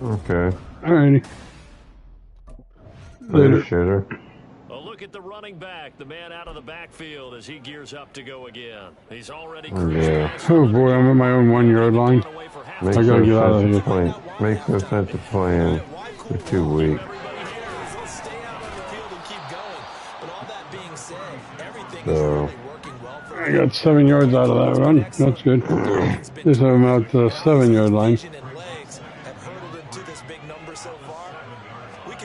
Okay. Alrighty. Later, shitter. A look at the running back, the man out of the backfield as he gears up to go again. He's already Oh boy, I'm at my own 1 yard line. I gotta get out of here. Makes no sense to play for 2 weeks. So I got 7 yards out of that run. That's good. This I'm out the 7 yard line.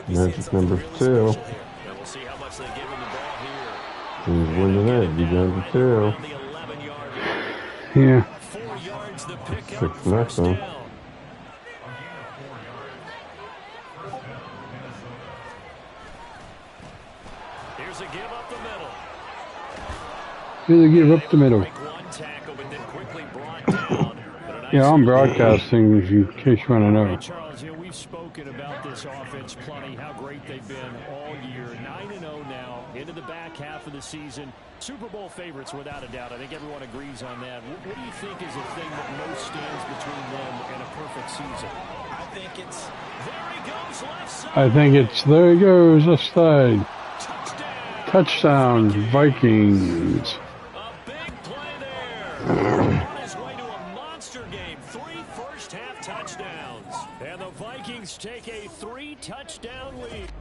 Magic number 2. He's winning it. He's down to 2. Yeah. 6-0. Here's a give up the middle. Here's a give up the middle. Yeah, I'm broadcasting in case you want to know. Charles, we've spoken about this offense plenty, how great they've been all year. 9-0 now, into the back half of the season. Super Bowl favorites, without a doubt. I think everyone agrees on that. What do you think is the thing that most stands between them and a perfect season? I think it's, there he goes, left side. I think it's, there he goes, left side. Touchdown, Vikings. A big play there. On his way to a monster game. 3 first-half touchdowns. And the Vikings take a 3-touchdown lead.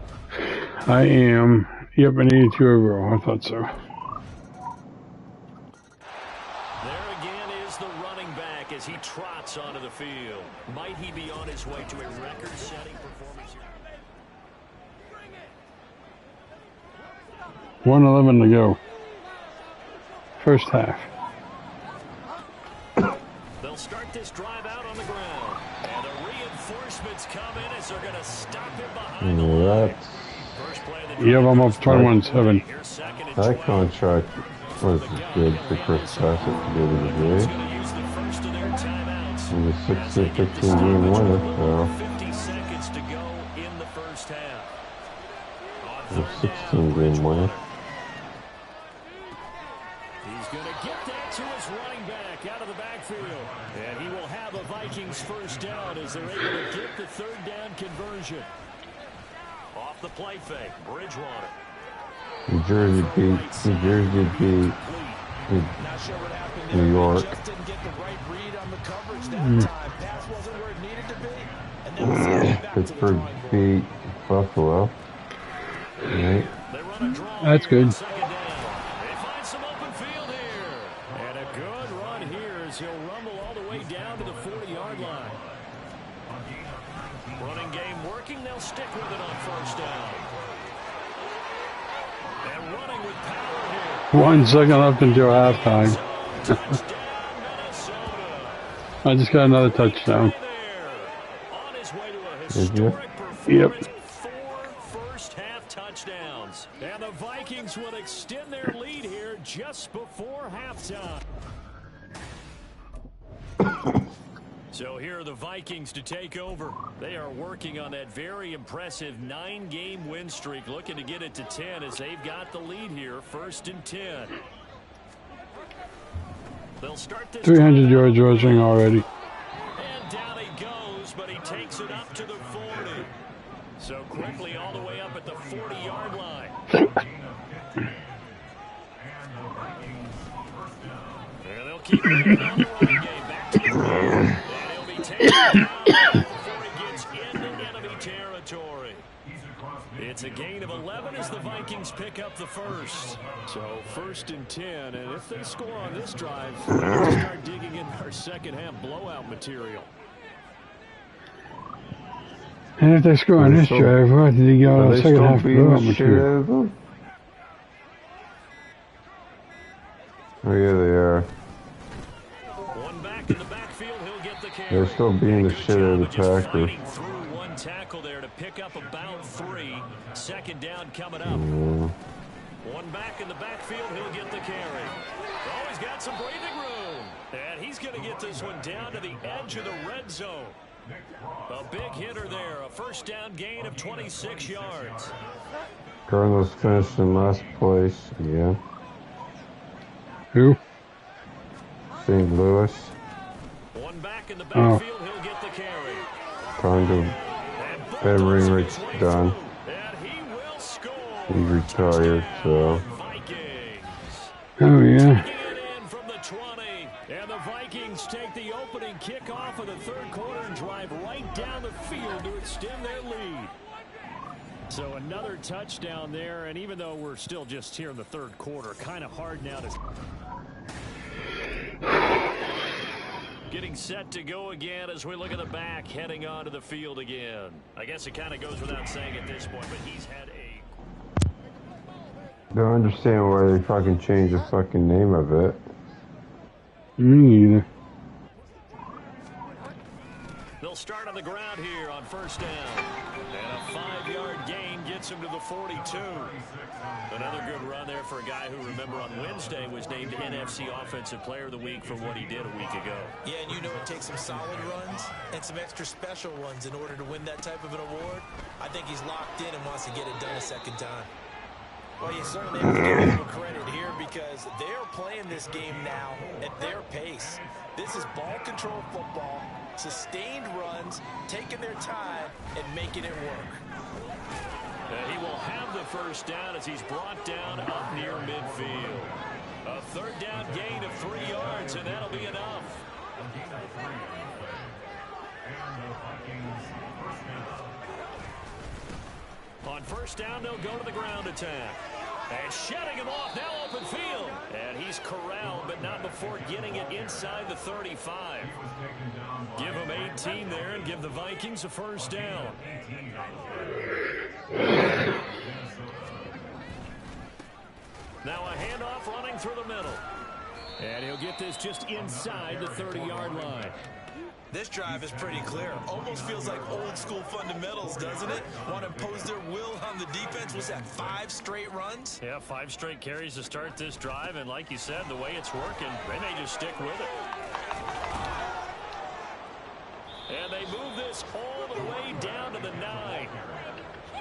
I am. Yep, I needed 2 overall. I thought so. There again is the running back as he trots onto the field. Might he be on his way to a record-setting performance here? 1:11 to go. First half. They'll start this drive out on the ground. And the reinforcements come in as they're going to stop him behind the line. First play of the Yep, I'm up 21-7. That contract was good for Chris Bassett to be able to do. He was 16-15 game winner, so 50 seconds to go in the first half. he was 16 game winner. He's going to get that to his running back out of the backfield. And he will have a Vikings first down as they're able to get the third down conversion. Off the play fake, Bridgewater. New Jersey beat New York. Pittsburgh beat Buffalo. Right. That's good. They find some open field here. And a good run here as he'll rumble all the way down to the 40-yard line. Running game working. They'll stick with it on first down. And running with power here. 1 second left until halftime. I just got another touchdown. On his way to a historic performance. Yep. 4 first-half touchdowns. And the Vikings will extend their lead here just before halftime. So here are the Vikings to take over. They are working on that very impressive 9-game win streak, looking to get it to 10 as they've got the lead here, 1st and 10. They'll start this 300 yards rushing already. and down he goes, but he takes it up to the 40. So quickly all the way up at the 40-yard line. And they'll keep it on the running game. Back to the ground. And he'll be taken down before he gets into enemy territory. It's a gain of 11 as the Vikings pick up the first. So 1st and 10, and if they score on this drive, we can start digging in our second half blowout material. And if they score on this drive, what did he go on the second half blowout material? Oh yeah, they are. One back in the backfield, he'll get the carry. They're still beating the shit out of the Packers. Through one tackle there to pick up about 3. Second down coming up. One back in the backfield, he'll get the carry. Oh, he's got some breathing room. And he's going to get this one down to the edge of the red zone. A big hitter there. A first down gain of 26 yards. Cardinals finished in last place again. Who? St. Louis. One back in the backfield, he'll get the carry. Time to Every Rick's done. And he will score. He's retired, so. Vikings. Oh, yeah. Taking it in from the 20. And the Vikings take the opening kickoff of the third quarter and drive right down the field to extend their lead. So another touchdown there, and even though we're still just here in the third quarter, kind of hard now to... Getting set to go again as we look at the back, heading onto the field again. I guess it kind of goes without saying at this point, but he's had a... Don't understand why they fucking changed the fucking name of it. Me either. They'll start on the ground here on first down. And a 5-yard gain gets him to the 42. Another good run there for a guy who, remember, on Wednesday was named NFC Offensive Player of the Week for what he did a week ago. Yeah, and you know it takes some solid runs and some extra special ones in order to win that type of an award. I think he's locked in and wants to get it done a second time. Well, you certainly have to give them credit here because they're playing this game now at their pace. This is ball control football, sustained runs, taking their time, and making it work. He will have the first down as he's brought down up near midfield. A third down gain of 3 yards, and that'll be enough. On first down, they'll go to the ground attack. And shutting him off, now open field. And he's corralled, but not before getting it inside the 35. Give him 18 there and give the Vikings a first down. Now a handoff running through the middle. And he'll get this just inside the 30-yard line. This drive is pretty clear. Almost feels like old school fundamentals, doesn't it? Want to impose their will on the defense. Was that 5 straight runs? Yeah, 5 straight carries to start this drive. And like you said, the way it's working, they may just stick with it. And they move this all the way down to the 9.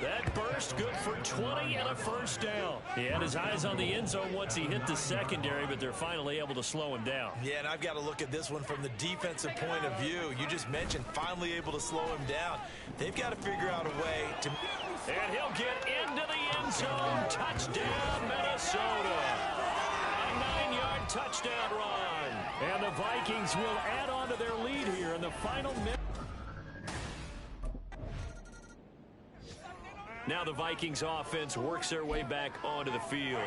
That burst good for 20 and a first down. He had his eyes on the end zone once he hit the secondary, but they're finally able to slow him down. Yeah, and I've got to look at this one from the defensive point of view. You just mentioned finally able to slow him down. They've got to figure out a way to... And he'll get into the end zone. Touchdown, Minnesota. A 9-yard touchdown run. And the Vikings will add on to their lead here in the final minute. Now the Vikings offense works their way back onto the field.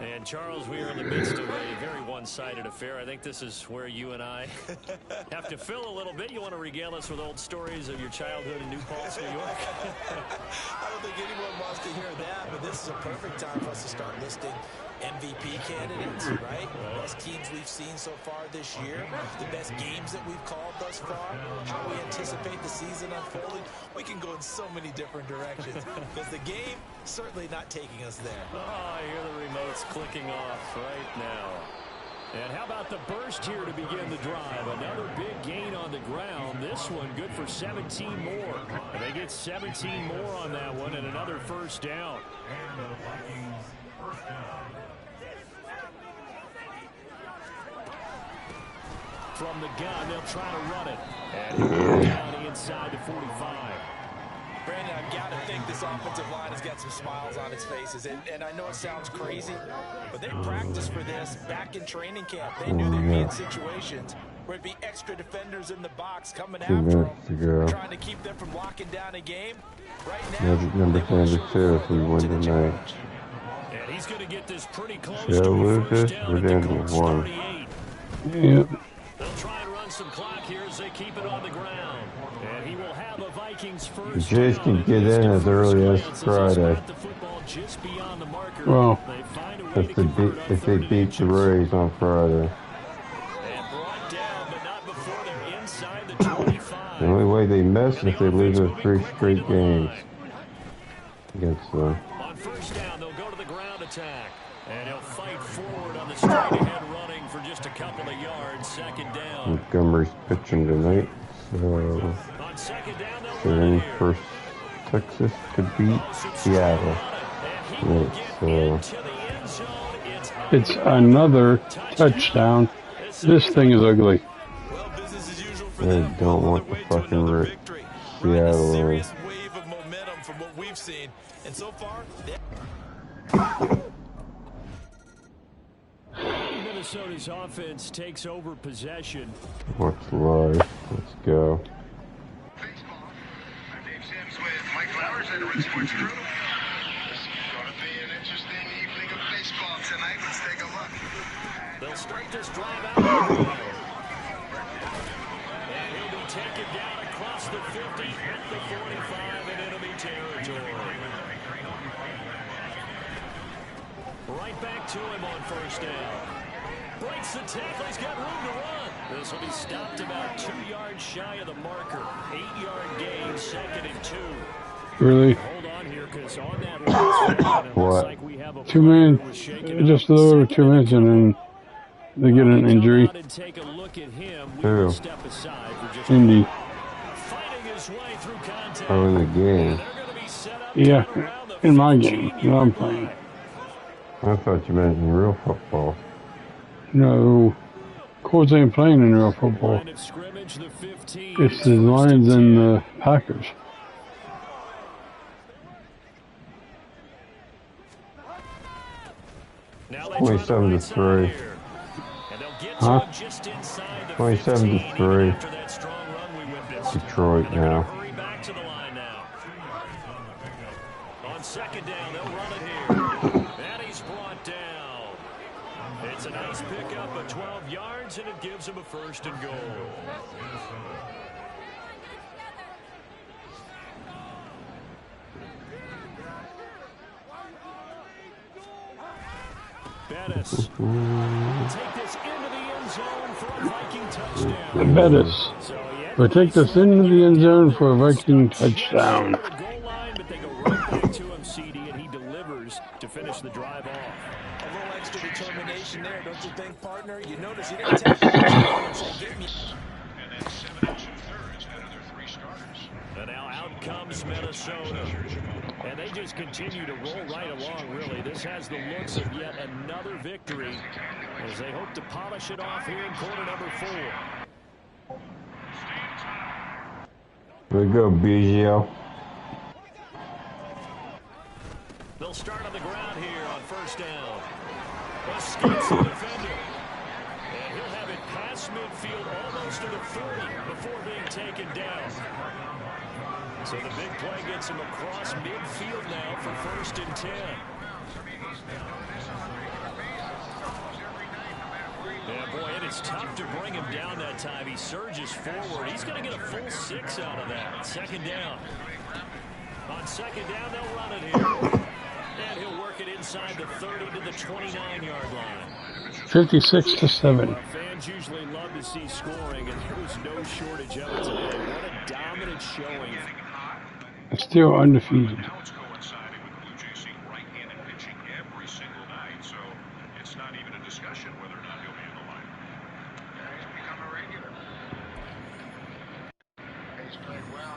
And Charles, we are in the midst of a very one-sided affair. I think this is where you and I have to fill a little bit. You want to regale us with old stories of your childhood in New Paltz, New York? I don't think anyone wants to hear that, but this is a perfect time for us to start listing MVP candidates, right? The best teams we've seen so far this year, the best games that we've called thus far, how we anticipate the season unfolding. We can go in so many different directions because the game certainly not taking us there. Oh, I hear the remotes clicking off right now. And how about the burst here to begin the drive? Another big gain on the ground. This one good for 17 more. And they get 17 more on that one and another first down. And the Vikings first down. From the gun, they'll try to run it. And he'll go down inside the 45. Brandon, I've got to think this offensive line has got some smiles on its faces. And I know it sounds crazy, but they practiced for this back in training camp. They knew they'd be in situations where it'd be extra defenders in the box coming after them, trying to keep them from locking down a game. Right now, number 72 if we win tonight. And he's going to get this pretty close Yeah, to a Lucas, first down we're at the down to Colts 1. 38. Yep. They'll try and run some clock here as they keep it on the ground. And he will have a Vikings first The Jays can get in as early as Friday. Well, If they beat the Rays on Friday. And brought down, but not before they're inside the 25. The only way they miss is if they lose those 3 straight games against them. On first down, they'll go to the ground attack. And he'll fight forward on the straight ahead running for just a couple of yards. Second down. Montgomery's pitching tonight, so On second down, they'll they're run in here. first. Texas to beat Seattle. Right, so it's another touchdown. This thing is ugly. Well, business as usual for I them. don't On want their the way to fucking another Rick. victory. riding a Seattle. serious wave of momentum from what we've seen, and so far, Minnesota's offense takes over possession. What's live? Let's go. Dave Sims with Mike Flowers and the Red Sports Crew. This is going to be an interesting evening of baseball tonight. Let's take a look. They'll start this drive out. And he'll be taken down across the 50 at the 45 in enemy territory. Right back to him on first down. Breaks the tackle. He's got room to run. This will be stopped about 2 yards shy of the marker. 8-yard gain, 2nd and 2. Really? Hold on here, because on that last it looks like we have a 2 men, just a little over 2 minutes, and then they get an injury. Take a look at him. Who? Step aside for just Indy. fighting his way through contact. Oh, in the game. They're going to be set up Yeah, around the in my game that I'm playing. I thought you meant in real football. No, of course they ain't playing in real football. line of scrimmage, the 15. It's the Lions and the Packers. Now they try the 27 to right side 3. here. And they'll get Huh? to him just inside the 27 to 15, 3. after that strong run we witnessed. Detroit And they're gonna now. hurry back to the line now. On 2nd down, they'll run it here. And he's brought down. It's a nice pickup of 12 yards, and it gives him a 1st and goal. Bettis will take this into the end zone for a Viking touchdown. Bettis. So, yeah, But take this into the end zone for a Viking touchdown. goal line, but they go right back to him, CD, and he delivers to finish the drive off. A little extra determination there, don't you think, partner? You notice he didn't take the and say, "Get me." And then 7 2/3 out of their 3 starters. And now out comes Minnesota. And they just continue to roll right along, really. This has the looks of yet another victory as they hope to polish it off here in quarter number 4. There we go, Biggio. They'll start on the ground here on 1st down. Escapes the defender. And he'll have it past midfield almost to the 30 before being taken down. So the big play gets him across midfield now for 1st and 10. Yeah, boy, it is tough to bring him down that time. He surges forward. He's going to get a full 6 out of that. 2nd down. On 2nd down, they'll run it here. And he'll work it inside the 30 to the 29-yard line. 56 to 7. Fans usually love to see scoring, and there was no shortage of it today. What a dominant showing. Still undefeated. Now it's coinciding with the Blue Jays seeing right-handed pitching every single night, so it's not even a discussion whether or not he'll be in the lineup. He's become a regular. He's played well.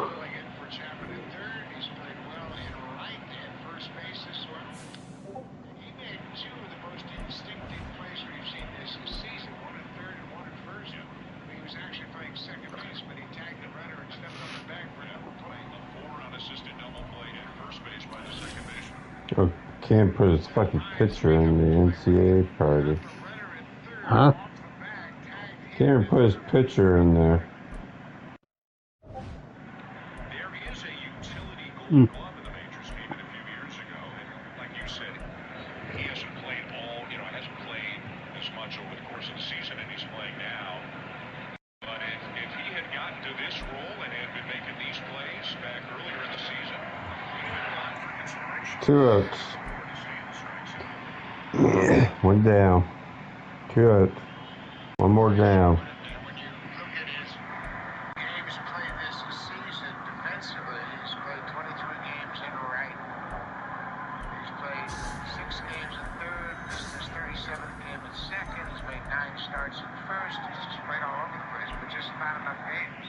Filling in for Chapman in third. He's played well in right and first base as well. He made 2 of the most instinctive plays we've seen this season. 1 at third and 1 at first. He was actually playing second base, but he tagged the runner and stepped on the back for a double play. A 4 unassisted double play at first base by the second baseman. Oh, can't put his fucking picture in the NCAA party. Huh? Can't put his picture in there. There is a utility gold glove in the majors game a few years ago. And like you said, he hasn't played hasn't played as much over the course of the season, and he's playing now. But if he had gotten to this role and had been making these plays back earlier in the season, he would have gone for consideration. 2 outs. 1 down. 2 outs. 1 more down. When you look at his games played this season defensively, he's played 23 games in right. He's played 6 games in third. This is his 37th game in second. He's made 9 starts in first. He's just played all over the place, but just not enough games.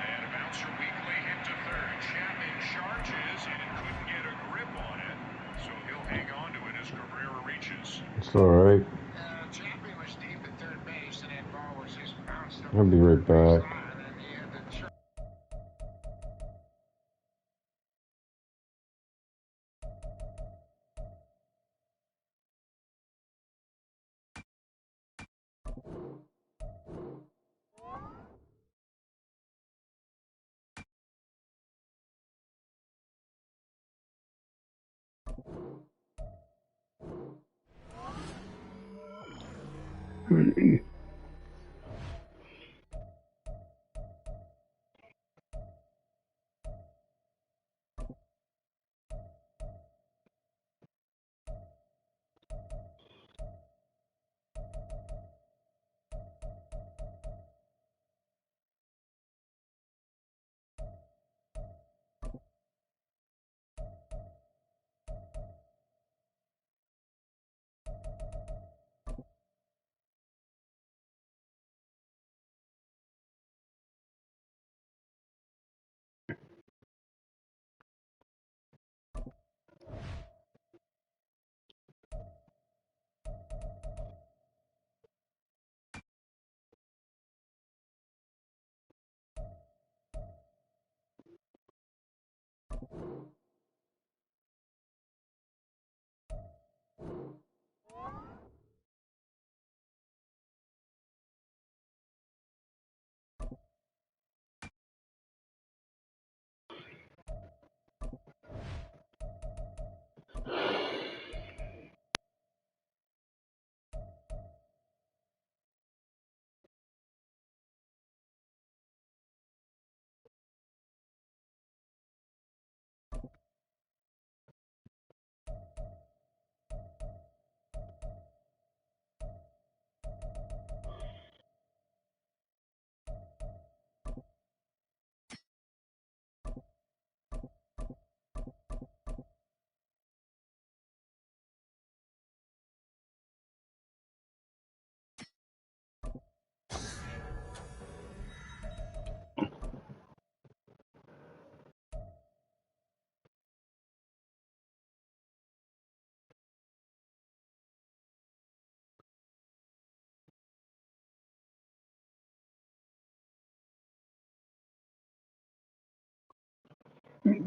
And a bouncer weakly hit to third. Chapman charges and couldn't get a grip on it, so he'll hang on to it as Cabrera reaches. It's alright. Chapman was deep at third base, and that ball was just I'll be right back.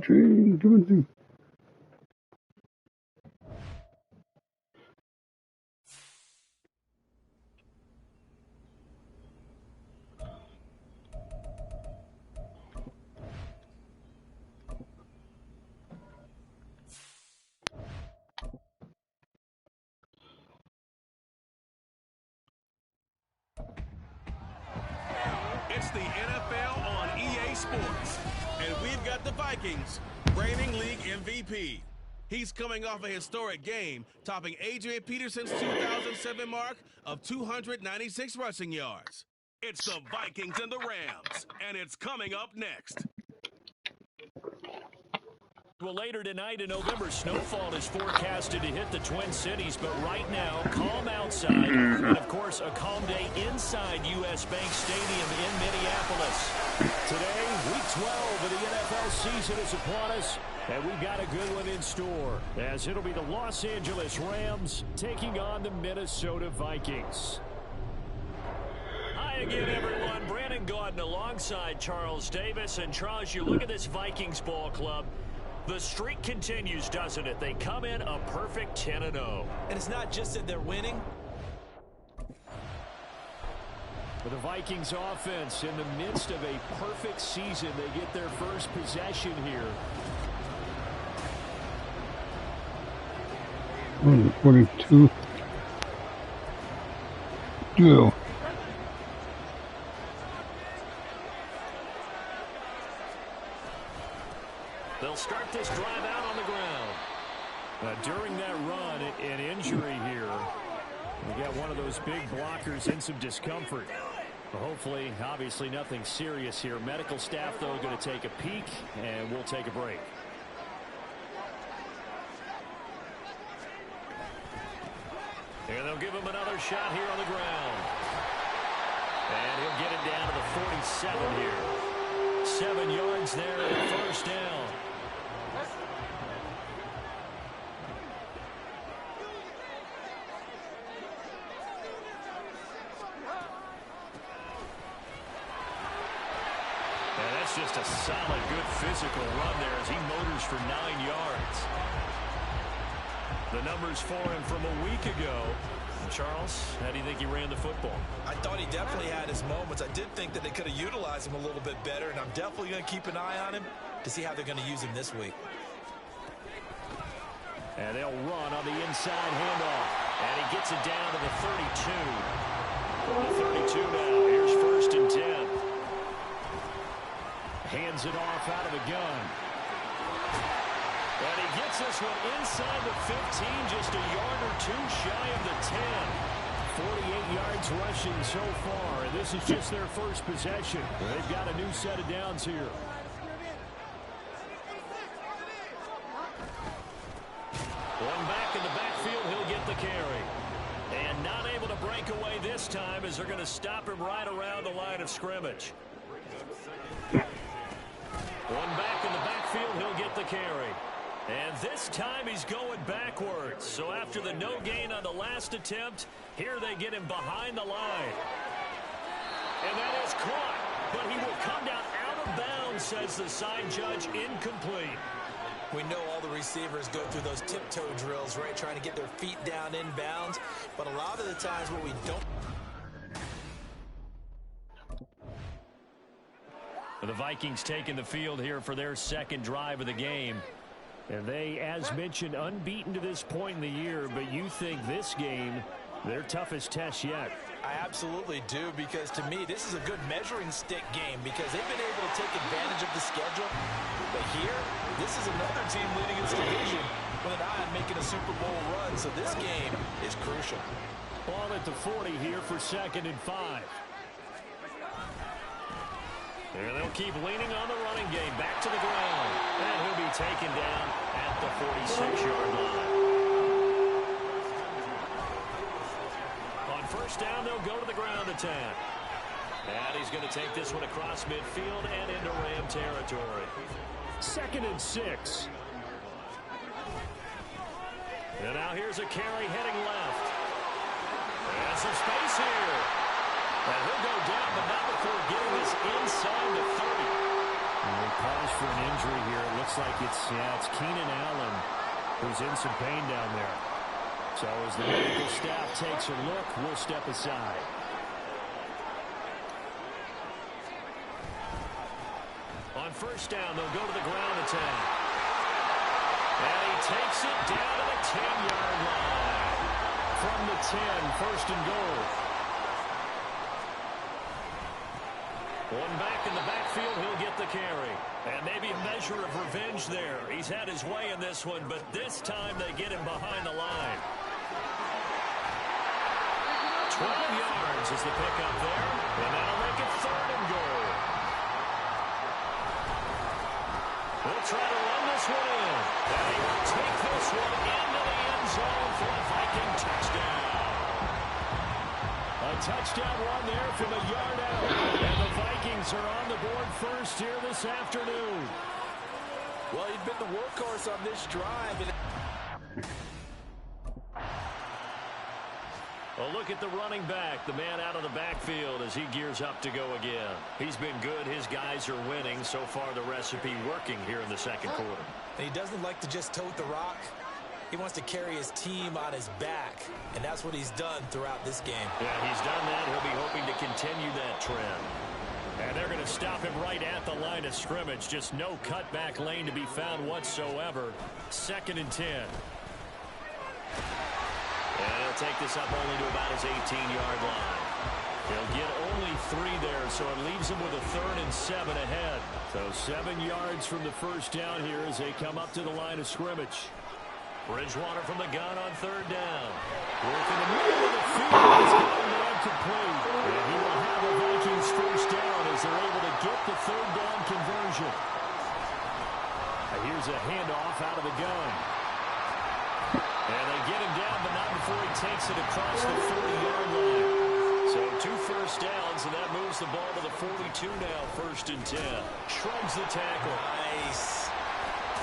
Train coming through. It's the NFL on EA Sports, and we've got the Vikings, reigning league MVP. He's coming off a historic game, topping Adrian Peterson's 2007 mark of 296 rushing yards. It's the Vikings and the Rams, and it's coming up next. Well, later tonight in November, snowfall is forecasted to hit the Twin Cities, but right now, calm outside, and of course, a calm day inside U.S. Bank Stadium in Minneapolis. Today, week 12 of the NFL season is upon us, and we've got a good one in store, as it'll be the Los Angeles Rams taking on the Minnesota Vikings. Hi again, everyone. Brandon Gaudin alongside Charles Davis. And Charles, you look at this Vikings ball club. The streak continues, doesn't it? They come in a perfect 10-0. And it's not just that they're winning. For the Vikings offense, in the midst of a perfect season, they get their first possession here. 42. Drill. They'll start this drive out on the ground. During that run, an injury here. We got one of those big blockers in some discomfort. Hopefully, obviously nothing serious here. Medical staff, though, going to take a peek, and we'll take a break. And they'll give him another shot here on the ground. And he'll get it down to the 47 here. 7 yards there at first down. that's just a solid, good physical run there as he motors for 9 yards. The numbers for him from a week ago. Charles, how do you think he ran the football? I thought he definitely had his moments. I did think that they could have utilized him a little bit better, and I'm definitely going to keep an eye on him to see how they're going to use him this week. And they'll run on the inside handoff. And he gets it down to the 32. The 32 now. Here's 1st and 10. Hands it off out of the gun. And he gets this one inside the 15, just a yard or two shy of the 10. 48 yards rushing so far, and this is just their first possession. They've got a new set of downs here. One back in the backfield, he'll get the carry. And not able to break away this time as they're going to stop him right around the line of scrimmage. One back in the backfield, he'll get the carry. And this time he's going backwards. So after the no gain on the last attempt, here they get him behind the line. And that is caught. But he will come down out of bounds, says the side judge, incomplete. We know all the receivers go through those tiptoe drills, right, trying to get their feet down inbounds. But a lot of the times what we don't... The Vikings taking the field here for their second drive of the game. And they, as mentioned, unbeaten to this point in the year, but you think this game, their toughest test yet. I absolutely do, because to me, this is a good measuring stick game because they've been able to take advantage of the schedule. But here, this is another team leading its division with an eye on making a Super Bowl run, so this game is crucial. Ball at the 40 here for 2nd and 5. There they'll keep leaning on the running game. Back to the ground. And he'll be taken down at the 46-yard line. On 1st down, they'll go to the ground attack. And he's going to take this one across midfield and into Ram territory. 2nd and 6. And now here's a carry heading left. And some space here. And he'll go down, but not before getting this inside the 30. And they pause for an injury here. It looks like it's Keenan Allen who's in some pain down there. So as the medical staff takes a look, we'll step aside. On 1st down, they'll go to the ground attack. And he takes it down to the 10-yard line. From the 10, 1st and goal. One back in the backfield, he'll get the carry. And maybe a measure of revenge there. He's had his way in this one, but this time they get him behind the line. 12 yards is the pickup there. And that'll make it 3rd and goal. They'll try to run this one in. And he will take this one into the end zone for a Viking touchdown. A touchdown run there from a yard out. And the Vikings are on the board first here this afternoon. Well, he'd been the workhorse on this drive. A look at the running back, the man out of the backfield as he gears up to go again. He's been good. His guys are winning. So far, the recipe working here in the 2nd quarter. And he doesn't like to just tote the rock. He wants to carry his team on his back, and that's what he's done throughout this game. Yeah, he's done that. He'll be hoping to continue that trend. And they're going to stop him right at the line of scrimmage. Just no cutback lane to be found whatsoever. 2nd and 10. And he'll take this up only to about his 18-yard line. He'll get only 3 there, so it leaves him with a 3rd and 7 ahead. So 7 yards from the 1st down here as they come up to the line of scrimmage. Bridgewater from the gun on 3rd down. Work in the middle of the field. He's going to incomplete. And he will have a Vikings 1st down as they're able to get the 3rd down conversion. Here's a handoff out of the gun. And they get him down, but not before he takes it across the 40-yard line. So 2 first downs, and that moves the ball to the 42 now, 1st and 10. Shrugs the tackle. Nice.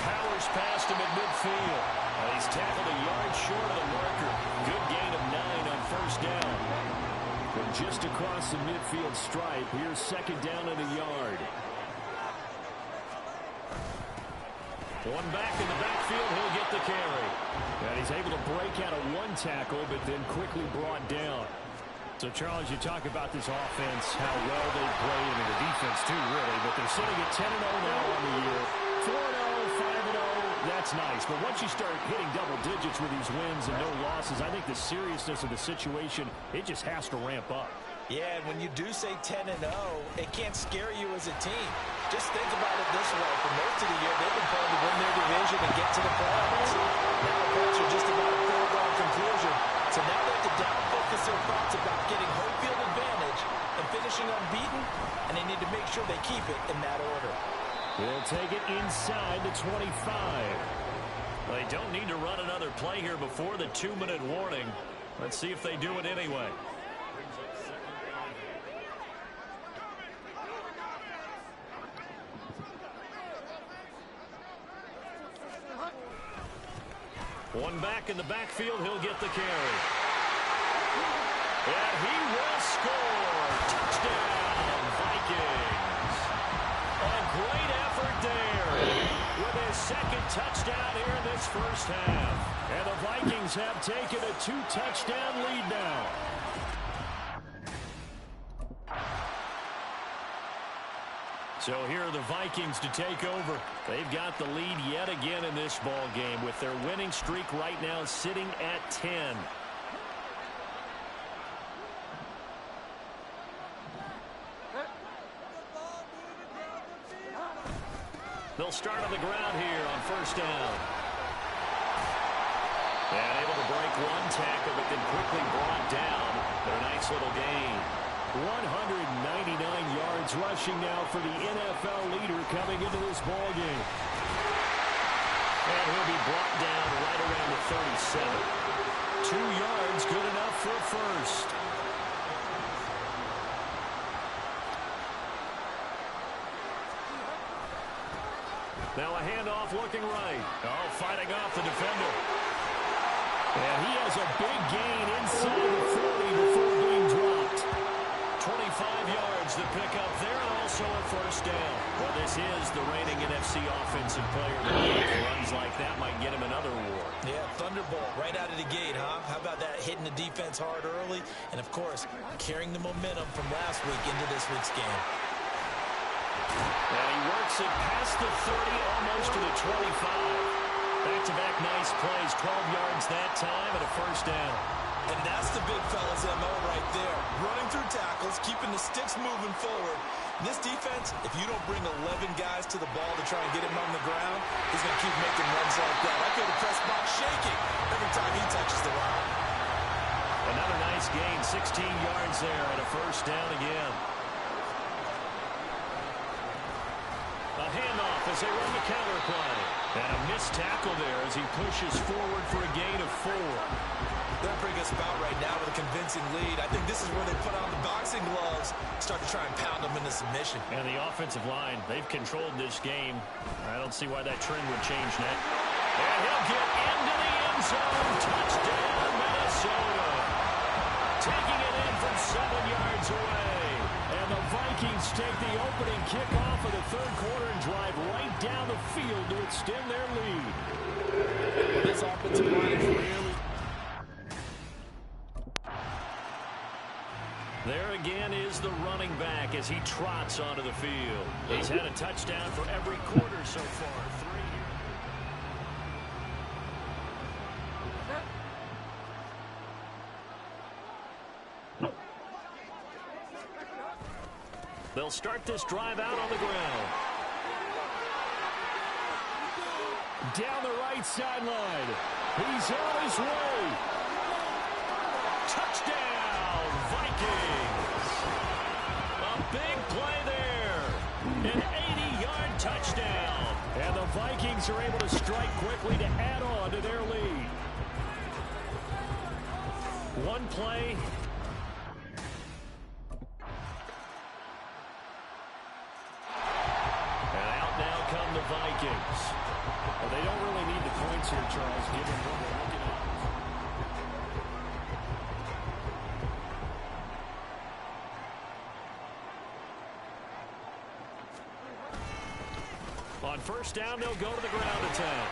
Powers past him at midfield. He's tackled a yard short of the marker. Good gain of 9 on 1st down. From just across the midfield stripe, here's 2nd down and a yard. One back in the backfield, he'll get the carry. And he's able to break out of one tackle, but then quickly brought down. So, Charles, you talk about this offense, how well they played, I mean, the defense too, really, but they're sitting at 10-0 now on the year. 4-0, 5-0, that's nice. But once you start hitting double digits with these wins and no losses, I think the seriousness of the situation, it just has to ramp up. Yeah, and when you do say 10-0, it can't scare you as a team. Just think about it this way. For most of the year, they've been playing to win their division and get to the playoffs. Now the points are just about a foregone conclusion. So now they have to down-focus their thoughts about getting home field advantage and finishing unbeaten, and they need to make sure they keep it in that order. He'll take it inside the 25. They don't need to run another play here before the 2-minute warning. Let's see if they do it anyway. One back in the backfield, he'll get the carry. And he will score. Touchdown, Vikings. A great effort there with his second touchdown here in this first half. And the Vikings have taken a 2-touchdown lead now. So here are the Vikings to take over. They've got the lead yet again in this ball game with their winning streak right now sitting at 10. They'll start on the ground here on first down. And able to break one tackle, but then quickly brought down. But a nice little gain. 199 yards rushing now for the NFL leader coming into this ball game. And he'll be brought down right around the 37. 2 yards, good enough for a first. Now a handoff looking right. Oh, fighting off the defender. And he has a big gain inside the 40 before being dropped. 25 yards to pick up there, and also a first down. Well, this is the reigning NFC offensive player. Runs like that might get him another award. Yeah, thunderbolt right out of the gate, huh? How about that, hitting the defense hard early? And, of course, carrying the momentum from last week into this week's game. And he works it past the 30, almost to the 25. Back-to-back nice plays, 12 yards that time, and a first down. And that's the big fella's MO right there. Running through tackles, keeping the sticks moving forward. In this defense, if you don't bring 11 guys to the ball to try and get him on the ground, he's going to keep making runs like that. I feel the press box shaking every time he touches the rock. Another nice gain, 16 yards there, and a first down again. A handoff as they run the counter play. And a missed tackle there as he pushes forward for a gain of 4. They'll bring us about right now with a convincing lead. I think this is where they put on the boxing gloves, start to try and pound them into submission. And the offensive line, they've controlled this game. I don't see why that trend would change net. And he'll get into the end zone. Touchdown, Minnesota. Taking it in from 7 yards away. And the Vikings take the opening kickoff of the third quarter and drive right down the field to extend their lead. This offensive line is really... There again is the running back as he trots onto the field. He's had a touchdown for every quarter so far. 3 here. They'll start this drive out on the ground. Down the right sideline. He's on his way. Touchdown, Vikings. A big play there. An 80-yard touchdown. And the Vikings are able to strike quickly to add on to their lead. One play. The Vikings. Well, they don't really need the points here, Charles, given what we're looking at. On first down, they'll go to the ground attack.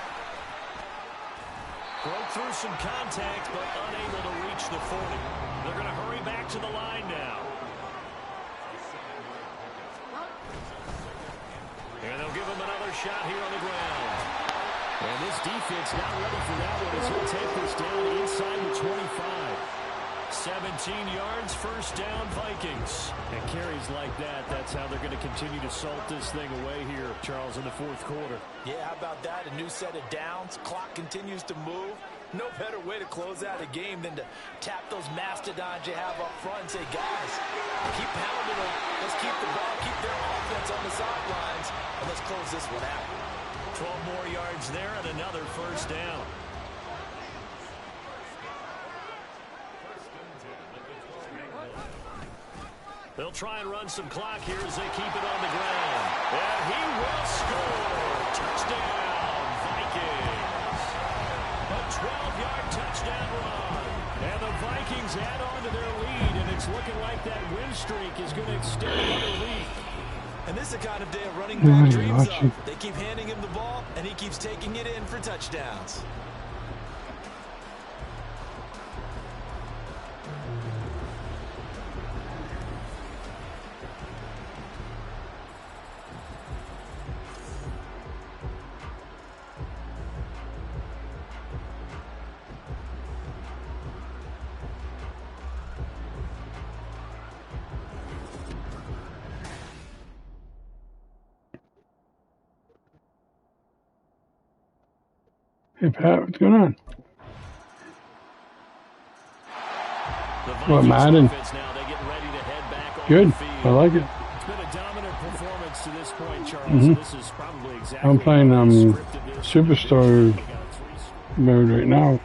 Broke through some contact, but unable to reach the 40. They're going to hurry back to the line now. And they'll give him another shot here on the ground. And this defense not ready for that one as he'll take this down inside the 25. 17 yards, first down, Vikings. And carries like that, that's how they're going to continue to salt this thing away here, Charles, in the fourth quarter. Yeah, how about that? A new set of downs. Clock continues to move. No better way to close out a game than to tap those mastodons you have up front and say, guys, keep pounding them. Let's keep the ball, keep their offense on the sidelines, and let's close this one out. 12 more yards there and another first down. They'll try and run some clock here as they keep it on the ground. And he will score. Touchdown, Vikings. A 12-yard touchdown run. And the Vikings add on to their lead, and it's looking like that win streak is going to extend another week. And this is the kind of day a running back dreams of. They keep handing him the ball, and he keeps taking it in for touchdowns. Hey, Pat, what's going on? What, Madden? Good. I like it. It's been a dominant performance to this point, Charles. This is probably exactly I'm playing Superstar mode right now.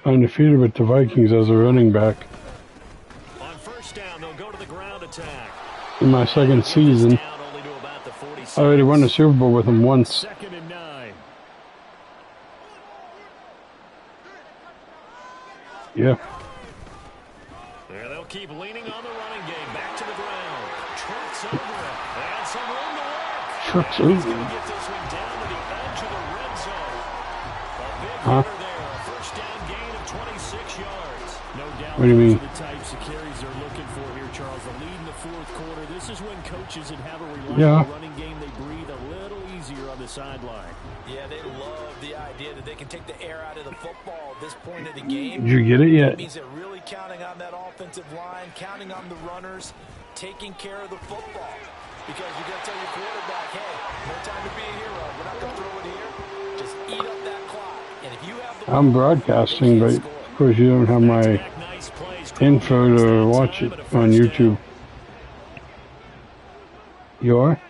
Undefeated with the Vikings as a running back. On first down, they'll go to the ground attack. In my second season, I already won the Super Bowl with him once. Second and 9. Yeah. There they'll keep leaning on the running game. Back to the ground. Trucks over it. And some room to work. Trucks He's over going to it. get this one down to the edge of the red zone. A big Huh? hitter there. A first down gain of 26 yards. No doubt What do you mean? those are the types of carries they're looking for here, Charles. The lead in the fourth quarter. This is when coaches that have a reliable running game, they breathe a little easier on the sideline. Yeah, they love the idea that they can take the air out of the football at this point of the game. Did you get it yet? It means they're really counting on that offensive line, counting on the runners, taking care of the football. Because you got to tell your quarterback, hey, no time to be a hero. We're not going to throw it here. Just eat up that clock. And if you have the I'm broadcasting, but of course you don't have my info to watch it on YouTube. You are?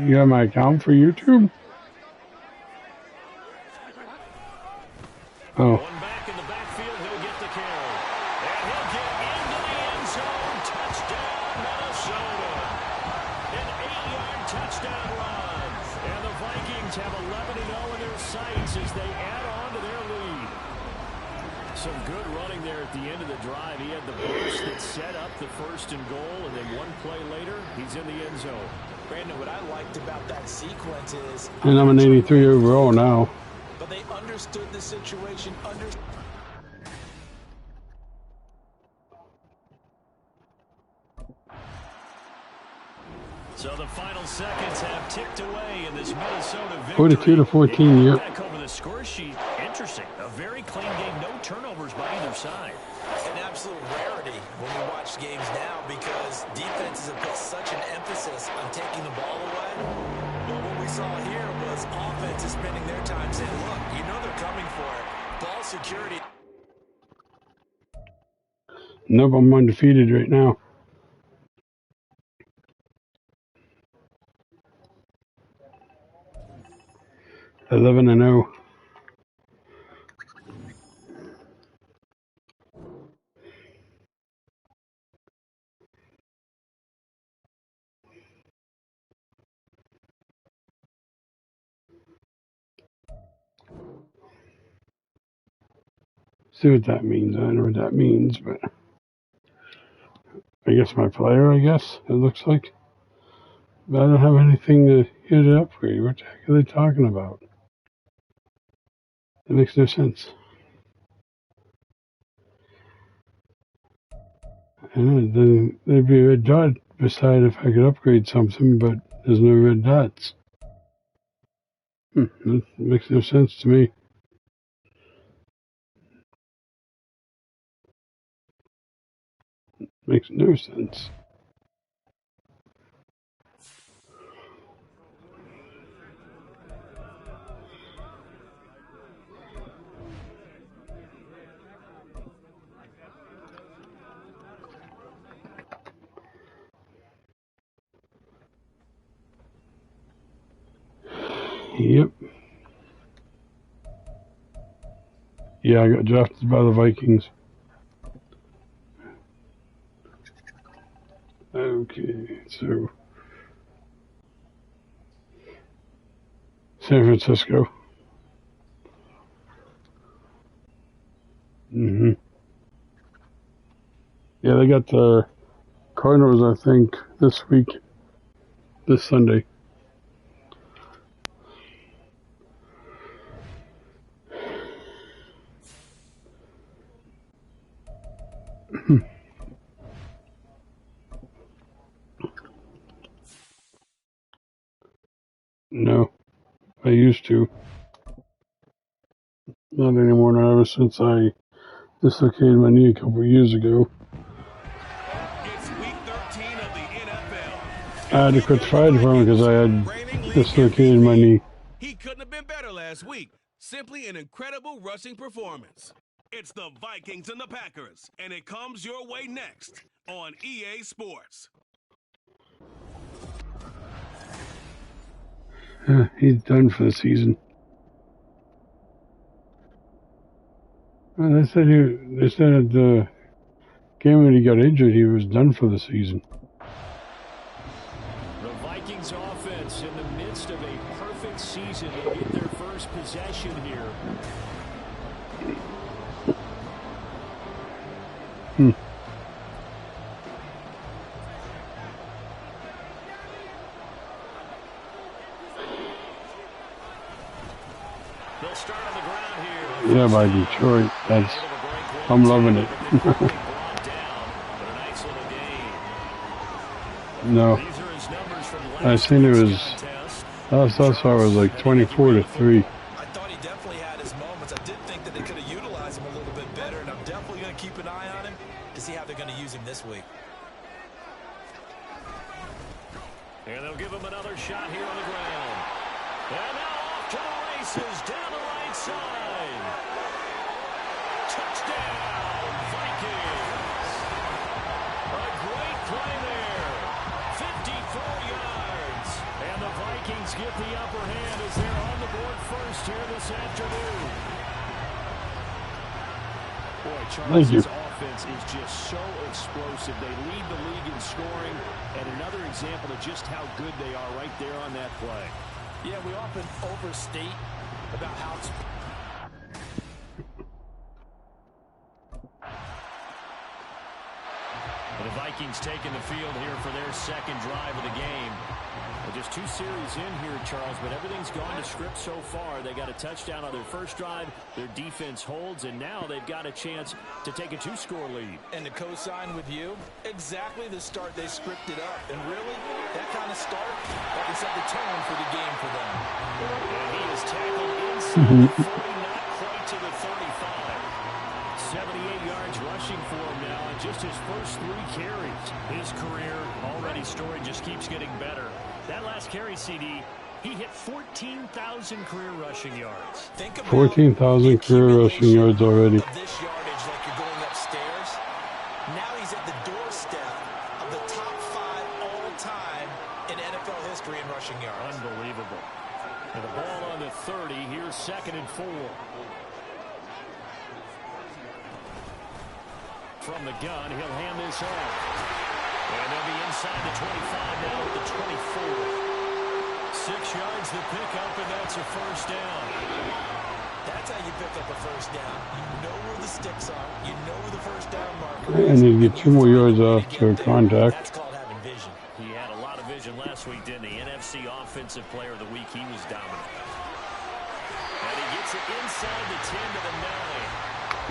You have my account for YouTube? Oh. One back in the backfield, he'll get the carry. And he'll get into the end zone. Touchdown, Minnesota. An 8-yard touchdown run. And the Vikings have 11-0 in their sights as they add on to their lead. Some good running there at the end of the drive. He had the burst that set up the first and goal, and then one play later, he's in the end zone. Brandon, what I liked about that sequence is... And I'm an 83 overall now. But they understood the situation. So the final seconds have ticked away in this Minnesota victory. 42 to 14, yep. Back over the score sheet. Interesting. A very clean game. No turnovers by either side. An absolute rarity when we watch games now because defenses have put such an emphasis on taking the ball away. But what we saw here was offenses spending their time saying, look, you know they're coming for it. Ball security. Nope, I'm undefeated right now. Eleven and 0. See what that means. I don't know what that means, but I guess my player, I guess, it looks like. But I don't have anything here to upgrade. What the heck are they talking about? That makes no sense. I know, then there'd be a red dot beside if I could upgrade something, but there's no red dots. That makes no sense to me. Makes no sense. Yep. Yeah, I got drafted by the Vikings. Okay, so San Francisco. Yeah, they got the Cardinals, I think, this week, this Sunday. No, I used to. Not anymore now, ever since I dislocated my knee a couple of years ago. It's week 13 of the NFL. I had to quit the fire department because I had dislocated my knee. He couldn't have been better last week. Simply an incredible rushing performance. It's the Vikings and the Packers, and it comes your way next on EA Sports. He's done for the season. They said at the game when he got injured, he was done for the season. The Vikings offense in the midst of a perfect season. They get their first possession here. They'll start on the ground here. Yeah, by Detroit. I'm loving it. No. I seen it was, last I saw it was like 24-3. I thought he definitely had his moments. I did think that they could have utilized him a little bit better, and I'm definitely going to keep an eye on him to see how they're going to use him this week. And they'll give him another shot here on the ground. And now off to the races down the right side. Touchdown, Vikings. A great play there. 54 yards. And the Vikings get the upper hand as they're on the board first here this afternoon. Boy, Charles' offense is just so explosive. They lead the league in scoring, and another example of just how good they are right there on that play. Yeah, we often overstate about how it's... The Vikings taking the field here for their second drive of the game. Well, just 2 series in here, Charles, but everything's gone to script so far. They got a touchdown on their first drive. Their defense holds, and now they've got a chance to take a 2-score lead. And to co-sign with you, exactly the start they scripted up. And really, that kind of start, that can set the tone for the game for them. And he is tackled inside the 40, not quite to the 35. 78 yards rushing for him now, and just his first 3 carries. His career, already storied, just keeps getting better. That last carry, CD, he hit 14,000 career rushing yards. 14,000 career rushing yards already. This yardage like you're going upstairs. Now he's at the doorstep of the top 5 all-time in NFL history in rushing yards. Unbelievable. And the ball on the 30. Here's 2nd and 4. From the gun, he'll hand this off. And they'll be inside the 25 now at the 24. 6 yards the pickup, and that's a first down. That's how you pick up a first down. You know where the sticks are. You know where the first down marker I is. need to get 2 more yards off to contact. That's called having vision. He had a lot of vision last week, didn't he? NFC Offensive Player of the Week. He was dominant. And he gets it inside the 10 to the 9.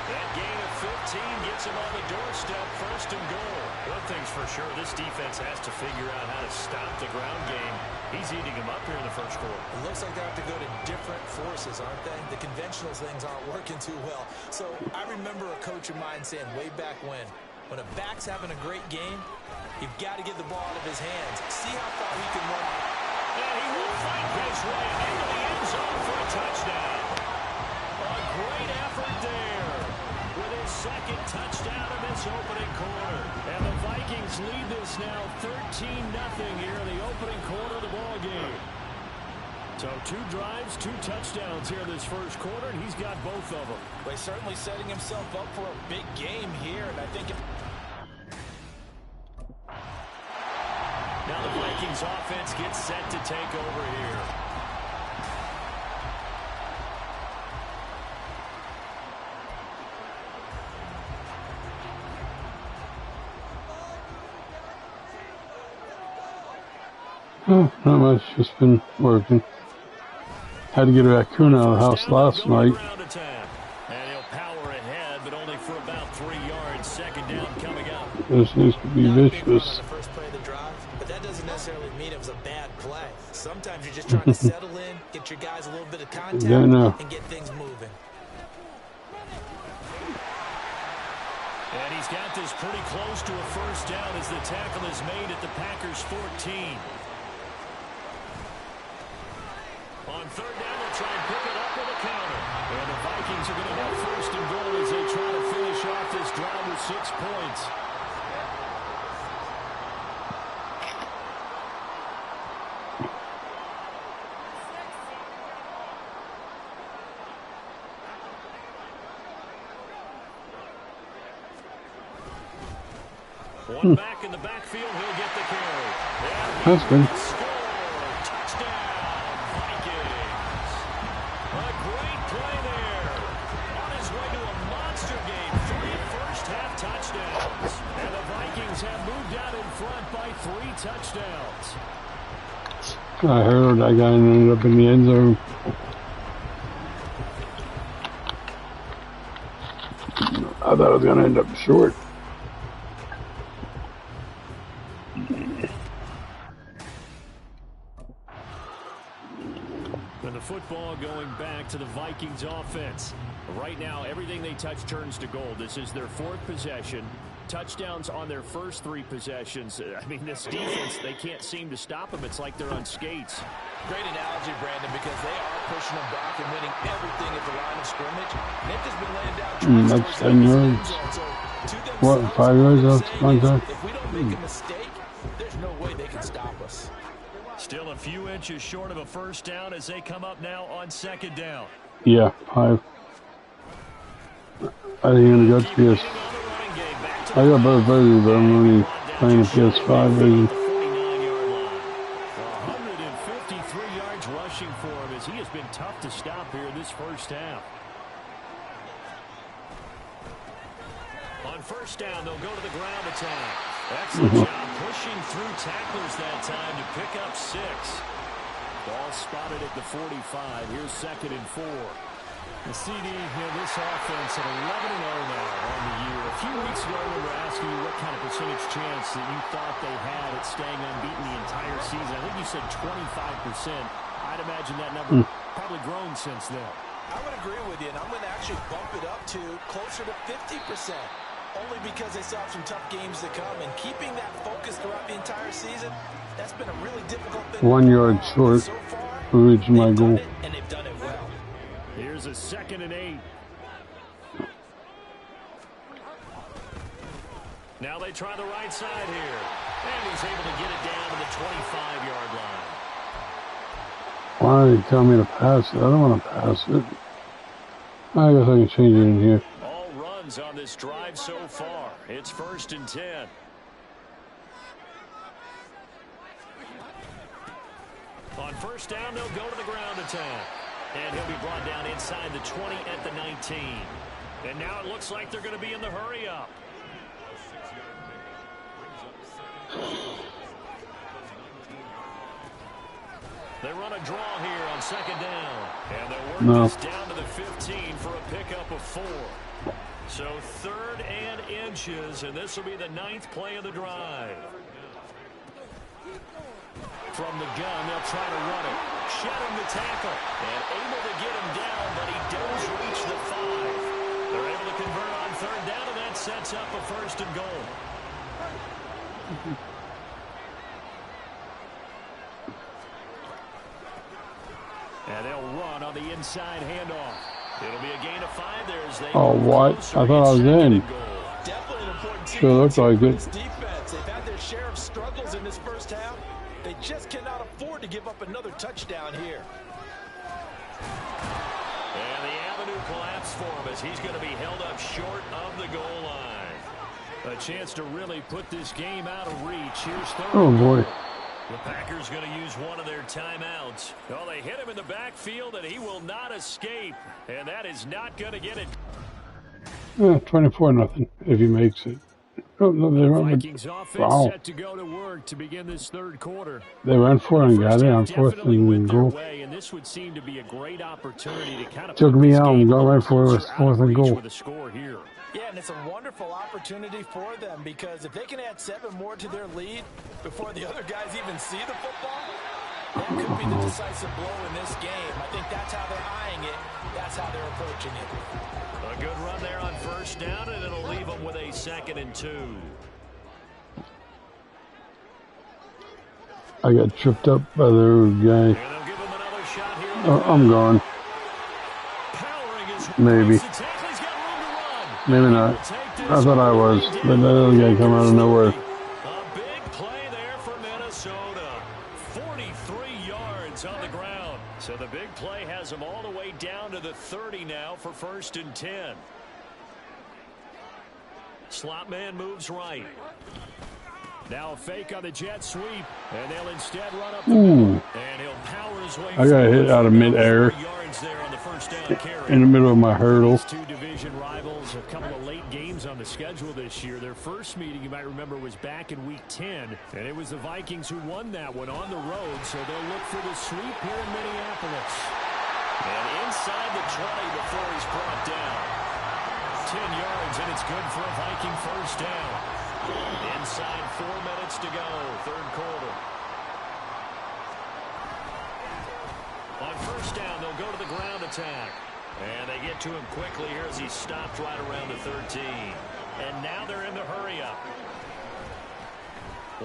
That gain of 15 gets him on the doorstep, first and goal. One thing's for sure, this defense has to figure out how to stop the ground game. He's eating them up here in the first quarter. It looks like they have to go to different forces, aren't they? The conventional things aren't working too well. So I remember a coach of mine saying way back when a back's having a great game, you've got to get the ball out of his hands. See how far he can run. And he will fight his way into the end zone for a touchdown. A great effort there with his second touchdown in this opening quarter. And the Vikings lead this now 13-0 here in the opening quarter of the ball game. So 2 drives, 2 touchdowns here in this first quarter, and he's got both of them. Well, he's certainly setting himself up for a big game here, and I think now the Vikings offense gets set to take over here. Oh, not much. Just been working. Had to get a raccoon out of the house last night. And he'll power ahead, but only for about 3 yards. Second down coming up. This needs to be vicious. the first play of the drive, but that doesn't necessarily mean it was a bad play. Sometimes you're just trying to settle in, get your guys a little bit of contact, and get things moving. And he's got this pretty close to a first down as the tackle is made at the Packers' 14. On third down, they'll try and pick it up with a counter. And the Vikings are going to have first and goal as they try to finish off this drive with 6 points. One back in the backfield, he'll get the carry. That's good. Touchdown, Vikings. A great play there. On his way to a monster game. 3 first-half touchdowns. And the Vikings have moved out in front by 3 touchdowns. I heard that guy ended up in the end zone. I thought it was going to end up short. And the football going back to the Vikings offense. Right now, everything they touch turns to gold. This is their 4th possession. Touchdowns on their first 3 possessions. I mean, this defense, they can't seem to stop them. It's like they're on skates. Great analogy, Brandon, because they are pushing them back and winning everything at the line of scrimmage. Nick has been laying down that's 10 yards. What, 5 yards off the contact? If we don't make a mistake, there's no way they can stop us. Still a few inches short of a first down as they come up now on second down. Yeah, 5. I think I'm going to go to PS. I got both versions, but I'm only playing the PS5 version. 153 yards rushing for him as he has been tough to stop here in this first half. On first down, they'll go to the ground attack. Excellent job pushing through tacklers that time to pick up 6. Ball spotted at the 45. Here's second and 4. The CD, this offense at 11-0 now on the year. A few weeks ago, we were asking you what kind of percentage chance that you thought they had at staying unbeaten the entire season. I think you said 25%. I'd imagine that number probably grown since then. I would agree with you, and I'm going to actually bump it up to closer to 50%. Only because they still have some tough games to come, and keeping that focus throughout the entire season, that's been a really difficult thing. 1 yard short to reach my goal. And they've done it well. Here's a 2nd and 8. Now they try the right side here. And he's able to get it down to the 25-yard line. Why did you tell me to pass it? I don't want to pass it. I guess I can change it in here. All runs on this drive so far. It's 1st and 10. On first down, they'll go to the ground attack. And he'll be brought down inside the 20 at the 19. And now it looks like they're going to be in the hurry-up. They run a draw here on second down. And they'll work this down to the 15 for a pickup of 4. So 3rd and inches, and this will be the 9th play of the drive. From the gun, they'll try to run it. Shedding the tackle. And able to get him down, but he does reach the 5. They're able to convert on 3rd down, and that sets up a 1st and goal. And they'll run on the inside handoff. It'll be a gain of 5 there as they... Oh, what? I thought I was in. Definitely an important Sure looks like it. Defense. They've had their share of struggles in this first half. They just cannot afford to give up another touchdown here. And the avenue collapsed for him as he's going to be held up short of the goal line. A chance to really put this game out of reach. Here's 3rd. Oh, boy. The Packers going to use one of their timeouts. Well, they hit him in the backfield, and he will not escape. And that is not going to get it. 24-0 if he makes it. Oh, no, they run Vikings offense set to go to work to begin this 3rd quarter. They ran for it and got it on 4th and goal. And this would seem to be a great opportunity to kind of took me out and got right for it was 4th and goal. With a score here. Yeah, and it's a wonderful opportunity for them because if they can add 7 more to their lead before the other guys even see the football, that could be the decisive blow in this game. I think that's how they're eyeing it. That's how they're approaching it. A good run there on 1st down, and it'll leave them with a 2nd and 2. I got tripped up by the guy. Oh, I'm gone. Maybe. Maybe not. I thought I was, but that other guy come out of nowhere. A big play there for Minnesota. 43 yards on the ground. So the big play has them all the way down to the 30 now for 1st and 10. Slot man moves right. Now a fake on the jet sweep, and they'll instead run up the middle. And he'll power his way. I got hit out of midair in the middle of my hurdle. These 2 division rivals, a couple of late games on the schedule this year. Their first meeting, you might remember, was back in Week 10, and it was the Vikings who won that one on the road, so they'll look for the sweep here in Minneapolis. And inside the 20 before he's brought down. 10 yards, and it's good for a Viking 1st down. Inside 4 minutes to go, 3rd quarter. On 1st down, they'll go to the ground attack. And they get to him quickly here as he stopped right around the 13. And now they're in the hurry-up.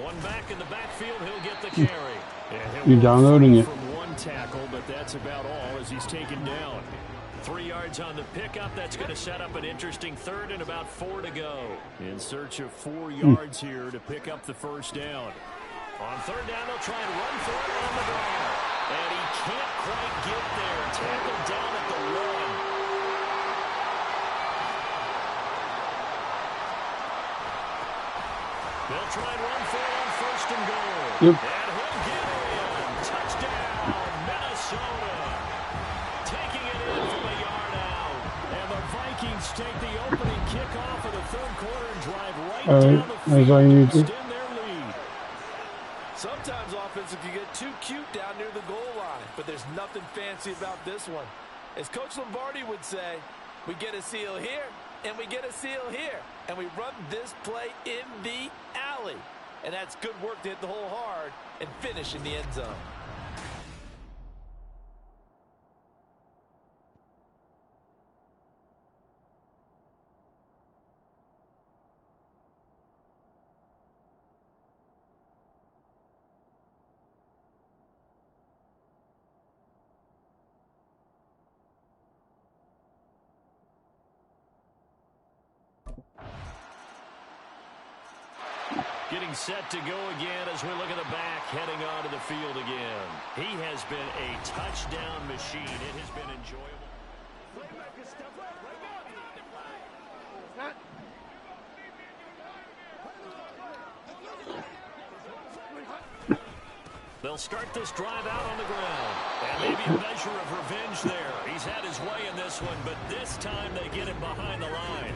One back in the backfield, he'll get the carry. You're downloading it. From 1 tackle, but that's about all as he's taken down. 3 yards on the pickup. That's going to set up an interesting 3rd and about 4 to go. In search of 4 yards here to pick up the 1st down. On 3rd down, they'll try and run for it on the ground. And he can't quite get there. Tackled down at the 1. They'll try and run for it on 1st and goal. Yep. And he'll get in. Touchdown, Minnesota. Taking it in from a yard out. And the Vikings take the opening kickoff of the 3rd quarter and drive right down the field to extend their lead. Sometimes offenses can get too cute down near the goal line, but there's nothing fancy about this one. As Coach Lombardi would say, we get a seal here, and we get a seal here, and we run this play in the alley. And that's good work to hit the hole hard and finish in the end zone. Getting set to go again as we look at the back, heading onto the field again. He has been a touchdown machine. It has been enjoyable. The They'll start this drive out on the ground. And maybe a measure of revenge there. He's had his way in this one, but this time they get him behind the line.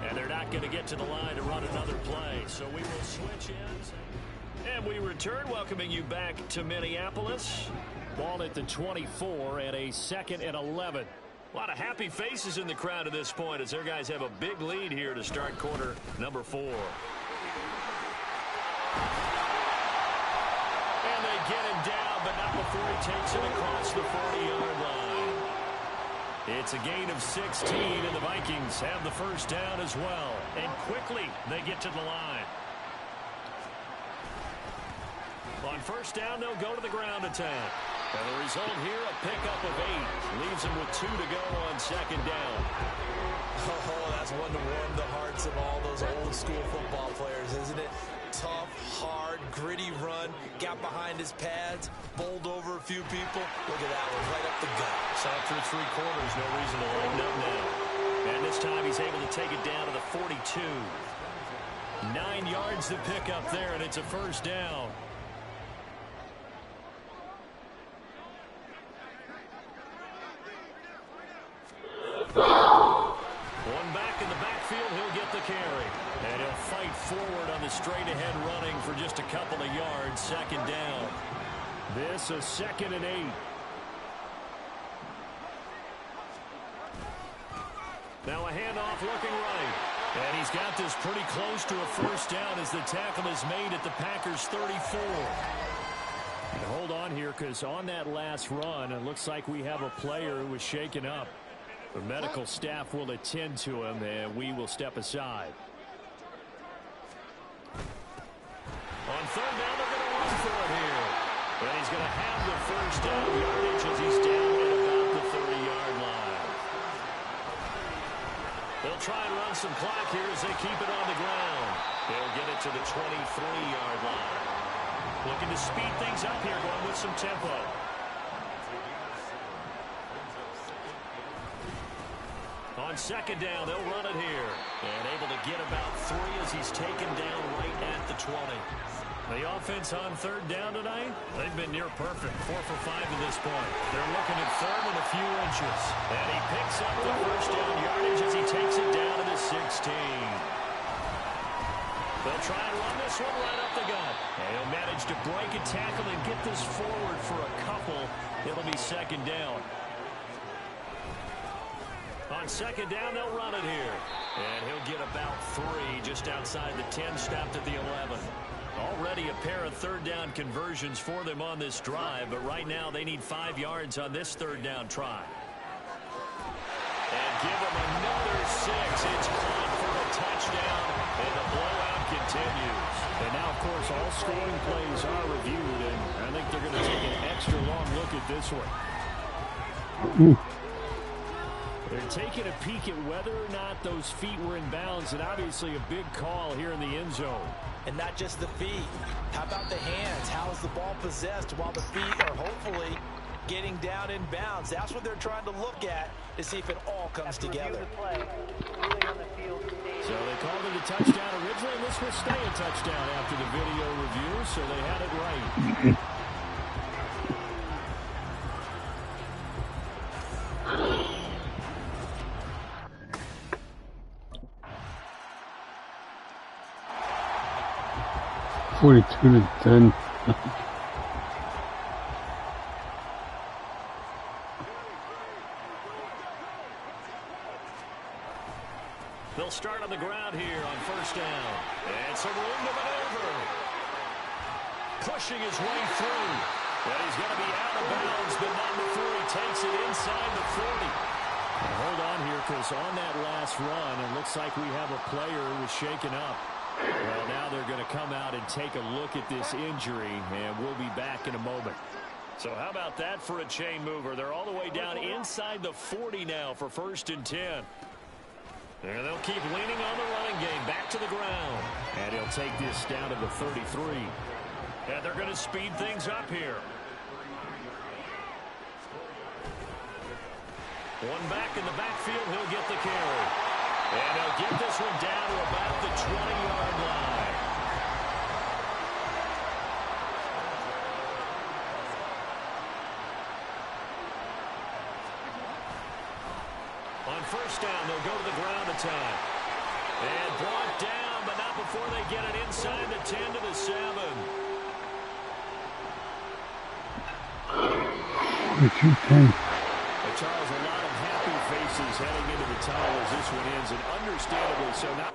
And they're not going to get to the line to run another play. So we will switch ends. And we return, welcoming you back to Minneapolis. Ball at the 24 and a 2nd and 11. A lot of happy faces in the crowd at this point as their guys have a big lead here to start quarter number 4. And they get him down, but not before he takes it across the 40-yard line. It's a gain of 16, and the Vikings have the first down as well. And quickly, they get to the line. On first down, they'll go to the ground attack. And the result here, a pickup of 8. Leaves them with 2 to go on second down. Oh, that's one to warm the hearts of all those old school football players, isn't it? Tough, hard, gritty run. Got behind his pads, bowled over a few people. Look at that one, right up the gut. So after 3 quarters, no reason to lighten up now. And this time he's able to take it down to the 42. 9 yards to pick up there, and it's a first down. One back in the backfield, he'll get the carry. And he'll fight forward on the straight-ahead running for just a couple of yards. Second down. This a 2nd and 8. Now a handoff looking right. And he's got this pretty close to a first down as the tackle is made at the Packers' 34. And hold on here, because on that last run, it looks like we have a player who was shaken up. The medical staff will attend to him, and we will step aside. On third down, they're going to run for it here. And he's going to have the first down yardage as he's down at about the 30-yard line. They'll try and run some clock here as they keep it on the ground. They'll get it to the 23-yard line. Looking to speed things up here, going with some tempo. On second down, they'll run it here. And able to get about 3 as he's taken down right at the 20. The offense on third down tonight, they've been near perfect. 4 for 5 at this point. They're looking at third and a few inches. And he picks up the first down yardage as he takes it down to the 16. They'll try and run this one right up the gut. And he'll manage to break a tackle and get this forward for a couple. It'll be second down. On second down, they'll run it here. And he'll get about 3 just outside the 10, stopped at the 11. Already a pair of third down conversions for them on this drive, but right now they need 5 yards on this third down try. And give them another 6. It's caught for a touchdown, and the blowout continues. And now, of course, all scoring plays are reviewed, and I think they're going to take an extra long look at this one. They're taking a peek at whether or not those feet were in bounds, and obviously a big call here in the end zone. And not just the feet. How about the hands? How is the ball possessed while the feet are hopefully getting down in bounds? That's what they're trying to look at to see if it all comes together. So they called it a touchdown originally, and this will stay a touchdown after the video review, so they had it right. 42-10. They'll start on the ground here on first down. And some room to maneuver. Pushing his way through. And he's going to be out of bounds, but not before he takes it inside the 40. And hold on here, because on that last run, it looks like we have a player who was shaken up. Well, now they're going to come out and take a look at this injury, and we'll be back in a moment. So how about that for a chain mover? They're all the way down inside the 40 now for first and 10. And they'll keep leaning on the running game back to the ground. And he'll take this down to the 33. And they're going to speed things up here. One back in the backfield, he'll get the carry. And he'll get this one down to about the 20-yard line. first down. They'll go to the ground attack. And brought down, but not before they get it inside the 10 to the 7. 42-10. Charles, a lot of happy faces heading into the tunnel as this one ends, and understandably so. Now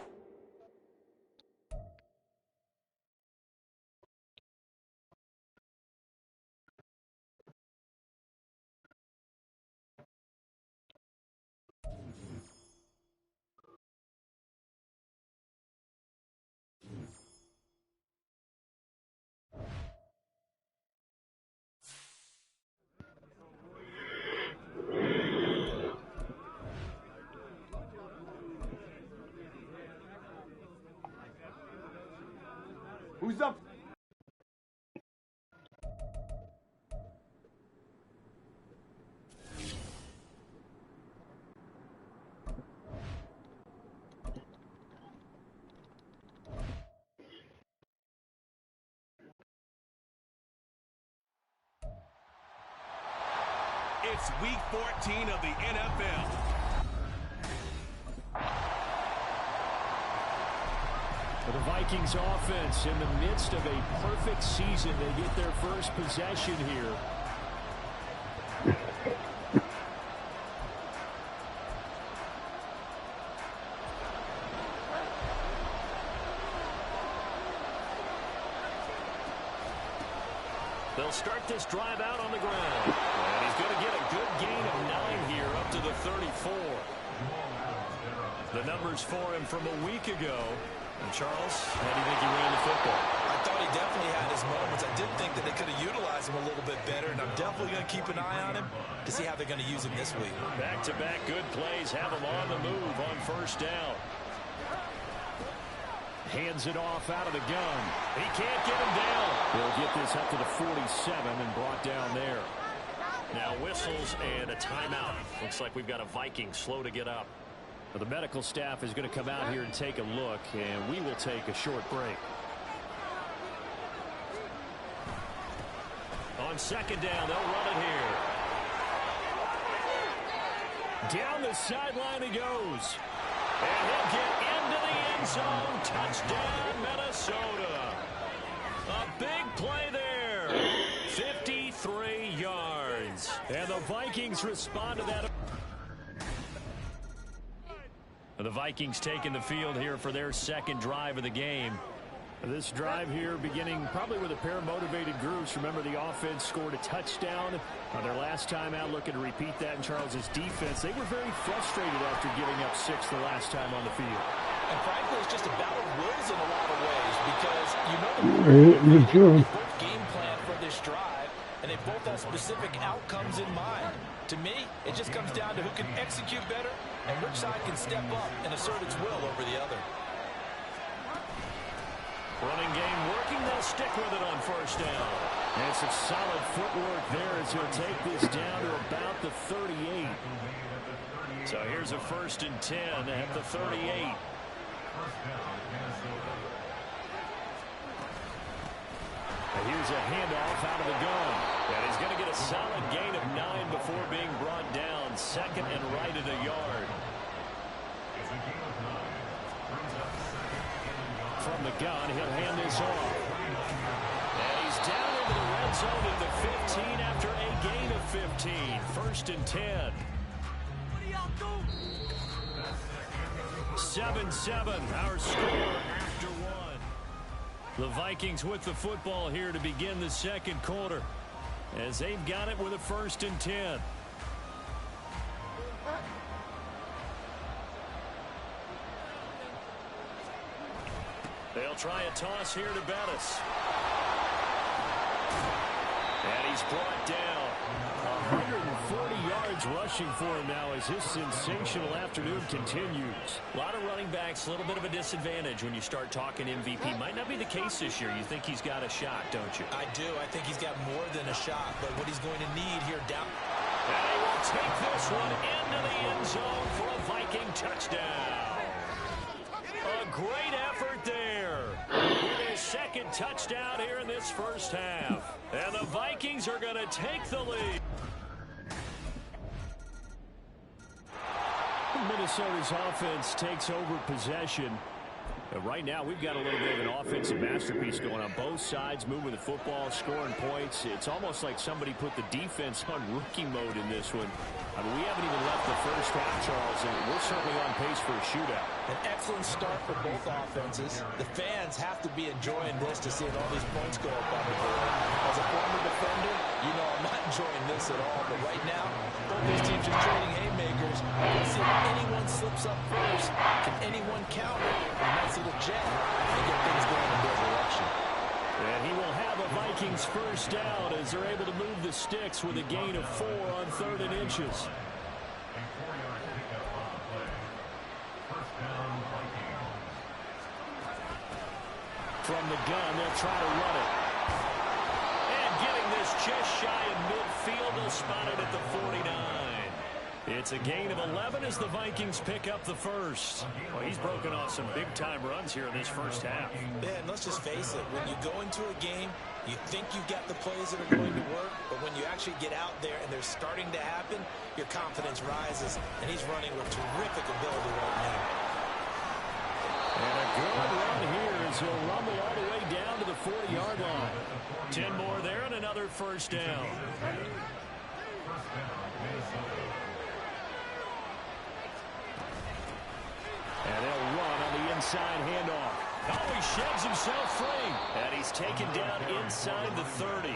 who's up? It's week 14 of the NFL. the Vikings offense in the midst of a perfect season. They get their first possession here. They'll start this drive out on the ground. And he's going to get a good gain of 9 here up to the 34. The numbers for him from a week ago. And Charles, how do you think he ran the football? I thought he definitely had his moments. I did think that they could have utilized him a little bit better, and I'm definitely going to keep an eye on him to see how they're going to use him this week. Back-to-back good plays have him on the move on first down. Hands it off out of the gun. He can't get him down. He'll get this up to the 47 and brought down there. Now whistles and a timeout. Looks like we've got a Viking slow to get up. Well, the medical staff is going to come out here and take a look, and we will take a short break. On second down, they'll run it here. Down the sideline he goes. And he'll get into the end zone. Touchdown, Minnesota. A big play there. 53 yards. And the Vikings respond to that. The Vikings taking the field here for their second drive of the game. This drive here beginning probably with a pair of motivated groups. Remember, the offense scored a touchdown on their last time out, looking to repeat that in Charles's defense. They were very frustrated after giving up 6 the last time on the field. And frankly, it's just a battle of wills in a lot of ways because you know Good job. both game plan for this drive, and they both have specific outcomes in mind. To me, it just comes down to who can execute better and which side can step up and assert its will over the other. Running game working. They'll stick with it on first down. And some solid footwork there as he'll take this down to about the 38. So here's a 1st and 10 at the 38. And here's a handoff out of the gun. And he's going to get a solid gain of 9 before being brought down. 2nd and right at a yard. From the gun, he'll hand this off. And he's down into the red zone at the 15 after a gain of 15. 1st and 10. 7-7, our score after 1. The Vikings with the football here to begin the second quarter, as they've got it with a 1st and 10. They'll try a toss here to Bettis. And he's brought down. 140 yards rushing for him now as his sensational afternoon continues. A lot of running backs, a little bit of a disadvantage when you start talking MVP. Might not be the case this year. You think he's got a shot, don't you? I do. I think he's got more than a shot, but what he's going to need here down. And he will take this one into the end zone for a Viking touchdown. A great effort there. With his second touchdown here in this first half. And the Vikings are going to take the lead. Minnesota's offense takes over possession. Right now, we've got a little bit of an offensive masterpiece going on both sides, moving the football, scoring points. It's almost like somebody put the defense on rookie mode in this one. I mean, we haven't even left the first half, Charles, and we're certainly on pace for a shootout. An excellent start for both offenses. The fans have to be enjoying this to see all these points go up on the board. As a former defender, you know I'm not enjoying this at all. But right now, both these teams are trading haymakers. Let's see if anyone slips up first. Can anyone counter? We might see the jet and get things going in their direction. And he will have a Vikings first down as they're able to move the sticks with a gain of 4 on 3rd and inches. From the gun, they'll try to run it. And getting this just shy of midfield, they'll spot it at the 49. It's a gain of 11 as the Vikings pick up the first. Well, he's broken off some big-time runs here in this first half. Yeah, and let's just face it. When you go into a game, you think you've got the plays that are going to work, but when you actually get out there and they're starting to happen, your confidence rises, and he's running with terrific ability right now. And a good run here as he'll rumble all the way down to the 40-yard line. 10 more there and another first down. And they'll run on the inside handoff. Oh, he sheds himself free. And he's taken down inside the 30.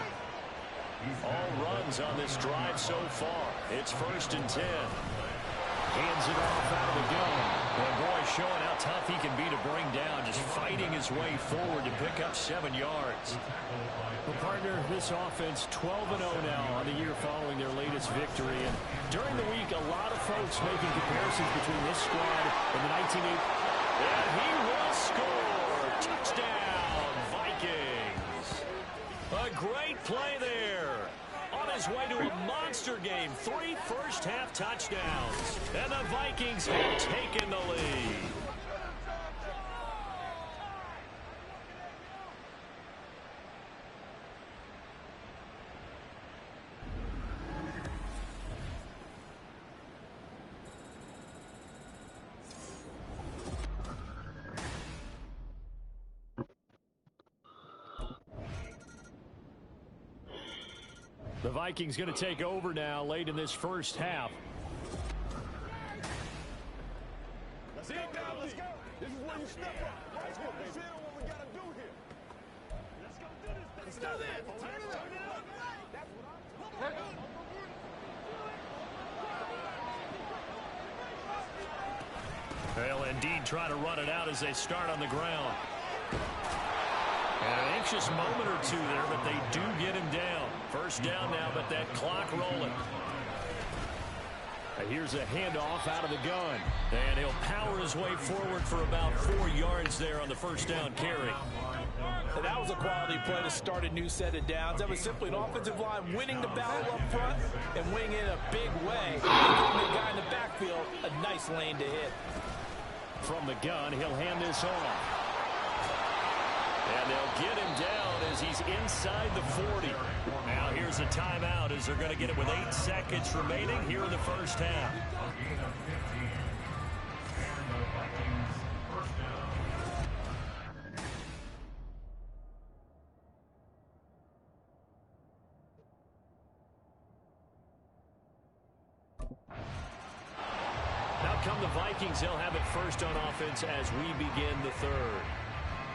All runs on this drive so far. It's 1st and 10. Hands it off out of the gun. And boy, showing how tough he can be to bring down, just fighting his way forward to pick up 7 yards. Well, partner, this offense 12-0 now on the year following their latest victory. And during the week, a lot of folks making comparisons between this squad and the 1980. And he will score. Touchdown, Vikings. A great play there. On his way to a monster game. 3 first-half touchdowns. And the Vikings have taken the lead. The Vikings going to take over now late in this first half. Let's go, let's go. This is where you step up. Let's go, baby. Feel what we got to do here. Let's go do this. Let's do this. Turn it up. That's what I'm They'll indeed try to run it out as they start on the ground. And an anxious moment or two there, but they do get him down. First down now, but that clock rolling. And here's a handoff out of the gun. And he'll power his way forward for about 4 yards there on the first down carry. And that was a quality play to start a new set of downs. That was simply an offensive line winning the battle up front and winning in a big way. And giving the guy in the backfield a nice lane to hit. From the gun, he'll hand this off. And they'll get him down as he's inside the 40. Now here's a timeout as they're going to get it with 8 seconds remaining here in the first half. Now come the Vikings. They'll have it first on offense as we begin the third.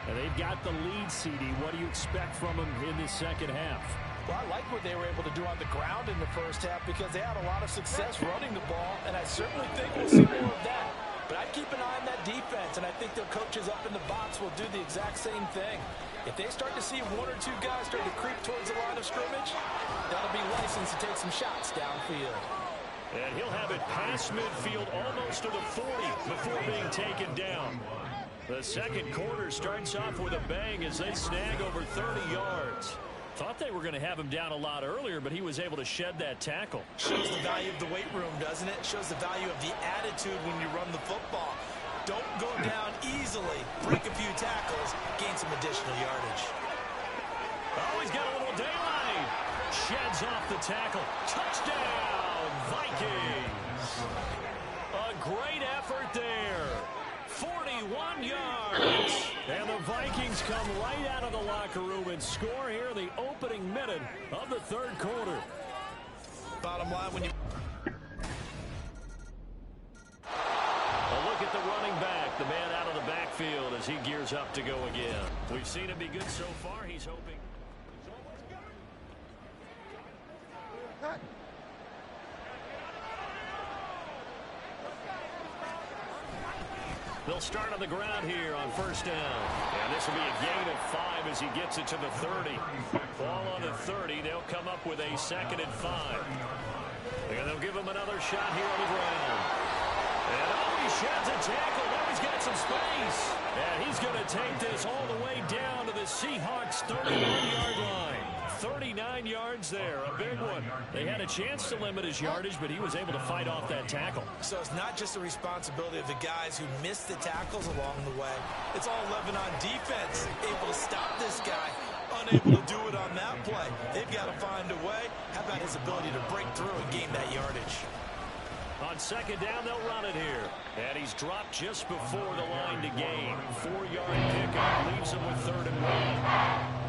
And they've got the lead, CD. What do you expect from them in this second half? Well, I like what they were able to do on the ground in the first half because they had a lot of success running the ball, and I certainly think we'll see more of that. But I'd keep an eye on that defense, and I think their coaches up in the box will do the exact same thing. If they start to see 1 or 2 guys start to creep towards the line of scrimmage, that'll be licensed to take some shots downfield. And he'll have it past midfield almost to the 40 before being taken down. The second quarter starts off with a bang as they snag over 30 yards. Thought they were going to have him down a lot earlier, but he was able to shed that tackle. Shows the value of the weight room, doesn't it? Shows the value of the attitude when you run the football. Don't go down easily. Break a few tackles. Gain some additional yardage. Oh, he's got a little daylight. Sheds off the tackle. Touchdown, Vikings. A great effort there. 41 yards. And the Vikings come right out of the locker room and score here in the opening minute of the third quarter. Bottom line, when you... A look at the running back, the man out of the backfield as he gears up to go again. We've seen him be good so far. He's hoping. They'll start on the ground here on first down. And this will be a gain of 5 as he gets it to the 30. Ball on the 30. They'll come up with a 2nd and 5. And they'll give him another shot here on the ground. And he sheds a tackle. Now he's got some space. And he's going to take this all the way down to the Seahawks' 31-yard line. 39 yards there, a big one. They had a chance to limit his yardage, but he was able to fight off that tackle. So it's not just the responsibility of the guys who missed the tackles along the way. It's all 11 on defense, able to stop this guy. Unable to do it on that play. They've got to find a way. How about his ability to break through and gain that yardage? On second down, they'll run it here. And he's dropped just before the line to gain. 4-yard pickup leaves him with 3rd and 1.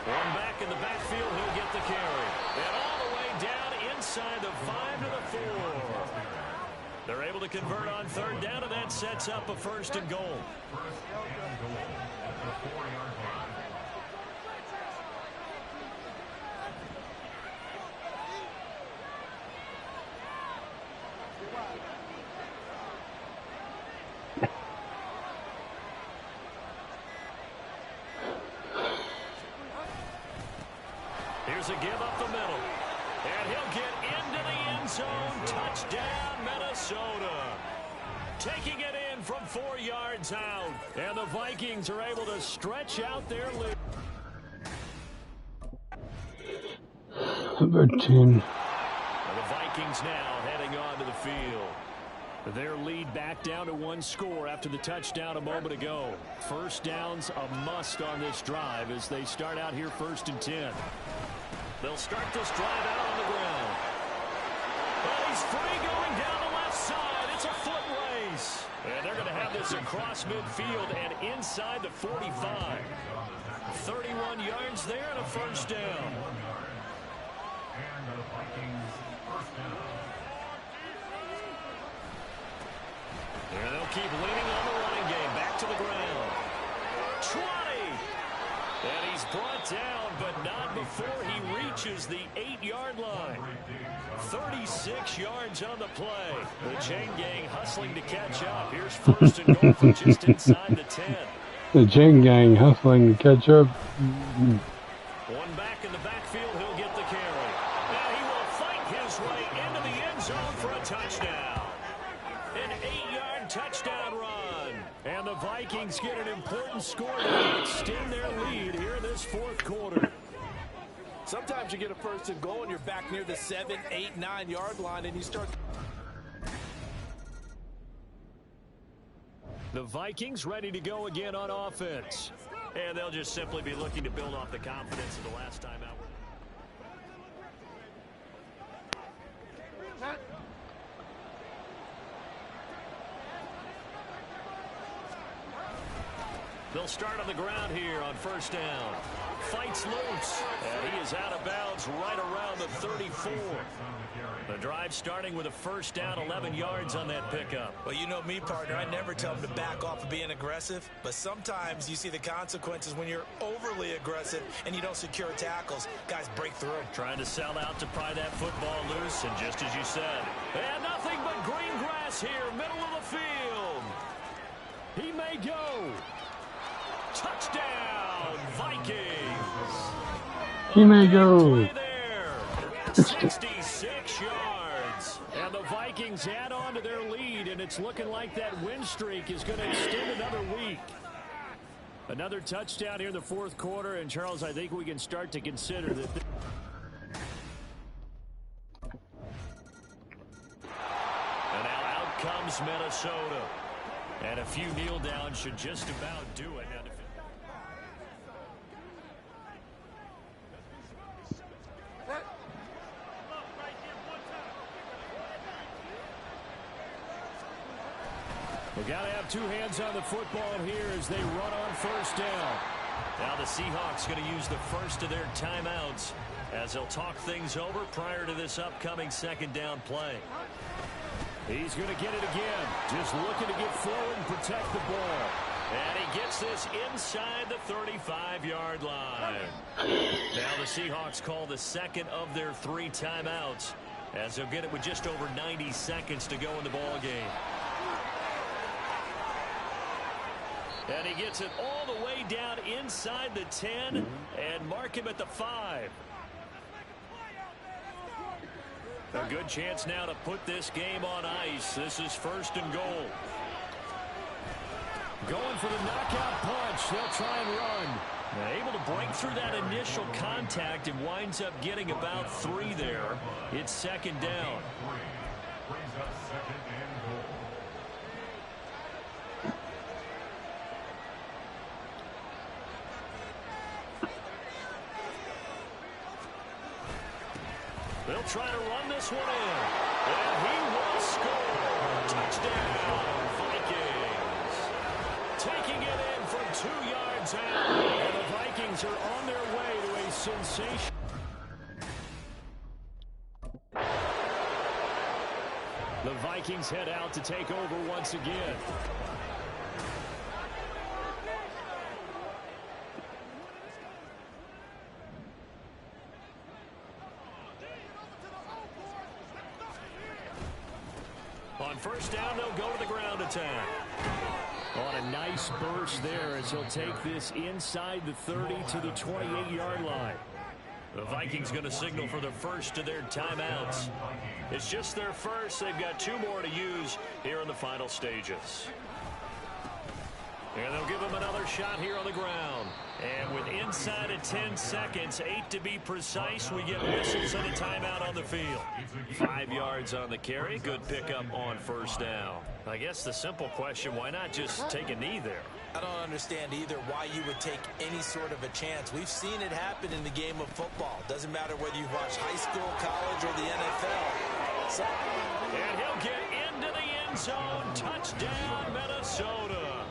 One back in the backfield, he'll get the carry. And all the way down inside the 5 to the 4. They're able to convert on 3rd down, and that sets up a 1st and goal. Here's a give up the middle. And he'll get into the end zone. Touchdown, Minnesota. Taking it in from 4 yards out. And the Vikings are able to stretch out their lead. 13. The Vikings now heading onto the field. Their lead back down to 1 score after the touchdown a moment ago. First down's a must on this drive as they start out here 1st and 10. They'll start this drive out on the ground. And he's free going down the left side. It's a foot race. And they're going to have this across midfield and inside the 45. 31 yards there and a 1st down. And they'll keep leaning on the running game. Back to the ground. 20. And he's brought down, but not before he reaches the 8-yard line. 36 yards on the play. The chain gang hustling to catch up. Here's 1st and goal from just inside the 10. The chain gang hustling to catch up. One back in the backfield, he'll get the carry. Now he will fight his way into the end zone for a touchdown. An 8-yard touchdown run. And the Vikings get an important score to extend their lead here in this 4th quarter. Sometimes you get a 1st and goal and you're back near the 7, 8, 9-yard line and you start... The Vikings ready to go again on offense. And they'll just simply be looking to build off the confidence of the last time out. They'll start on the ground here on 1st down. Fights loose, and he is out of bounds right around the 34. The drive starting with a 1st down, 11 yards on that pickup. Well, you know me, partner. I never tell them to back off of being aggressive, but sometimes you see the consequences when you're overly aggressive and you don't secure tackles. Guys break through. Trying to sell out to pry that football loose, and just as you said, and nothing but green grass here, middle of the field. He may go. Touchdown, Vikings. He may go. 66 yards. And the Vikings add on to their lead, and it's looking like that win streak is going to extend another week. Another touchdown here in the 4th quarter, and Charles, I think we can start to consider that. And now out comes Minnesota. And a few kneel downs should just about do it. Now, We got to have two hands on the football here as they run on first down. Now the Seahawks going to use the first of their timeouts as they'll talk things over prior to this upcoming second down play. He's going to get it again. Just looking to get forward and protect the ball. And he gets this inside the 35-yard line. Now the Seahawks call the second of their 3 timeouts as they'll get it with just over 90 seconds to go in the ball game. And he gets it all the way down inside the 10 and mark him at the 5. A good chance now to put this game on ice. This is first and goal. Going for the knockout punch. They'll try and run. Able to break through that initial contact and winds up getting about 3 there. It's second down. They'll try to run this one in. And he will score. Touchdown, Vikings. Taking it in from 2 yards out. And the Vikings are on their way to a sensation. The Vikings head out to take over once again. On first down, they'll go to the ground attack. On a nice burst there as he'll take this inside the 30 to the 28-yard line. The Vikings going to signal for the first of their timeouts. It's just their first. They've got 2 more to use here in the final stages. And they'll give him another shot here on the ground. And with inside of 10 seconds, 8 to be precise, we get whistles and a timeout on the field. 5 yards on the carry. Good pickup on first down. I guess the simple question, why not just take a knee there? I don't understand either why you would take any sort of a chance. We've seen it happen in the game of football. Doesn't matter whether you've watched high school, college, or the NFL. So, and he'll get into the end zone. Touchdown, Minnesota.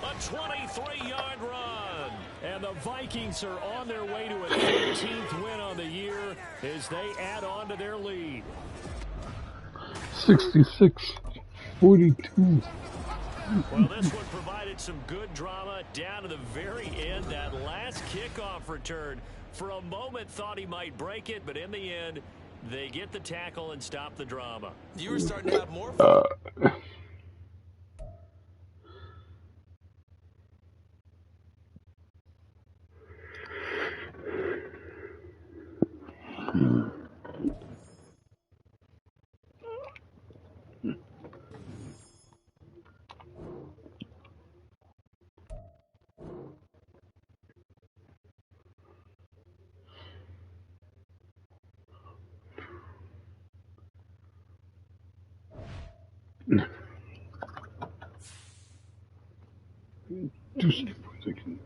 A 23-yard run. And the Vikings are on their way to a 13th win on the year as they add on to their lead. 66-42. Well, this one provided some good drama down to the very end. That last kickoff return, for a moment thought he might break it, but in the end, they get the tackle and stop the drama. You were starting to have more fun. Just for seconds.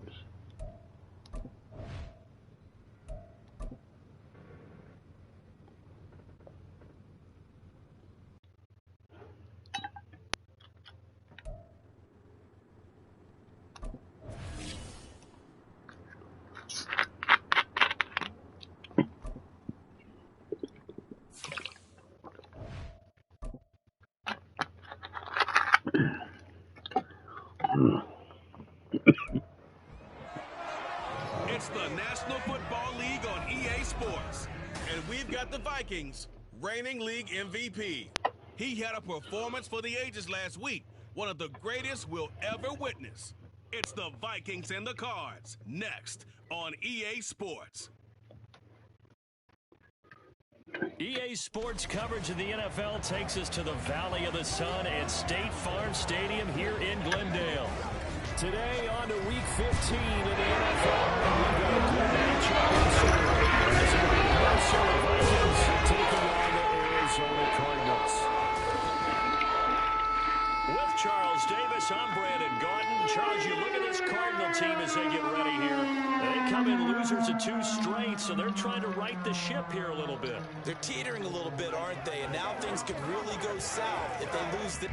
It's the National Football League on EA Sports. And we've got the Vikings, reigning league MVP. He had a performance for the ages last week, one of the greatest we'll ever witness. It's the Vikings and the Cards, next on EA Sports. EA Sports coverage of the NFL takes us to the Valley of the Sun at State Farm Stadium here in Glendale. Today on to Week 15 in the NFL. We've got a good matchup in store. As the Minnesota Vikings taking on the Arizona Cardinals. With Charles Davis, I'm Brandon Gaudin. Charles, you look at this Cardinal team as they get ready here. They come in losers of 2 straight, so they're trying to right the ship here a little bit. They're teetering a little bit, aren't they? And now things could really go south if they lose the...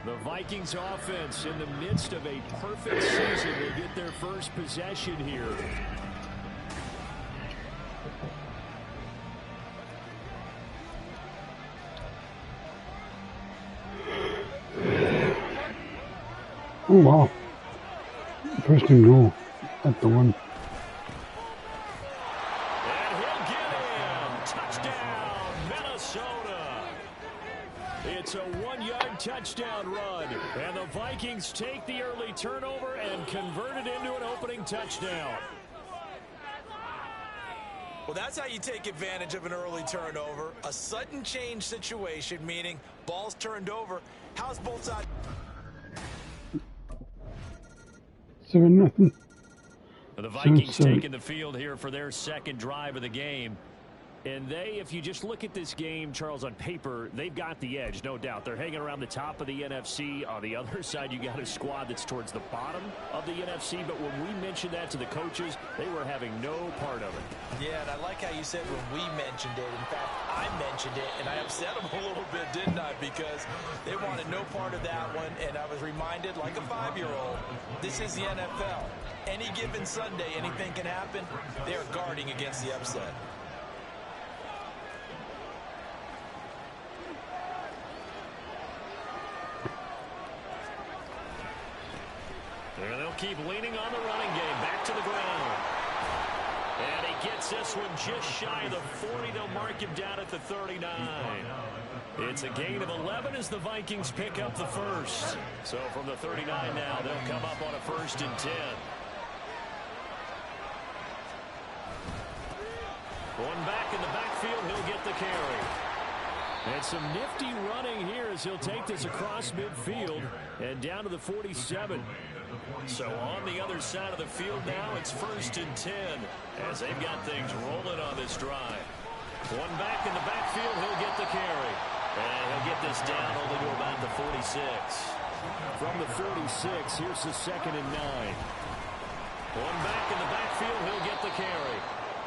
The Vikings offense in the midst of a perfect season. They get their first possession here. Oh, wow. First and goal at the one. And he'll get in. Touchdown, Minnesota. It's a 1-yard touchdown run. And the Vikings take the early turnover and convert it into an opening touchdown. Well, that's how you take advantage of an early turnover. A sudden change situation, meaning ball's turned over. How's both sides? 7-0. The Vikings 7-7. taking the field here for their second drive of the game. And if you just look at this game, Charles, on paper, they've got the edge, no doubt. They're hanging around the top of the NFC. On the other side, you got a squad that's towards the bottom of the NFC. But when we mentioned that to the coaches, they were having no part of it. Yeah, and I like how you said when we mentioned it. In fact, I mentioned it, and I upset them a little bit, didn't I? Because they wanted no part of that one, and I was reminded, like a 5-year-old, this is the NFL. Any given Sunday, anything can happen. They are guarding against the upset. And they'll keep leaning on the running game. Back to the ground. And he gets this one just shy of the 40. They'll mark him down at the 39. It's a gain of 11 as the Vikings pick up the first. So from the 39 now, they'll come up on a 1st and 10. Going back in the backfield, he'll get the carry. And some nifty running here as he'll take this across midfield and down to the 47. So on the other side of the field now, it's 1st and 10 as they've got things rolling on this drive. One back in the backfield, he'll get the carry. And he'll get this down only to about the 46. From the 46, here's the 2nd and 9. One back in the backfield, he'll get the carry.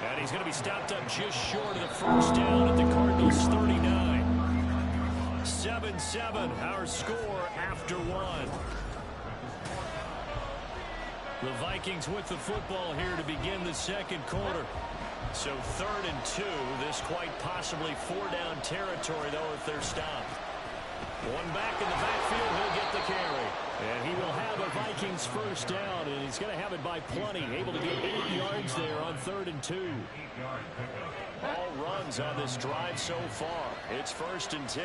And he's going to be stopped up just short of the first down at the Cardinals' 39. 7-7, our score after one. The Vikings with the football here to begin the second quarter. So 3rd and 2. This quite possibly 4-down territory, though, if they're stopped. One back in the backfield, he'll get the carry. And he will have a Vikings first down, and he's going to have it by plenty. Able to get 8 yards there on 3rd and 2. All runs on this drive so far. It's 1st and 10.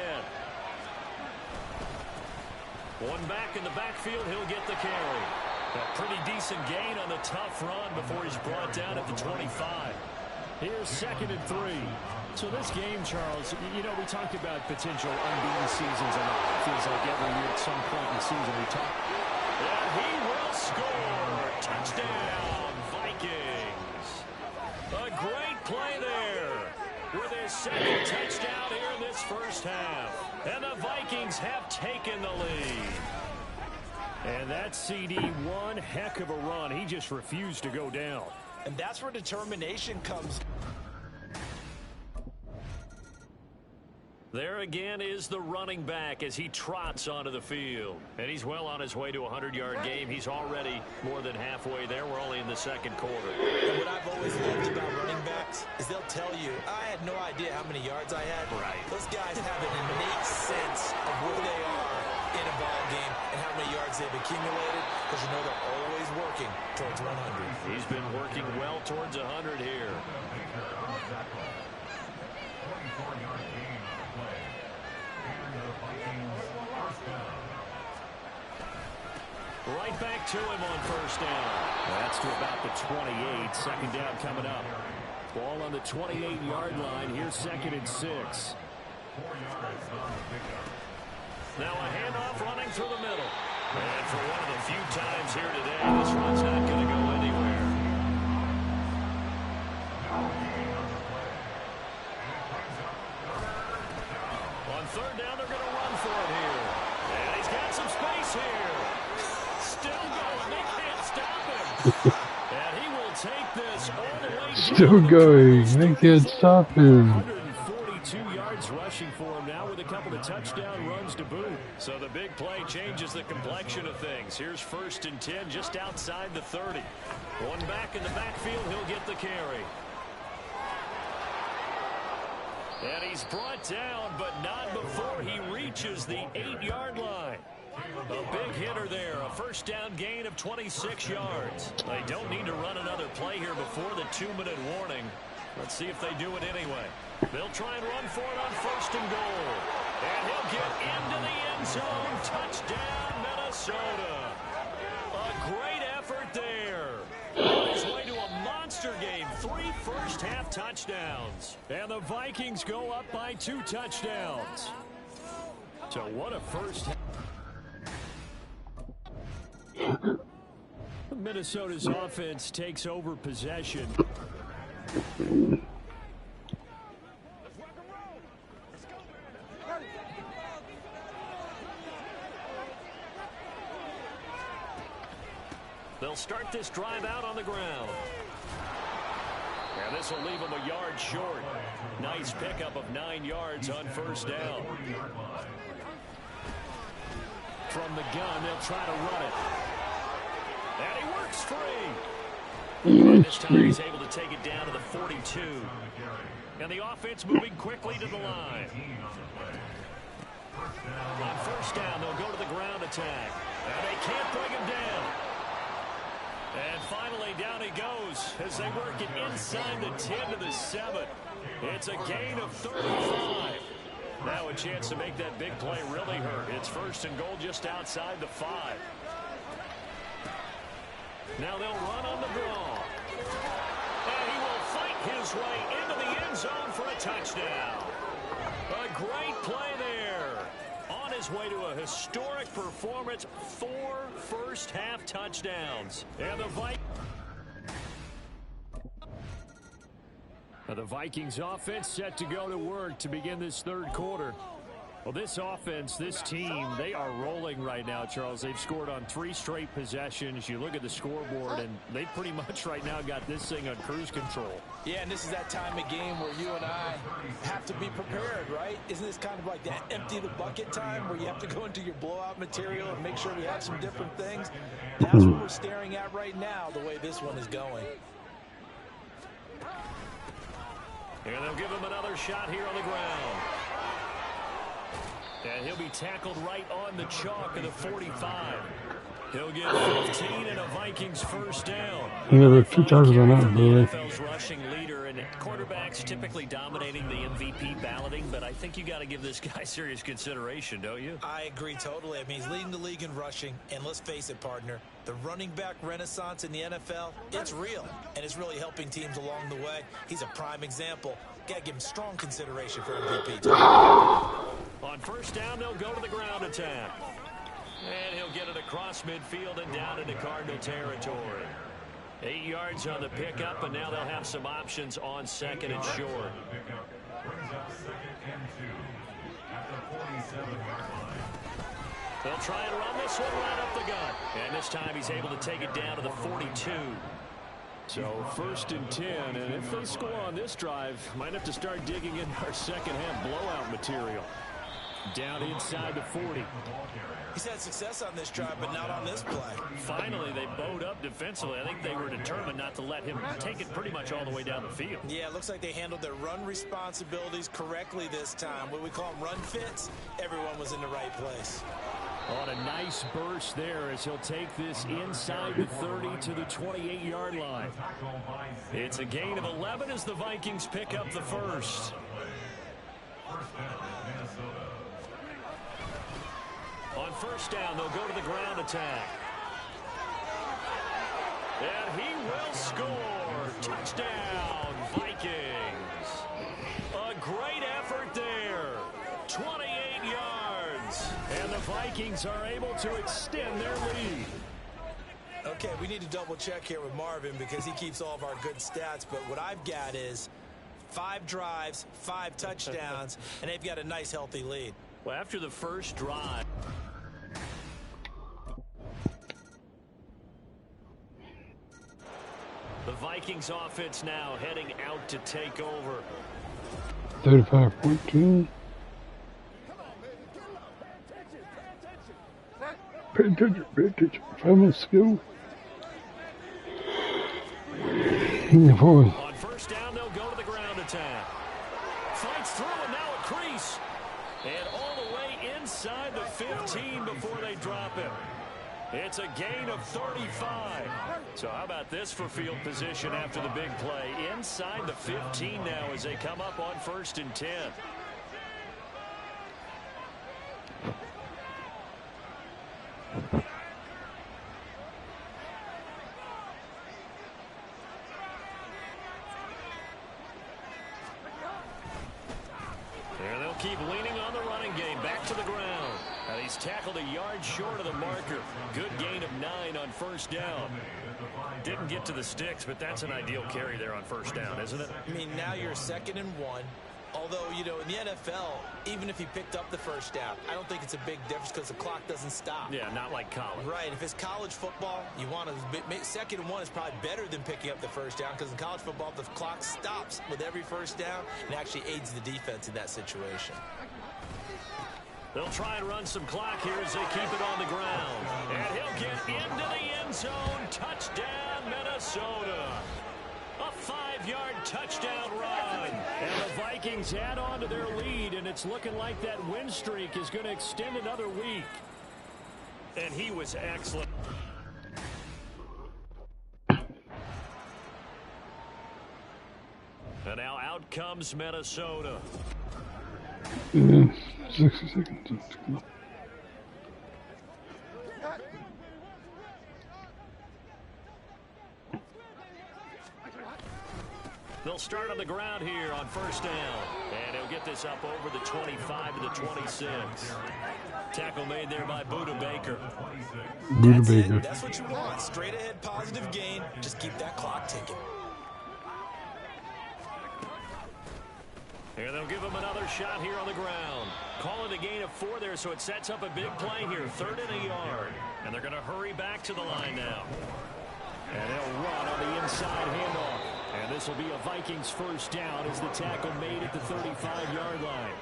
One back in the backfield, he'll get the carry. A pretty decent gain on the tough run before he's brought down at the 25. Here's 2nd and 3. So this game, Charles, you know, we talked about potential unbeaten seasons, and it feels like every year at some point in the season we talk. And he will score. Touchdown, Vikings. A great play there with his 2nd touchdown here in this first half. And the Vikings have taken the lead. And that CD, one heck of a run. He just refused to go down. And that's where determination comes. There again is the running back as he trots onto the field. And he's well on his way to a 100-yard game. He's already more than halfway there. We're only in the second quarter. And what I've always loved about running backs is they'll tell you, I had no idea how many yards I had. Right. Those guys have an innate sense of where they are in a ball game and how many yards they've accumulated, because you know they're always working towards 100. He's been working well towards 100 here. it back to him on first down. That's to about the 28. Second down coming up. Ball on the 28-yard line. Here's 2nd and 6. Now a handoff running through the middle. And for one of the few times here today, this run's not going to go anywhere. On third down, they're going to run for it here. And he's got some space here. Still going. They can't stop him. And he will take this all the way down. Still going. They can't stop him. 142 yards rushing for him now with a couple of touchdown runs to boot. So the big play changes the complexion of things. Here's 1st and 10 just outside the 30. One back in the backfield, he'll get the carry. And he's brought down, but not before he reaches the 8-yard line. A big hitter there, a first down gain of 26 yards. They don't need to run another play here before the 2-minute warning. Let's see if they do it anyway. They'll try and run for it on 1st and goal. And he'll get into the end zone. Touchdown, Minnesota. A great effort there. On his way to a monster game. 3 first-half touchdowns. And the Vikings go up by 2 touchdowns. So what a first half. Minnesota's offense takes over possession. They'll start this drive out on the ground. And this will leave them a yard short. Nice pickup of 9 yards on first down. From the gun, they'll try to run it. And he works free. And this time he's able to take it down to the 42. And the offense moving quickly to the line. On first down, they'll go to the ground attack. And they can't bring him down. And finally, down he goes as they work it inside the 10 to the 7. It's a gain of 35. Now a chance to make that big play really hurt. It's 1st and goal just outside the 5. Now they'll run on the draw. And he will fight his way into the end zone for a touchdown. A great play there. On his way to a historic performance, 4 first-half touchdowns. And the Vikings offense set to go to work to begin this 3rd quarter. Well, this offense, this team, they are rolling right now, Charles. They've scored on 3 straight possessions. You look at the scoreboard, and they pretty much right now got this thing on cruise control. Yeah, and this is that time of game where you and I have to be prepared, right? Isn't this kind of like that empty the bucket time where you have to go into your blowout material and make sure we have some different things? That's what we're staring at right now, the way this one is going. And they'll give him another shot here on the ground. And he'll be tackled right on the chalk of the 45. He'll get 15 and a Vikings first down. Yeah, there are 2 touchdowns on that, really. NFL's rushing leader, and quarterbacks typically dominating the MVP balloting, but I think you got to give this guy serious consideration, don't you? I agree totally. I mean, he's leading the league in rushing, and let's face it, partner, the running back renaissance in the NFL, it's real, and it's really helping teams along the way. He's a prime example. Got to give him strong consideration for MVP. On first down, they'll go to the ground attack. And he'll get it across midfield and down into Cardinal territory. 8 yards on the pickup, and now they'll have some options on 2nd and short. They'll try and run this one right up the gut. And this time he's able to take it down to the 42. So 1st and 10, and if they score on this drive, might have to start digging in our second-half blowout material. Down inside the 40. He's had success on this drive, but not on this play. Finally, they bowed up defensively. I think they were determined not to let him take it pretty much all the way down the field. Yeah, it looks like they handled their run responsibilities correctly this time. What we call them run fits, everyone was in the right place. On a nice burst there as he'll take this inside the 30 to the 28-yard line. It's a gain of 11 as the Vikings pick up the first. On first down, they'll go to the ground attack. And he will score. Touchdown, Vikings. A great effort there. 28 yards. And the Vikings are able to extend their lead. Okay, we need to double check here with Marvin because he keeps all of our good stats. But what I've got is 5 drives, 5 touchdowns, and they've got a nice, healthy lead. Well, after the first drive. The Vikings offense now heading out to take over. 35-14. Pay attention. Family skill. In the fourth. On first down, they'll go to the ground attack. Fights through, and now a crease. And all the way inside the 15 before they drop him. It's a gain of 35. So how about this for field position after the big play? Inside the 15 now as they come up on 1st and 10. And they'll keep leaning on the running game. Back to the ground. And he's tackled a yard short of the marker. Good gain of 9 on first down. Didn't get to the sticks, but that's an ideal carry there on first down, isn't it? I mean, now you're 2nd and 1. Although, you know, in the NFL, even if he picked up the first down, I don't think it's a big difference because the clock doesn't stop. Yeah, not like college. Right. If it's college football, you want to 2nd and 1 is probably better than picking up the first down because in college football, the clock stops with every first down and actually aids the defense in that situation. They'll try and run some clock here as they keep it on the ground. And he'll get into the end zone. Touchdown, Minnesota. A 5-yard touchdown run. And the Vikings add on to their lead, and it's looking like that win streak is going to extend another week. And he was excellent. And now out comes Minnesota. 60 seconds. They'll start on the ground here on first down. And he'll get this up over the 25 to the 26. Tackle made there by Buda Baker. That's what you want. Straight ahead positive gain. Just keep that clock ticking. And they'll give him another shot here on the ground. Call it a gain of 4 there, so it sets up a big play here. 3rd and a yard. And they're going to hurry back to the line now. And they'll run on the inside handoff. And this will be a Vikings first down as the tackle made at the 35-yard line.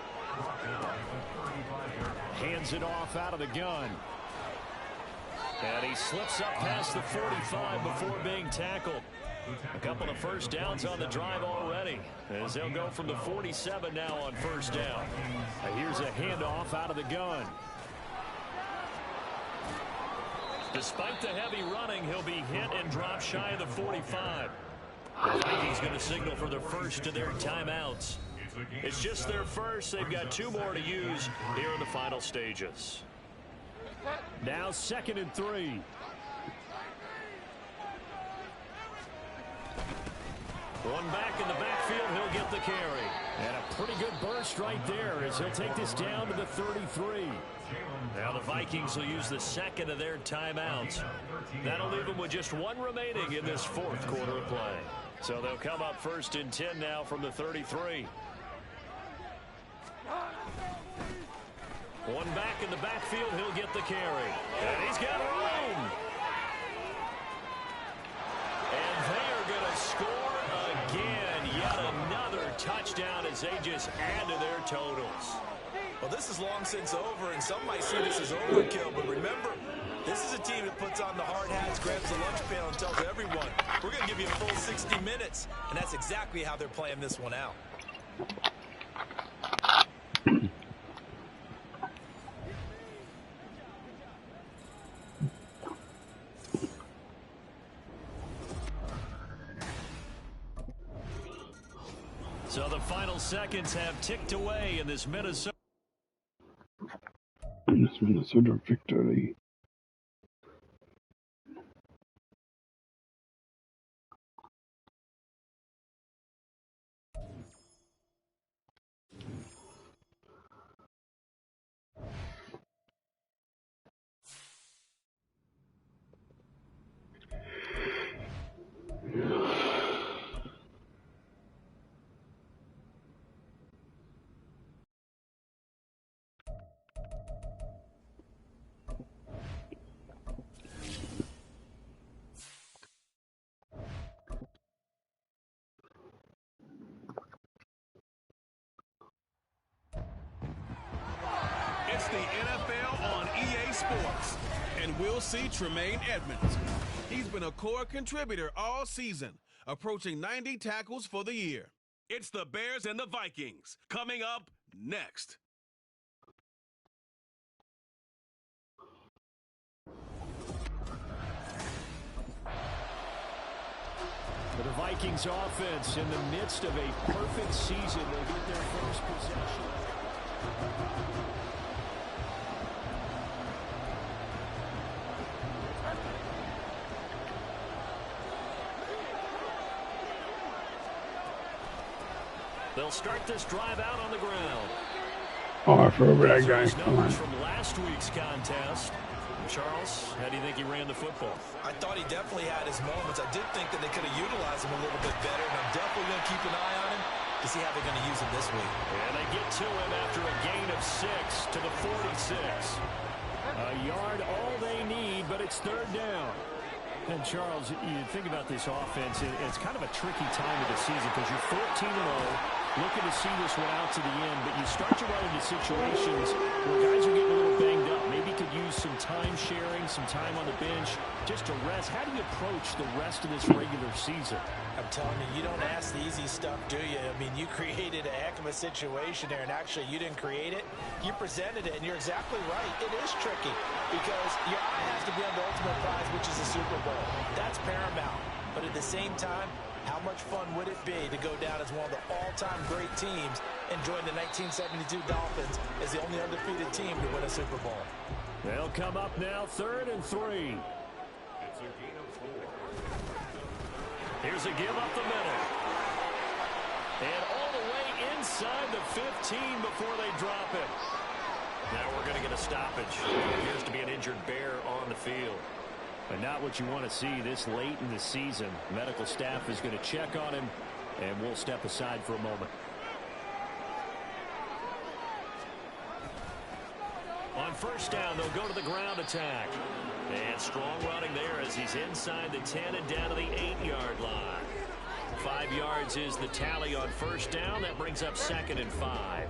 Hands it off out of the gun. And he slips up past the 45 before being tackled. A couple of first downs on the drive already as they'll go from the 47 now on first down. Here's a handoff out of the gun. Despite the heavy running, he'll be hit and drop shy of the 45. The Vikings going to signal for their first of their timeouts. It's just their first. They've got 2 more to use here in the final stages. Now 2nd and 3. One back in the backfield, he'll get the carry. And a pretty good burst right there as he'll take this down to the 33. Now the Vikings will use the 2nd of their timeouts. That'll leave them with just 1 remaining in this 4th quarter of play. So they'll come up 1st and 10 now from the 33. One back in the backfield, he'll get the carry. And he's got room. And they are going to score again. Yet another touchdown as they just add to their totals. Well, this is long since over, and some might see this as overkill, but remember, this is a team that puts on the hard hats, grabs the lunch pail, and tells everyone, we're going to give you a full 60 minutes, and that's exactly how they're playing this one out. So the final seconds have ticked away in this Minnesota victory. And we'll see Tremaine Edmonds. He's been a core contributor all season, approaching 90 tackles for the year. It's the Bears and the Vikings coming up next. For the Vikings offense, in the midst of a perfect season, they get their first possession. They'll start this drive out on the ground. Oh, I feel that guy. Come on. From last week's contest. Charles, how do you think he ran the football? I thought he definitely had his moments. I did think that they could have utilized him a little bit better, and I'm definitely going to keep an eye on him to see how they're going to use him this week. And they get to him after a gain of 6 to the 46. A yard all they need, but it's third down. And Charles, you think about this offense, it's kind of a tricky time of the season because you're 14-0, looking to see this one out to the end, but you start to run into situations where guys are getting a little banged up. Maybe could use some time sharing, some time on the bench just to rest. How do you approach the rest of this regular season? I'm telling you, you don't ask the easy stuff, do you? I mean, you created a heck of a situation there, and actually you didn't create it. You presented it, and you're exactly right. It is tricky because your eye has to be on the ultimate prize, which is the Super Bowl. That's paramount. But at the same time, how much fun would it be to go down as one of the all-time great teams and join the 1972 Dolphins as the only undefeated team to win a Super Bowl? They'll come up now, 3rd and 3. Here's a give up the middle. And all the way inside the 15 before they drop it. Now we're going to get a stoppage. There appears to be an injured Bear on the field. But not what you want to see this late in the season. Medical staff is going to check on him, and we'll step aside for a moment. On first down, they'll go to the ground attack. And strong running there as he's inside the 10 and down to the 8-yard line. 5 yards is the tally on first down. That brings up 2nd and 5.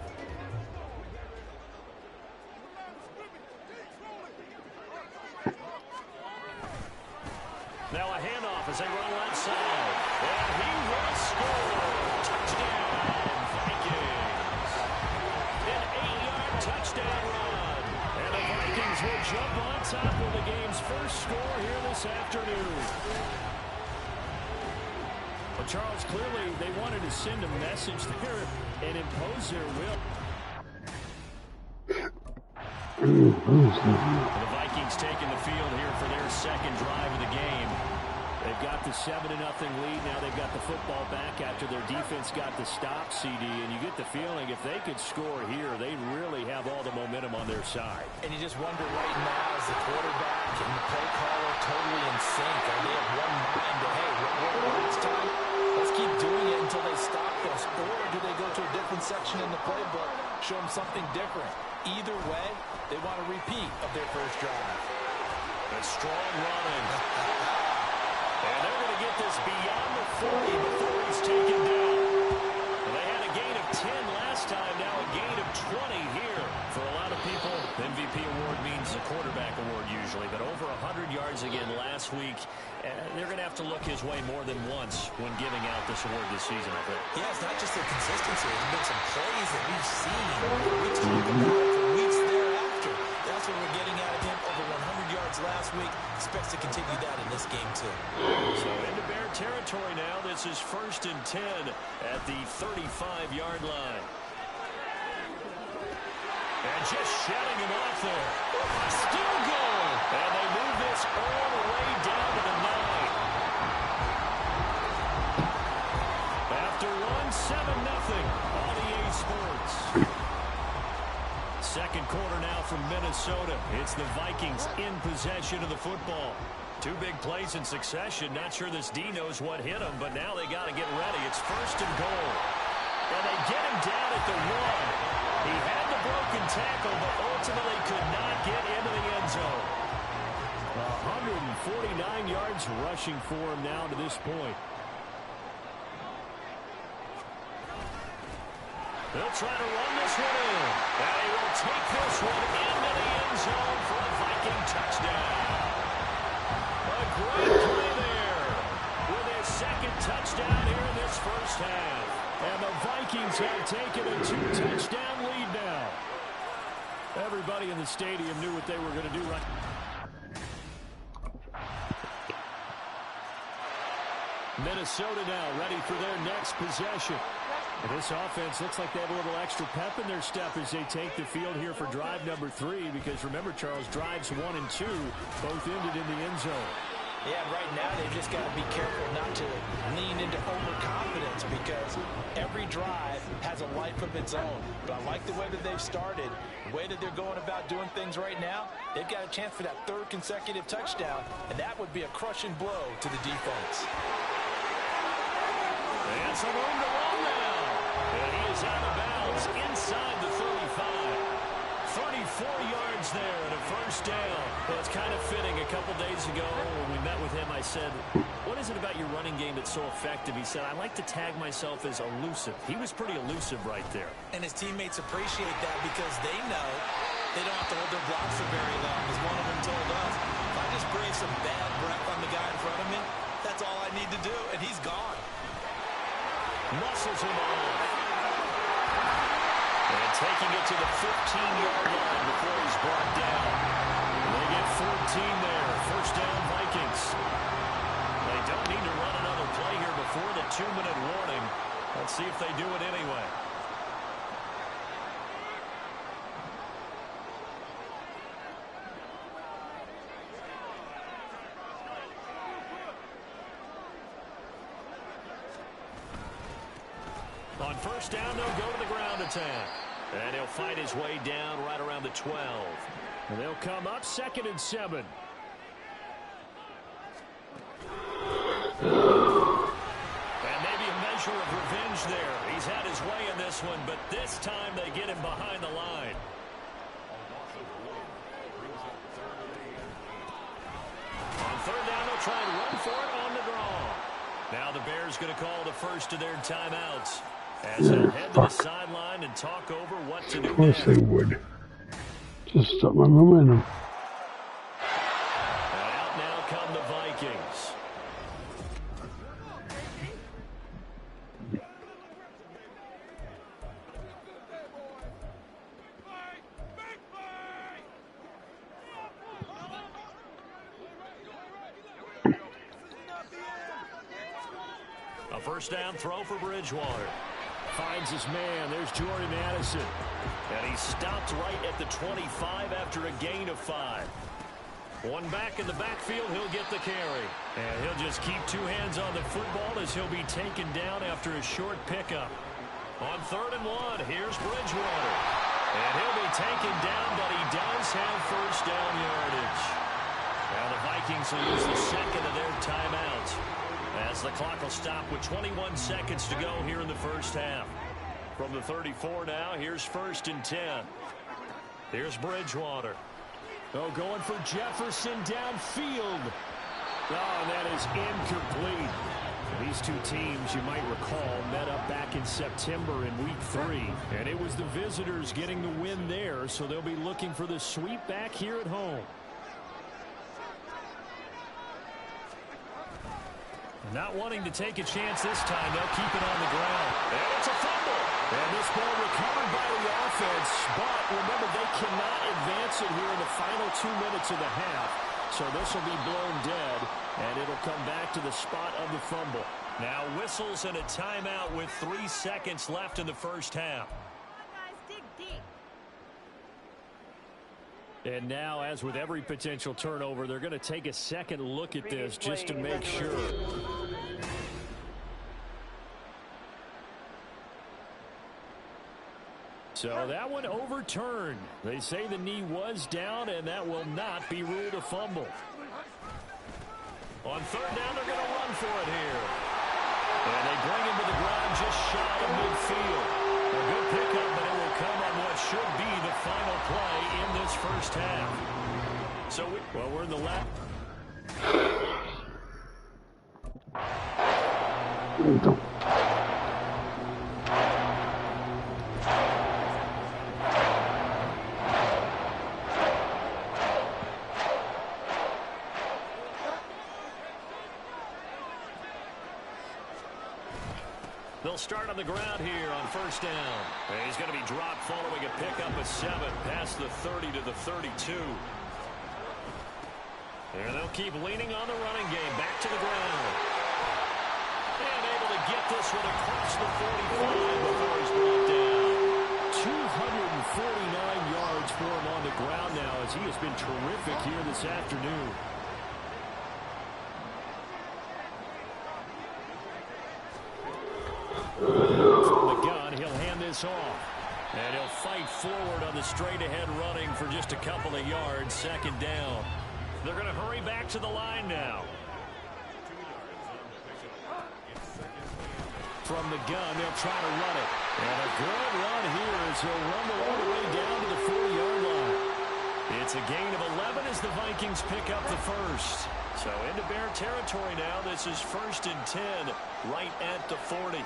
Now a handoff as they run right side. And he will score. Touchdown, Vikings. An 8-yard touchdown run. And the Vikings will jump on top of the game's first score here this afternoon. Well, Charles, clearly they wanted to send a message there and impose their will. The Vikings taking the field here for their second drive of the game. They've got the 7-0 lead. Now they've got the football back after their defense got the stop, CD. And you get the feeling if they could score here, they really have all the momentum on their side. And you just wonder right now, is the quarterback and the play caller totally in sync? Are they of one mind to, hey, it's time? Let's keep doing it until they stop us. Or do they go to a different section in the playbook, show them something different? Either way, they want a repeat of their first drive. A strong running. And they're going to get this beyond the 40 before he's taken down. Well, they had a gain of 10 last time, now a gain of 20 here. For a lot of people, the MVP award means the quarterback award usually, but over 100 yards again last week. They're going to have to look his way more than once when giving out this award this season, I think. Yeah, it's not just the consistency. There's been some plays that we've seen we talked about for weeks thereafter. That's what we're getting out of him. Over 100 yards last week. Expects to continue that in this game, too. So into Bear territory now. This is 1st and 10 at the 35-yard line. And just shutting him off there. Still going. And they move this all the way down to the 9. After one, 7-0 on EA Sports. Second quarter now from Minnesota. It's the Vikings in possession of the football. 2 big plays in succession. Not sure this D knows what hit him, but now they got to get ready. It's 1st and goal. And they get him down at the 1. He had the broken tackle, but ultimately could not get into the end zone. 149 yards rushing for him now to this point. They'll try to run this one in. And he will take this one into the end zone for a Vikings Viking touchdown. A great play there with his second touchdown here in this first half. And the Vikings have taken a 2-touchdown lead now. Everybody in the stadium knew what they were going to do right. Minnesota now ready for their next possession. And this offense looks like they have a little extra pep in their step as they take the field here for drive number 3. Because remember, Charles, drives 1 and 2 both ended in the end zone. Yeah, right now they've just got to be careful not to lean into overconfidence because every drive has a life of its own. But I like the way that they've started, the way that they're going about doing things right now. They've got a chance for that 3rd consecutive touchdown, and that would be a crushing blow to the defense. And some room to run now. And he is out of bounds inside the 35. 34 yards there and a first down. Well, it's kind of fitting. A couple days ago when we met with him, I said, what is it about your running game that's so effective? He said, I like to tag myself as elusive. He was pretty elusive right there. And his teammates appreciate that because they know they don't have to hold their blocks for very long. As one of them told us, if I just breathe some bad breath on the guy in front of me, that's all I need to do, and he's gone. Muscles him off. And taking it to the 15-yard line before he's brought down. They get 14 there. First down, Vikings. They don't need to run another play here before the 2-minute warning. Let's see if they do it anyway. On first down, they'll go to the ground attack. And he'll fight his way down right around the 12. And they'll come up 2nd and 7. And maybe a measure of revenge there. He's had his way in this one, but this time they get him behind the line. On third down, they'll try and run for it on the draw. Now the Bears going to call the first of their timeouts. As they'll head to the sideline and talk over what to do. Of course they would. Just stop my momentum. And out now come the Vikings. A first down throw for Bridgewater. Finds his man. There's Jordan Addison. And he stopped right at the 25 after a gain of 5. One back in the backfield. He'll get the carry. And he'll just keep 2 hands on the football as he'll be taken down after a short pickup. On 3rd and 1, here's Bridgewater. And he'll be taken down, but he does have first down yardage. Now the Vikings will use the second of their timeouts, as the clock will stop with 21 seconds to go here in the first half. From the 34 now, here's 1st and 10. Here's Bridgewater. Oh, going for Jefferson downfield. Oh, and that is incomplete. These two teams, you might recall, met up back in September in Week 3. And it was the visitors getting the win there, so they'll be looking for the sweep back here at home. Not wanting to take a chance this time. They'll keep it on the ground. And it's a fumble. And this ball recovered by the offense. But remember, they cannot advance it here in the final 2 minutes of the half. So this will be blown dead. And it'll come back to the spot of the fumble. Now whistles and a timeout with 3 seconds left in the first half. And now, as with every potential turnover, they're going to take a second look at this just to make sure. So that one overturned. They say the knee was down, and that will not be ruled a fumble. On 3rd down, they're going to run for it here. And they bring him to the ground just shy of midfield. A good pickup, but it will come on what should be the final play in this first half. So, we're in the last. start on the ground here on first down. And he's going to be dropped following a pickup of 7 past the 30 to the 32. And they'll keep leaning on the running game. Back to the ground. And able to get this one across the 45 before he's brought down. 249 yards for him on the ground now as he has been terrific here this afternoon. From the gun, he'll hand this off. And he'll fight forward on the straight-ahead running for just a couple of yards. Second down. They're going to hurry back to the line now. From the gun, they'll try to run it. And a good run here as he'll rumble all the way down to the 40-yard line. It's a gain of 11 as the Vikings pick up the first. So into Bear territory now. This is 1st and 10 right at the 40.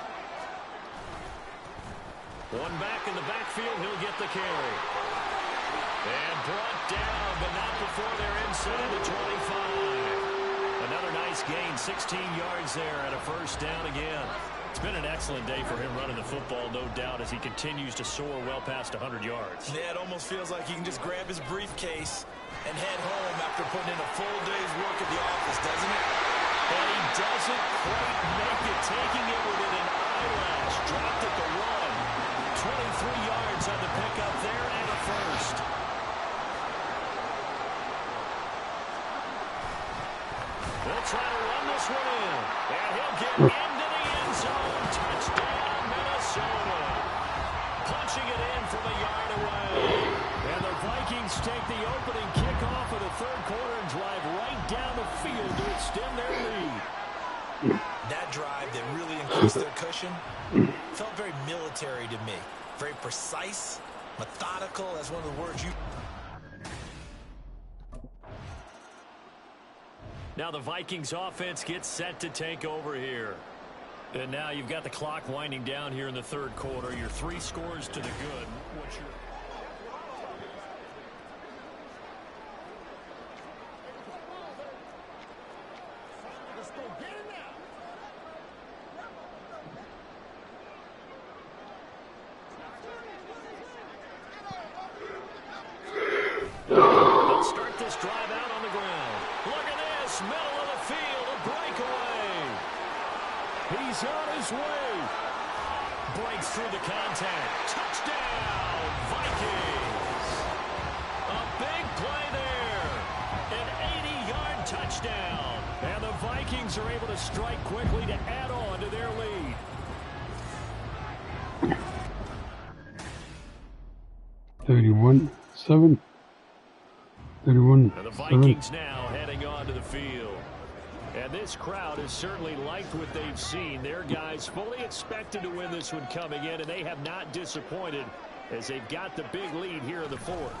One back in the backfield. He'll get the carry. And brought down, but not before they're inside the 25. Another nice gain, 16 yards there at a first down again. It's been an excellent day for him running the football, no doubt, as he continues to soar well past 100 yards. Yeah, it almost feels like he can just grab his briefcase and head home after putting in a full day's work at the office, doesn't he? And he doesn't quite make it, taking it within an eyelash. Dropped at the 1. 23 yards on the pickup there and a first. They'll try to run this one in. And he'll get into the end zone. Touchdown, Minnesota. Punching it in from a yard away. And the Vikings take the opening kickoff of the third quarter and drive right down the field to extend their lead. That drive that really increased their cushion felt very military to me. Very precise, methodical. That's one of the words you... Now the Vikings offense gets set to take over here. And now you've got the clock winding down here in the third quarter. Your 3 scores to the good. What's your... Let's go get it now. They'll start this drive out on the ground. Look at this, middle of the field, a breakaway. He's on his way. Breaks through the contact. Touchdown, Vikings. A big play there. An 80-yard touchdown. And the Vikings are able to strike quickly to add on to their lead. $31-7. And the Vikings now heading onto the field. And this crowd has certainly liked what they've seen. Their guys fully expected to win this one coming in, and they have not disappointed as they've got the big lead here in the fourth.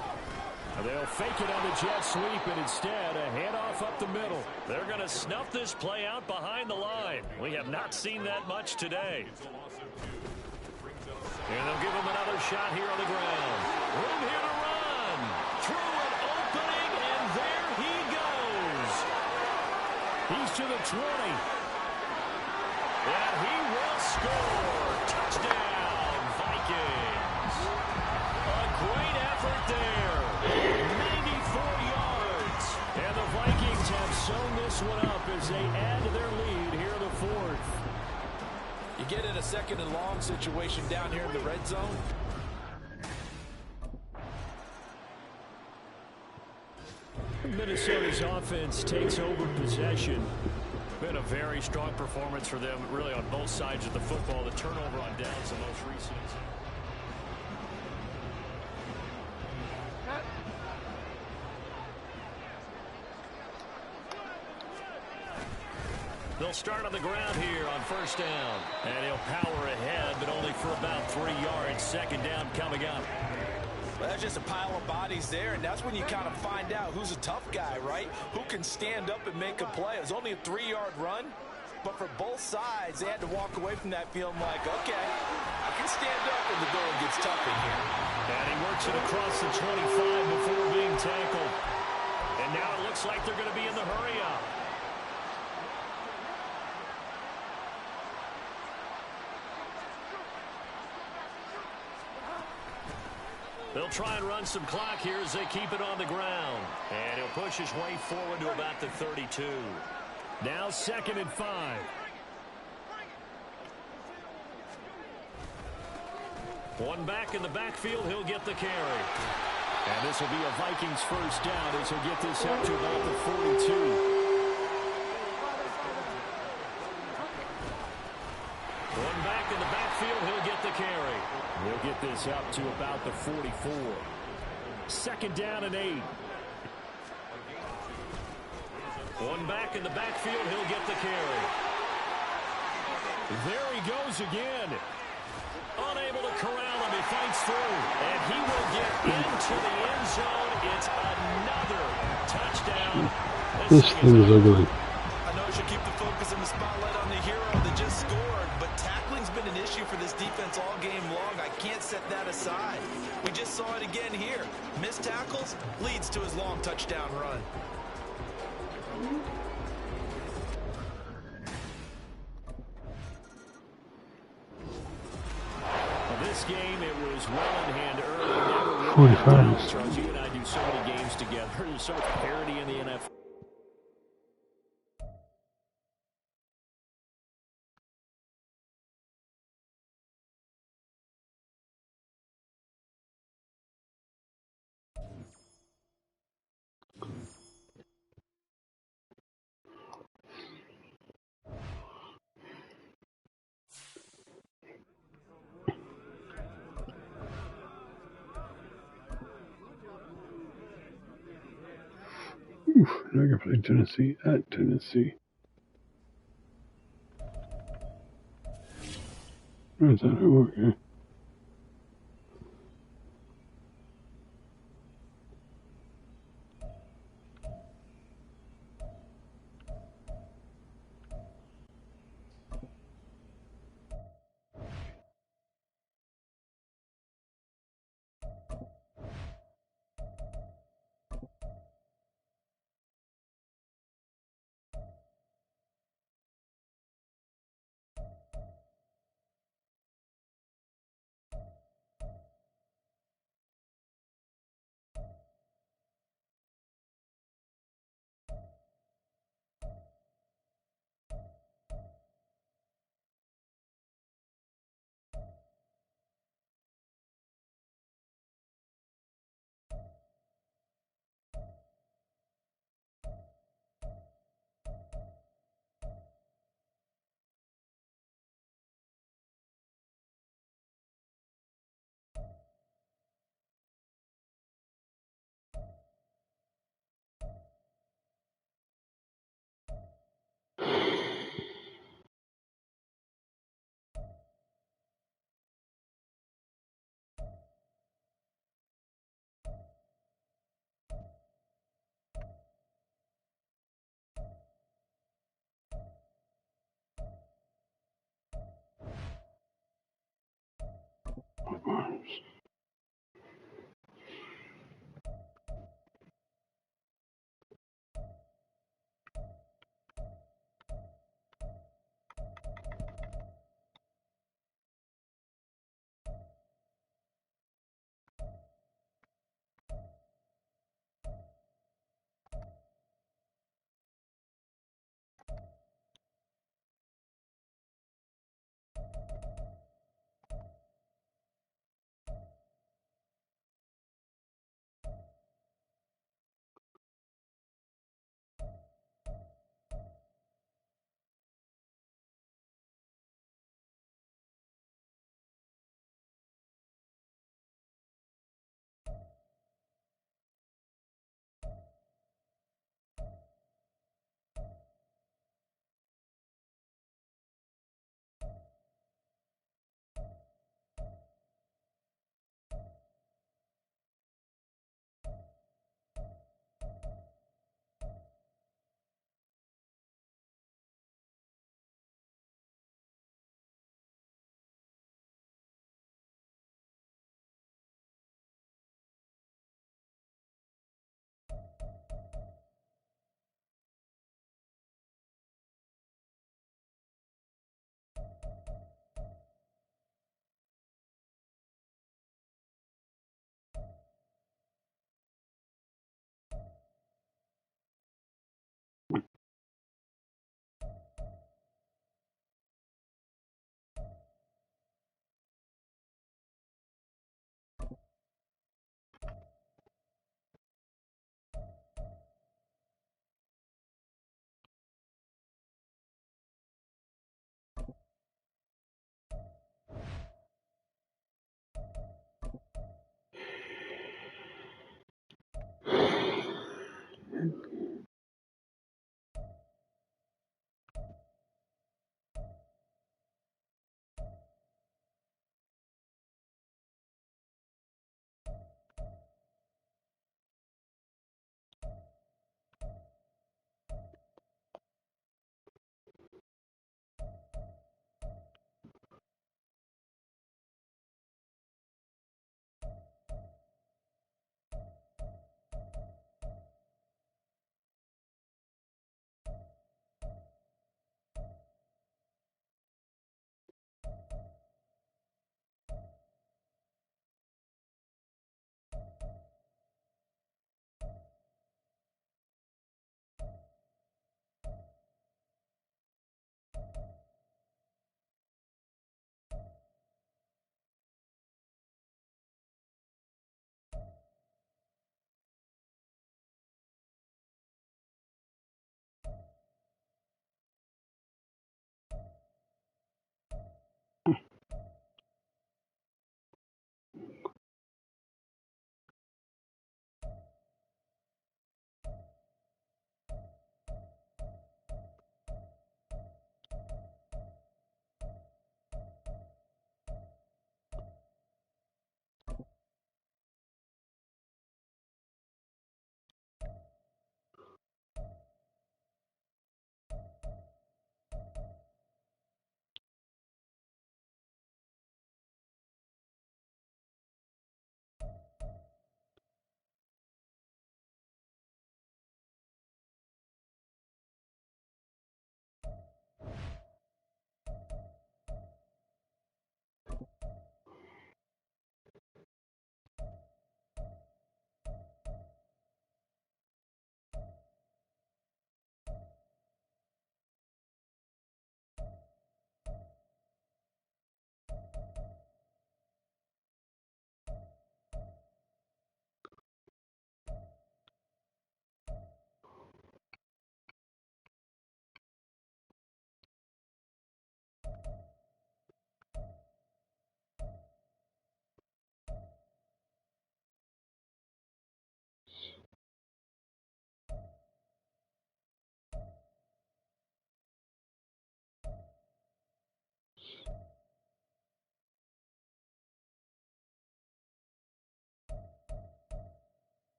And they'll fake it on the jet sweep, and instead a handoff up the middle. They're going to snuff this play out behind the line. We have not seen that much today. And they'll give him another shot here on the ground. Room here to run. Through an opening, and there he goes. He's to the 20. And he will score. Touchdown, Vikings. A great effort there. 94 yards. And the Vikings have sewn this one up as they add to their lead here in the fourth. You get in a second and long situation down here in the red zone. Minnesota's offense takes over possession. Been a very strong performance for them, really, on both sides of the football. The turnover on downs the most recent. They'll start on the ground here on first down. And he'll power ahead, but only for about 3 yards. Second down coming up. Well, that's just a pile of bodies there, and that's when you kind of find out who's a tough guy, right? Who can stand up and make a play. It was only a 3-yard run, but for both sides, they had to walk away from that feeling like, okay, I can stand up when the going gets tough in here. And he works it across the 25 before being tackled. And now it looks like they're going to be in the hurry-up. They'll try and run some clock here as they keep it on the ground. And he'll push his way forward to about the 32. Now 2nd and 5. One back in the backfield, he'll get the carry. And this will be a Vikings first down as he'll get this up to about the 42. One back in the backfield, he'll get the carry. He'll get this up to about the 44. 2nd down and 8. One back in the backfield, he'll get the carry. There he goes again. Unable to corral him, he fights through. And he will get into the end zone. It's another touchdown. This thing is ugly. I know I should keep the focus and the spotlight on the hero that just scored, but tackling's been an issue for this defense all game long. I can't set that aside. We just saw it again here. Missed tackles leads to his long touchdown run. This game, it was well in hand early. 45. Charles, you and I do so many games together. There's so much parity in the NFL. Now I can play Tennessee at Tennessee. Where's that? Oh, okay.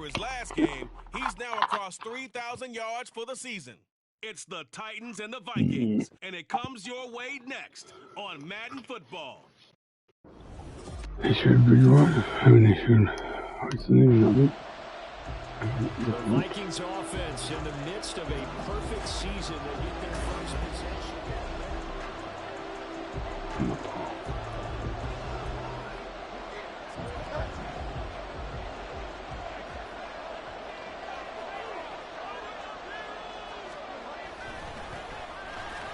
After his last game, he's now across 3,000 yards for the season. It's the Titans and the Vikings, and it comes your way next on Madden Football. They should be right. I mean, they should. What's the name of it? The Vikings offense in the midst of a perfect season. They get their first possession.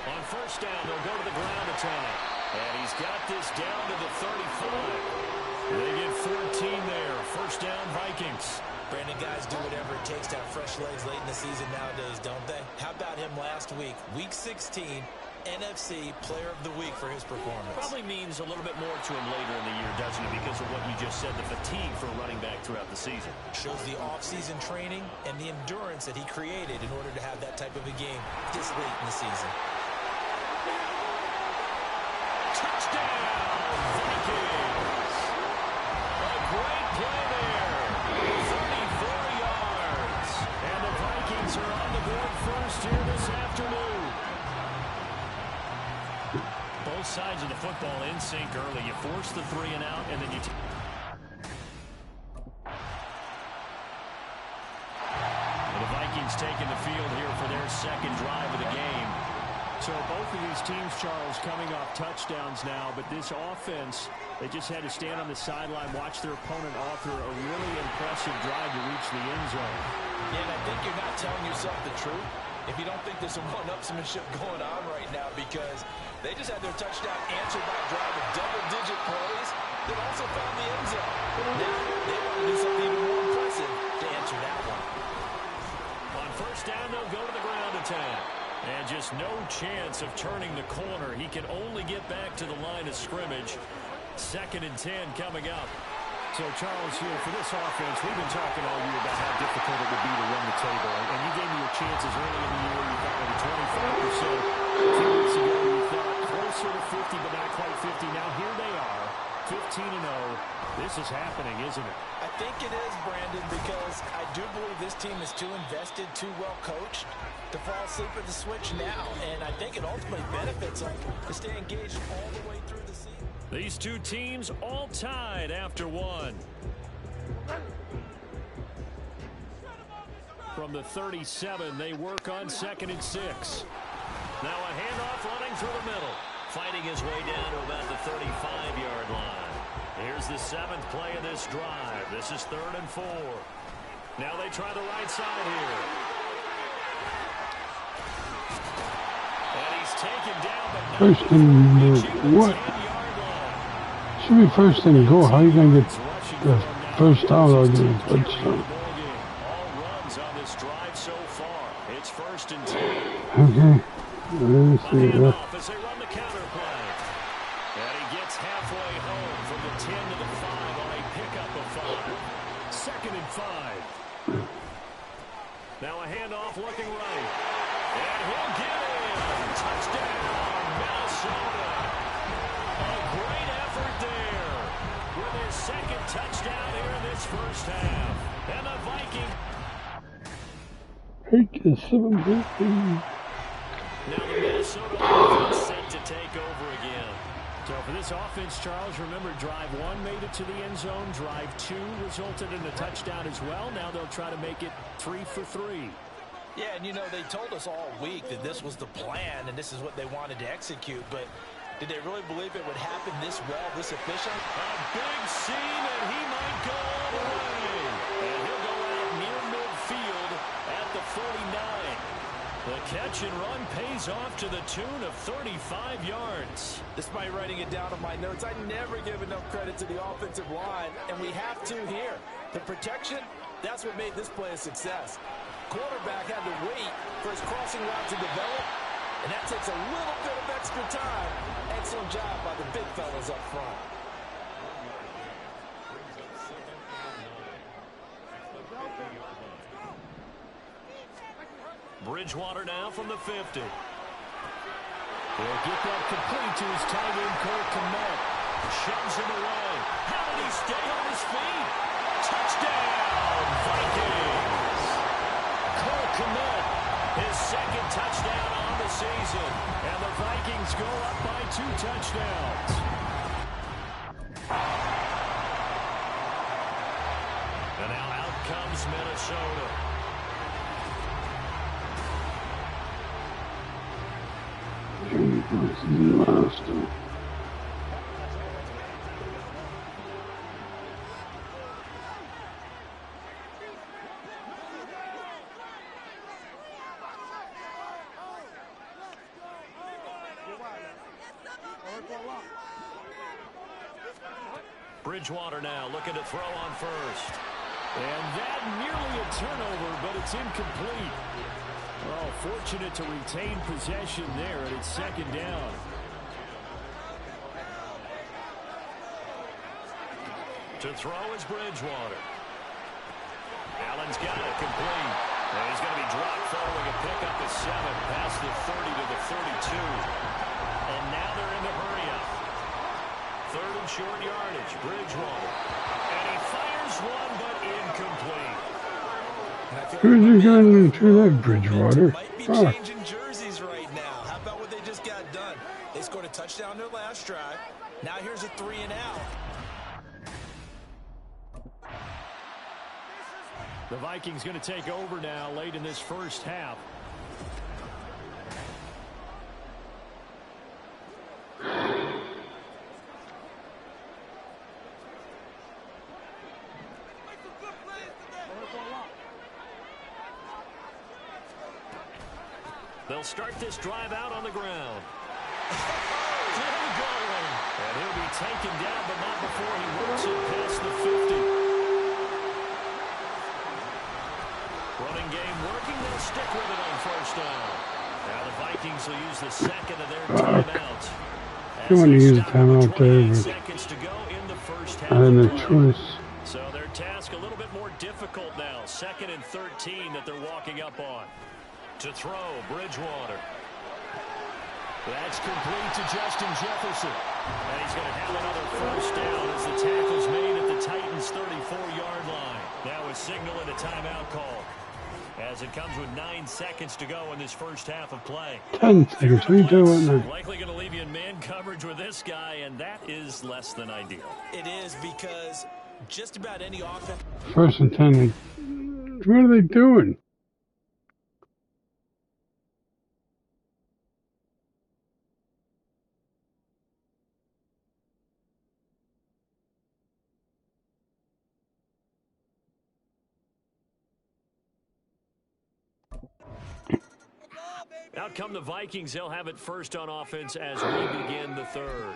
On first down, they'll go to the ground attack. And he's got this down to the 35. They get 14 there. First down, Vikings. Brandon, guys do whatever it takes to have fresh legs late in the season nowadays, don't they? How about him last week? Week 16, NFC Player of the Week for his performance. Probably means a little bit more to him later in the year, doesn't it? Because of what you just said, the fatigue for a running back throughout the season. Shows the off-season training and the endurance that he created in order to have that type of a game this late in the season. Touchdown, Vikings! A great play there. 34 yards. And the Vikings are on the board first here this afternoon. Both sides of the football in sync early. You force the 3 and out, and then you... The Vikings taking the field here for their second drive of the game. So both of these teams, Charles, coming off touchdowns now, but this offense, they just had to stand on the sideline, watch their opponent author a really impressive drive to reach the end zone. Yeah, and I think you're not telling yourself the truth if you don't think there's some one-upsmanship going on right now, because they just had their touchdown answered by a drive of double-digit plays that also found the end zone. Now they want to do something even more impressive to answer that one. On first down, they'll go to the ground attack. And just no chance of turning the corner. He can only get back to the line of scrimmage. 2nd and 10 coming up. So, Charles, here for this offense, we've been talking all year about how difficult it would be to run the table. And you gave me your chances early in the year. You thought maybe 25%. A few weeks ago, you thought closer to 50, but not quite 50. Now, here they are, 15-0. This is happening, isn't it? I think it is, Brandon, because I do believe this team is too invested, too well coached to fall asleep at the switch now. And I think it ultimately benefits them to stay engaged all the way through the season. These two teams all tied after one. From the 37, they work on 2nd and 6. Now a handoff running through the middle. Fighting his way down to about the 35-yard line. Here's the 7th play of this drive. This is 3rd and 4. Now they try the right side here. And he's taken down, but not First and what? Should be first and go. How are you going to get the first down or the touchdown? All runs on this drive so far. It's 1st and 10. Okay. Let's see that. As they run the counter play. And he gets halfway home from the 10 to the 5 on a pickup of 5. 2nd and 5. Now a handoff looking right. And he'll get in. Touchdown, Minnesota. A great effort there with their 2nd touchdown here in this first half. And the Vikings. 8 to 7. Now the Minnesota offense set to take over again. So for this offense, Charles, remember drive 1 made it to the end zone. Drive 2 resulted in a touchdown as well. Now they'll try to make it 3 for 3. Yeah, and you know, they told us all week that this was the plan and this is what they wanted to execute, but did they really believe it would happen this well, this efficient? A big seam, and he might go all the way. And he'll go out near midfield at the 49. The catch and run pays off to the tune of 35 yards. Despite writing it down on my notes, I never give enough credit to the offensive line, and we have to here. The protection, that's what made this play a success. Quarterback had to wait for his crossing route to develop, and that takes a little bit of extra time. Excellent job by the big fellas up front. Bridgewater now from the 50. He'll get that complete to his tight end, Cole Kmet. Shoves him away. How did he stay on his feet? Touchdown, Vikings! season. And the Vikings go up by 2 touchdowns. And now out comes Minnesota. Bridgewater now looking to throw on first. And that nearly a turnover, but it's incomplete. Oh, fortunate to retain possession there, and it's second down. To throw is Bridgewater. Allen's got it complete. And he's going to be dropped following a pickup of 7 past the 30 to the 32. And now they're in the hurry-up. Third and short yardage, Bridgewater. And he fires one, but incomplete. Who's going to that Bridgewater? Might be changing jerseys right now. How about what they just got done? They scored a touchdown their last drive. Now here's a 3 and out. The Vikings going to take over now late in this first half. They'll start this drive out on the ground. And he'll be taken down, but not before he works it past the 50. Running game working. They'll stick with it on first down. Now the Vikings will use the second of their timeouts. I want to use a timeout there, Seconds to go in the first half. I had no choice. So their task a little bit more difficult now. 2nd and 13 that they're walking up on. To throw, Bridgewater. That's complete to Justin Jefferson. And he's going to have another first down as the tackle's made at the Titans' 34-yard line. Now a signal and a timeout call. As it comes with 9 seconds to go in this first half of play. 10 seconds. What are you doing now? Likely going to leave you in man coverage with this guy, and that is less than ideal. It is because just about any offense. 1st and 10. What are they doing? Out come the Vikings. They'll have it first on offense as we begin the third.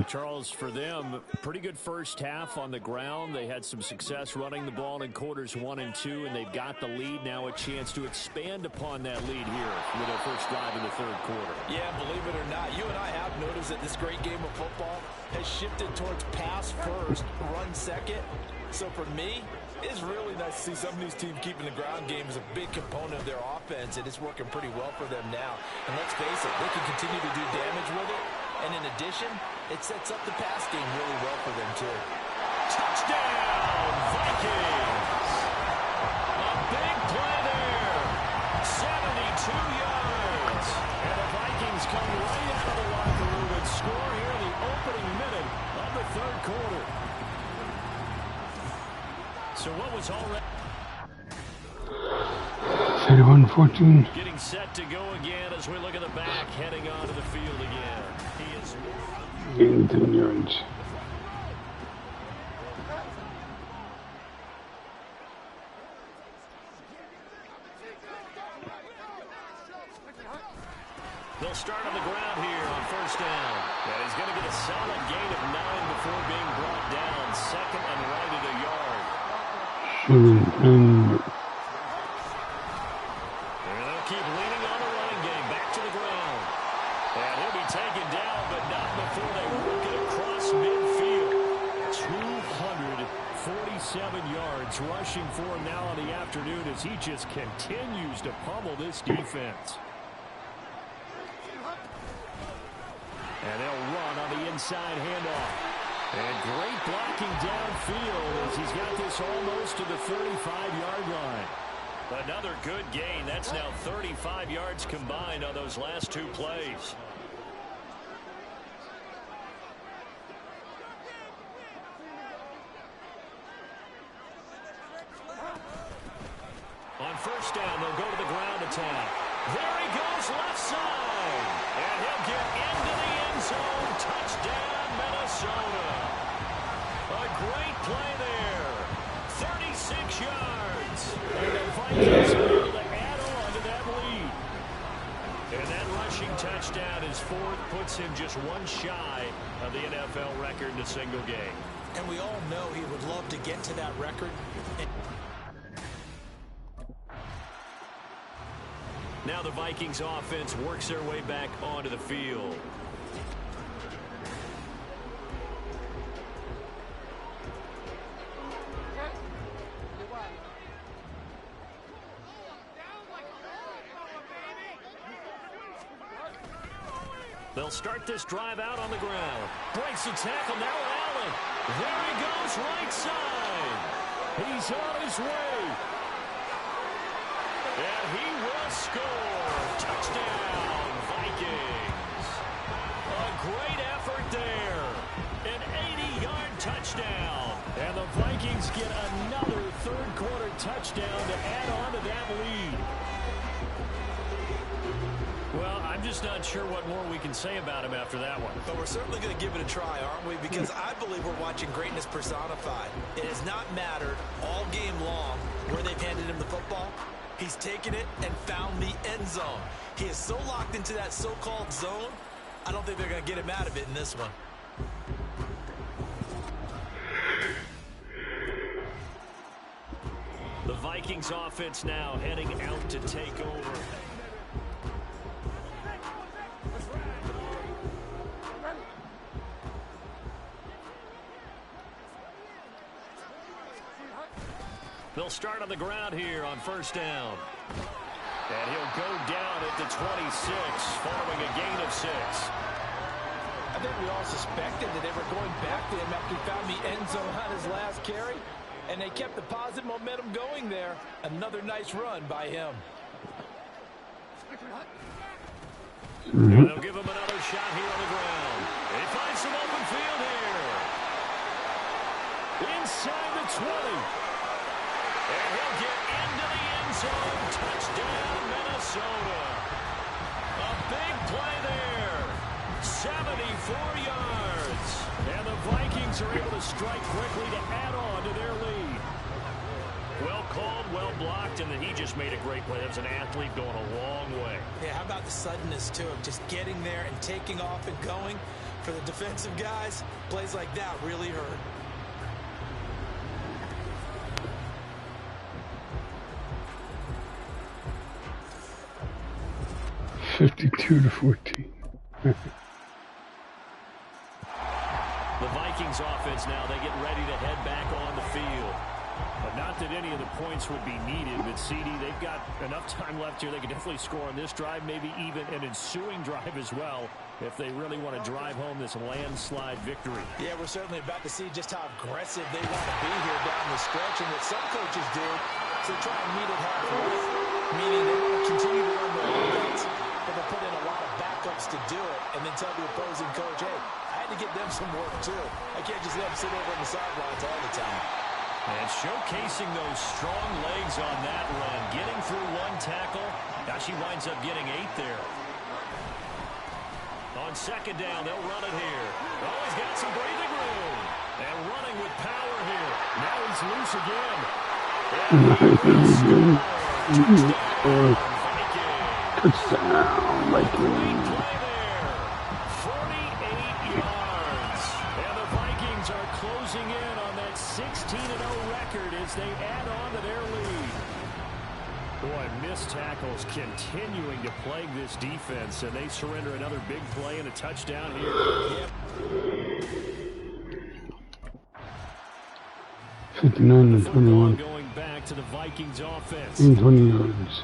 Charles, for them, pretty good first half on the ground. They had some success running the ball in quarters 1 and 2, and they've got the lead. Now a chance to expand upon that lead here with their first drive in the third quarter. Yeah, believe it or not, you and I have noticed that this great game of football has shifted towards pass first, run second. So for me, it's really nice to see some of these teams keeping the ground game as a big component of their offense, and it's working pretty well for them now. And let's face it, they can continue to do damage with it. And in addition, it sets up the pass game really well for them, too. Touchdown, Vikings! A big play there. 72 yards. And the Vikings come right out of the locker room and score here in the opening minute of the third quarter. So what was already 31-14. getting set to go again as we look at the back heading onto the field again. He is 10 yards. they'll start on the ground here on first down. And he's going to get a solid gain of 9 before being brought down. Second and right at a yard. And they'll keep leaning on the running game. Back to the ground. And he'll be taken down, but not before they work it across midfield. 247 yards rushing for him now in the afternoon as he just continues to pummel this defense. And they'll run on the inside handoff. And great blocking downfield as he's got this almost to the 35-yard line. Another good gain. That's now 35 yards combined on those last two plays. On first down, they'll go to the ground attack. There he goes, left side. And he'll get into the end zone. Touchdown, Minnesota. A great play there. 36 yards. And the Vikings are able to add on to that lead. And that rushing touchdown, his fourth, puts him just one shy of the NFL record in a single game. And we all know he would love to get to that record. Now the Vikings offense works their way back onto the field. They'll start this drive out on the ground. Breaks the tackle, now Allen. There he goes, right side. He's on his way. And he will score. Touchdown, Vikings. A great effort there. An 80-yard touchdown. And the Vikings get another third-quarter touchdown to add on to that lead. Well, I'm just not sure what more we can say about him after that one. But we're certainly going to give it a try, aren't we? Because I believe we're watching greatness personified. It has not mattered all game long where they've handed him the football. He's taken it and found the end zone. He is so locked into that so-called zone, I don't think they're going to get him out of it in this one. The Vikings offense now heading out to take over. They'll start on the ground here on first down. And he'll go down at the 26, following a gain of 6. I think we all suspected that they were going back to him after he found the end zone on his last carry. And they kept the positive momentum going there. Another nice run by him. And they'll give him another shot here on the ground. He finds some open field here. Inside the 20. And he'll get into the end zone. Touchdown, Minnesota. A big play there. 74 yards. And the Vikings are able to strike quickly to add on to their lead. Well called, well blocked, and then he just made a great play. That was an athlete going a long way. Yeah, how about the suddenness, too, of just getting there and taking off and going? For the defensive guys, plays like that really hurt. (52-14). The Vikings offense now, they get ready to head back on the field. But not that any of the points would be needed, but CD, they've got enough time left here. They can definitely score on this drive, maybe even an ensuing drive as well, if they really want to drive home this landslide victory. Yeah, we're certainly about to see just how aggressive they want to be here down the stretch. And what some coaches do is they try and meet it halfway, meaning they want to continue to run their offense, but they'll put in a lot of backups to do it and then tell the opposing coach, hey, I had to get them some work too. I can't just let them sit over on the sidelines all the time. And showcasing those strong legs on that run, getting through one tackle. Now she winds up getting 8 there. On second down, they'll run it here. Oh, he's got some breathing room. And running with power here. Now he's loose again. Touchdown, Vikings. 48 yards. And the Vikings are closing in on that 16-0 record as they add on to their lead. Boy, missed tackles continuing to plague this defense, and they surrender another big play and a touchdown here. 59-21. Going back to the Vikings offense. 20 yards.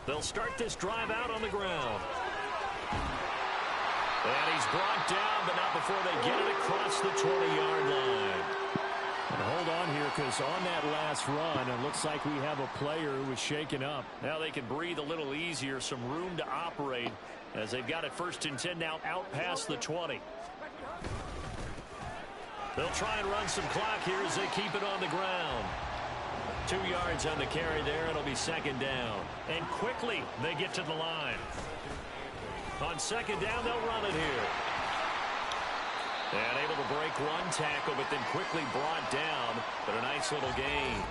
They'll start this drive out on the ground. And he's brought down, but not before they get it across the 20-yard line. And hold on here, because on that last run, it looks like we have a player who was shaken up. Now they can breathe a little easier, some room to operate as they've got it 1st and 10 now out past the 20. They'll try and run some clock here as they keep it on the ground. 2 yards on the carry there. It'll be 2nd down. And quickly they get to the line. On 2nd down, they'll run it here. And able to break one tackle, but then quickly brought down. But a nice little gain.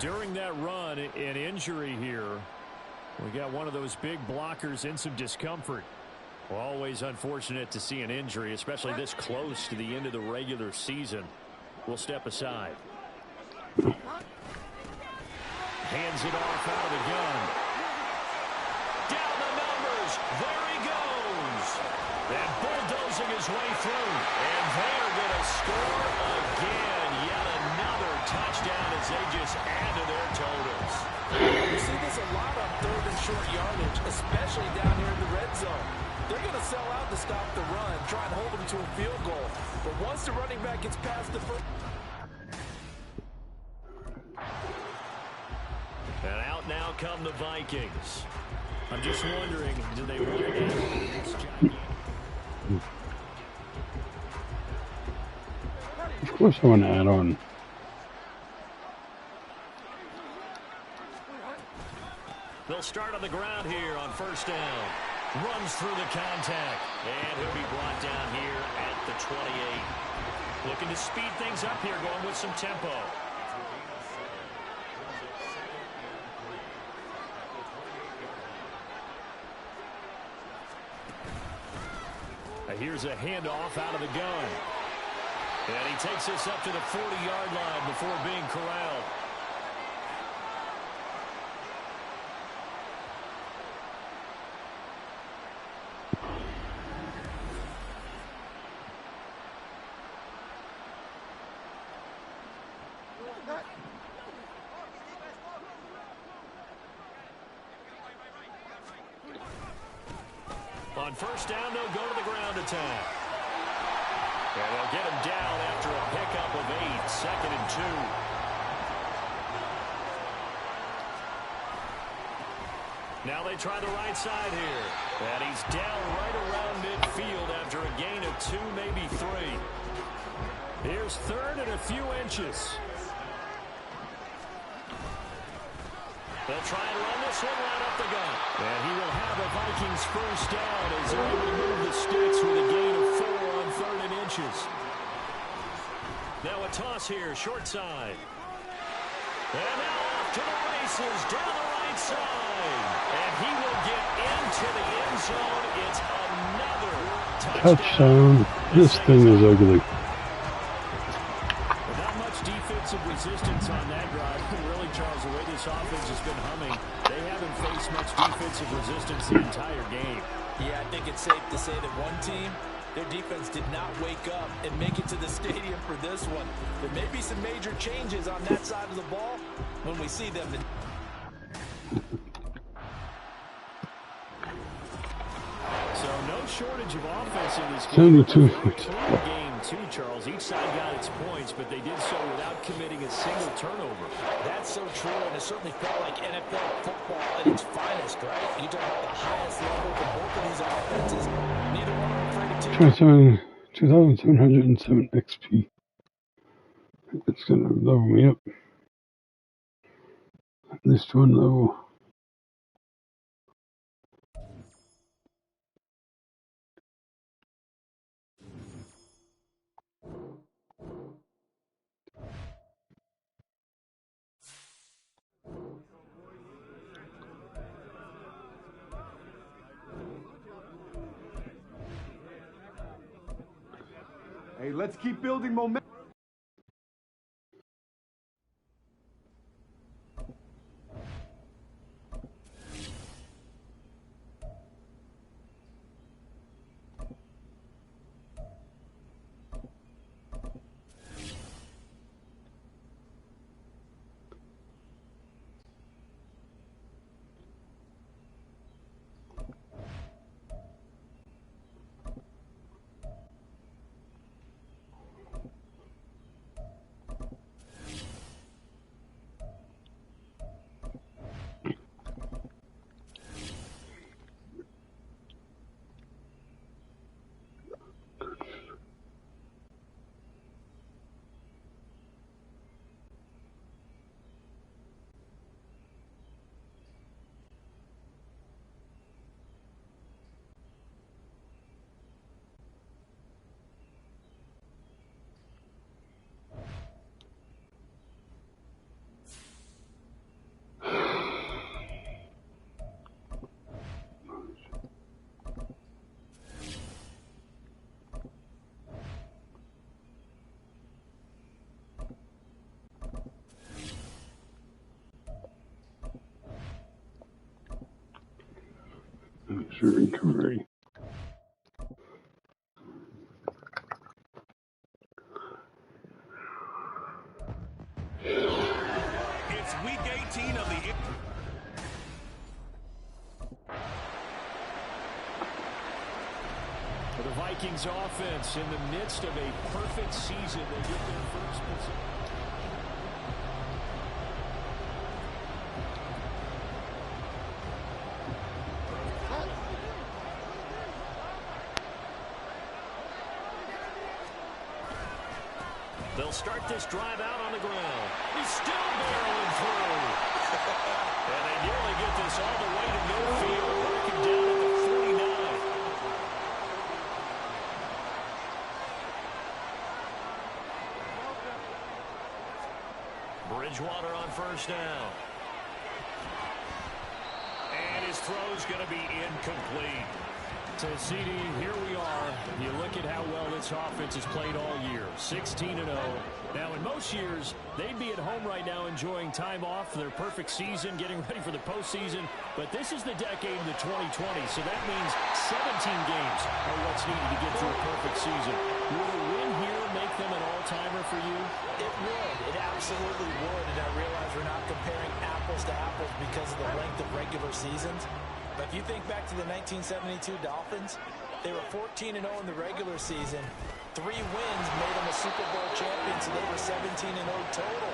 During that run, an injury here. We got one of those big blockers in some discomfort. Well, always unfortunate to see an injury, especially this close to the end of the regular season. We'll step aside. Hands it off out of the gun. Down the numbers. There he goes. And bulldozing his way through. And they're going to score again. Yet another touchdown as they just add to their totals. You see this a lot on 3rd and short yardage, especially down here in the red zone. They're going to sell out to stop the run, try and hold them to a field goal. But once the running back gets past the first... And out now come the Vikings. I'm just wondering, do they want to get this giant? Of course I want to add on. They'll start on the ground here on 1st down. Runs through the contact. And he'll be brought down here at the 28. Looking to speed things up here, going with some tempo. Here's a handoff out of the gun. And he takes us up to the 40-yard line before being corralled. On 1st down, they'll go to the ground attack. And they'll get him down after a pickup of 8, 2nd and 2. Now they try the right side here. And he's down right around midfield after a gain of 2, maybe 3. Here's 3rd and a few inches. They'll try and run this one right up the gut. And he will have a Vikings 1st down as they're able to move the sticks with a gain of 4 on 3rd and inches. Now a toss here, short side. And now off to the races, down the right side. And he will get into the end zone. It's another touchdown. This thing is ugly. Not much defensive resistance on that drive. Really, Charles, the way this offense has been humming, they haven't faced much defensive resistance the entire game. Yeah, I think it's safe to say that one team, their defense did not wake up and make it to the stadium for this one. There may be some major changes on that side of the ball when we see them. So no shortage of offense in this game. 72. Game two, Charles. Each side got its points, but they did so without committing a single turnover. That's so true, and it certainly felt like NFL football at its finest, right? You talk about the highest level for both of these offenses. Neither one are afraid to take 2,707 XP. It's going to level me up. At least one level. Hey, let's keep building momentum. Sure, recovery. It's week 18 of the... For the Vikings offense, in the midst of a perfect season, they get their first position. They'll start this drive out on the ground. He's still barreling through. And they nearly get this all the way to midfield, working down at the 49. Bridgewater on first down. And his throw's going to be incomplete. So, CD, here we are. You look at how well this offense has played all year. 16-0. Now, in most years, they'd be at home right now enjoying time off for their perfect season, getting ready for the postseason. But this is the decade of the 2020, so that means 17 games are what's needed to get to a perfect season. Would a win here make them an all-timer for you? It would. It absolutely would. And I realize we're not comparing apples to apples because of the length of regular seasons. But if you think back to the 1972 Dolphins, they were 14-0 in the regular season. 3 wins made them a Super Bowl champion, so they were 17-0 total.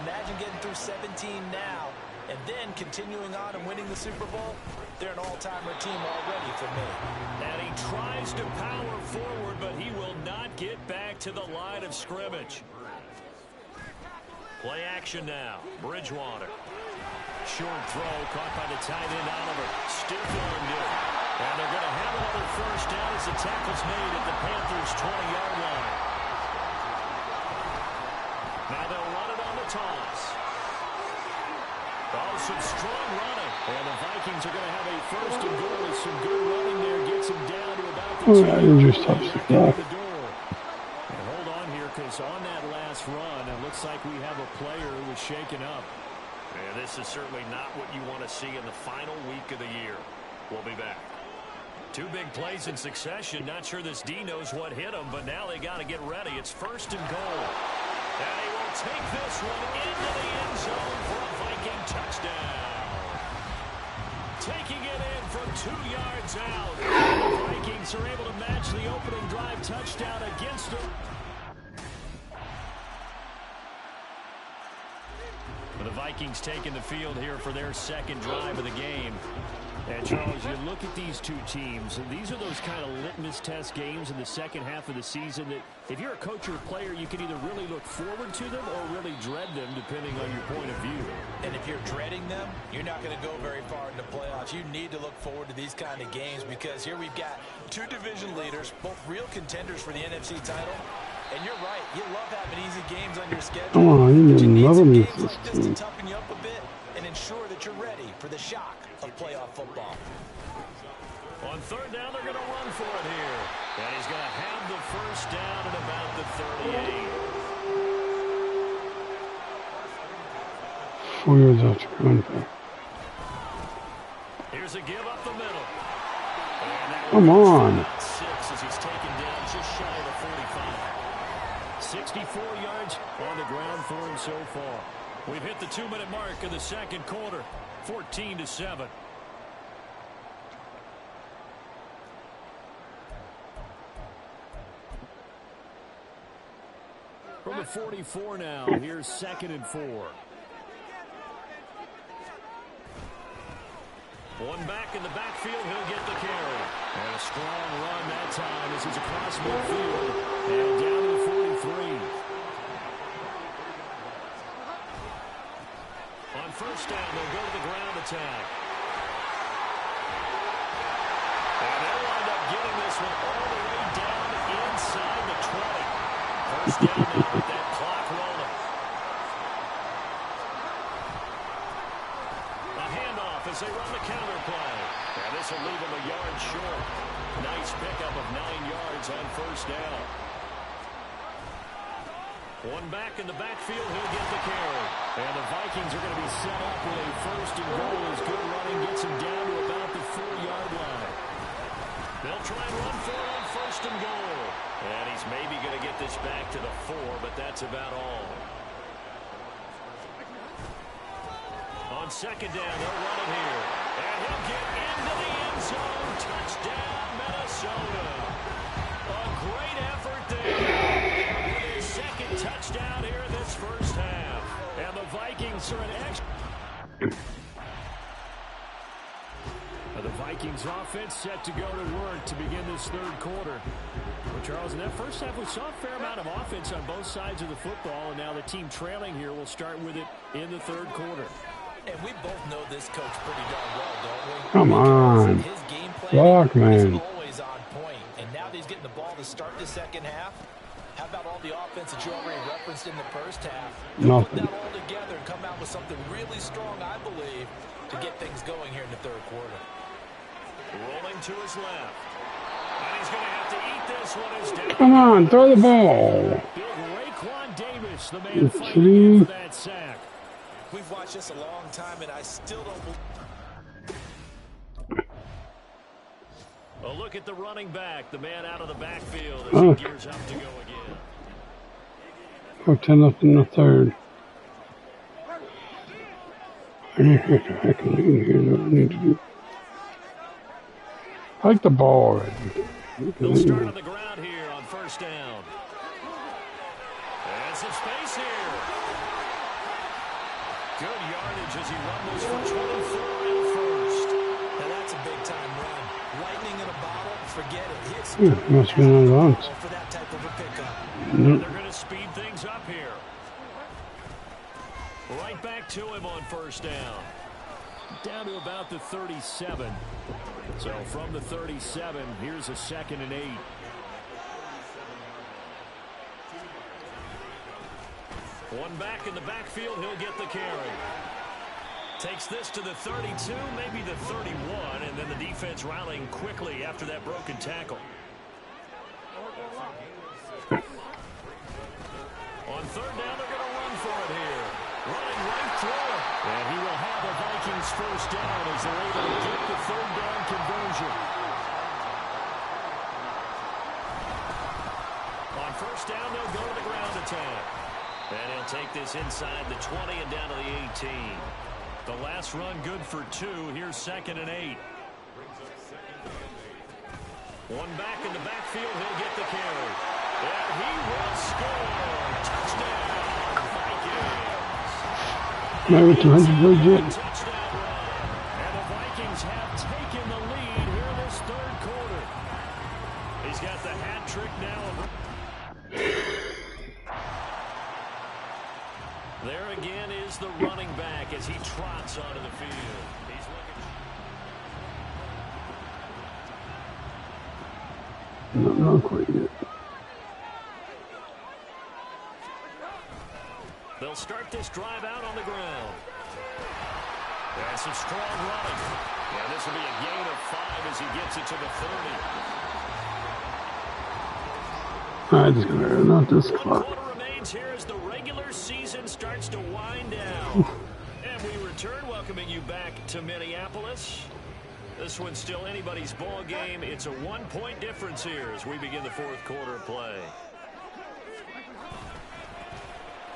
Imagine getting through 17 now and then continuing on and winning the Super Bowl. They're an all-timer team already for me. And he tries to power forward, but he will not get back to the line of scrimmage. Play action now. Bridgewater. Short throw caught by the tight end Oliver. Stiff armed it. And they're going to have another first down as the tackle's made at the Panthers' 20-yard line. Now they'll run it on the toss. Oh, some strong running. And the Vikings are going to have a first and goal with some good running there. Gets him down to about the 2-yard line. And hold on here, because on that last run, it looks like we have a player who was shaken up. And this is certainly not what you want to see in the final week of the year. We'll be back. 2 big plays in succession. Not sure this D knows what hit him, but now they got to get ready. It's first and goal. And he will take this one into the end zone for a Viking touchdown. Taking it in from 2 yards out. The Vikings are able to match the opening drive touchdown against them. The Vikings taking the field here for their second drive of the game. And, Charles, you look at these two teams, and these are those kind of litmus test games in the second half of the season that if you're a coach or a player, you can either really look forward to them or really dread them, depending on your point of view. And if you're dreading them, you're not going to go very far in the playoffs. You need to look forward to these kind of games because here we've got 2 division leaders, both real contenders for the NFC title. And you're right, you love having easy games on your schedule. Oh, you need love some them. games like this to toughen you up a bit and ensure that you're ready for the shock of playoff football. On third down, they're going to run for it here. And he's going to have the first down at about the 38. 4 yards after run back. Here's a give up the middle. Come on. 6 as he's taken down just shy of the 45. 64 yards on the ground for him so far. We've hit the 2-minute mark of the second quarter. 14-7. From the 44 now, here's 2nd and 4. One back in the backfield, he'll get the carry. And a strong run that time as he's across midfield and down to the 43. On first down, they'll go to the ground attack. And they'll wind up getting this one all the way down inside the 20. First down now with that clock rolling. A handoff as they run the counter play. And this will leave them a yard short. Nice pickup of 9 yards on first down. One back in the backfield, he'll get the carry. And the Vikings are going to be set up with a first and goal as good running gets him down to about the 4-yard line. They'll try and run for it on 1st and goal. And he's maybe going to get this back to the 4, but that's about all. On 2nd down, they'll run it here. And he'll get into the end zone. Touchdown, Minnesota. A great effort there. With his 2nd touchdown here in this 1st half. And the Vikings are an extra. The Vikings offense set to go to work to begin this 3rd quarter. Well, Charles, in that 1st half, we saw a fair amount of offense on both sides of the football, and now the team trailing here will start with it in the 3rd quarter. And we both know this coach pretty darn well, don't we? Come on. His game plan Block, man. is always on point. And now that he's getting the ball to start the 2nd half, how about all the offense that you already referenced in the 1st half? Nothing. Put that all together and come out with something really strong, I believe, to get things going here in the 3rd quarter. Rolling to his left. And he's going to have to eat this one. Is down. Come on, throw the ball. Big Raekwon Davis, the man fighting for that sack. We've watched this a long time, and I still don't believe. A look at the running back, the man out of the backfield as he gears up to go again. 10 left in the 3rd. I need to do. I like the ball already. They'll start on the ground here on 1st down. And some space here. Good yardage as he rumbles for 24 in 1st. Now that's a big-time run. Lightning in a bottle, forget it. Hits Must be on bounds. for that type of a pickup. And they're going to speed things up here. Right back to him on 1st down. Down to about the 37. So from the 37, here's a 2nd and 8. One back in the backfield, he'll get the carry. Takes this to the 32, maybe the 31, and then the defense rallying quickly after that broken tackle. On 3rd down, they're going to run for it here. Running right through it. And he will have the Vikings 1st down as they're able to get the 3rd down conversion. On 1st down, they'll go to the ground attack. And he'll take this inside the 20 and down to the 18. The last run good for 2. Here's 2nd and 8. One back in the backfield. He'll get the carry. And he will score. Touchdown, Vikings. Maybe 200 legit. Touchdown run. And the Vikings have taken the lead here in this 3rd quarter. He's got the hat trick now. There again is the running back as he trots onto the field. He's looking. No, not quite yet. They'll start this drive out on the ground. And some strong running. And this will be a gain of 5 as he gets it to the 30. I just gotta not this clock. Quarter remains here as the regular season starts to wind down. And we return, welcoming you back to Minneapolis. This one's still anybody's ball game. It's a 1-point difference here as we begin the 4th quarter of play.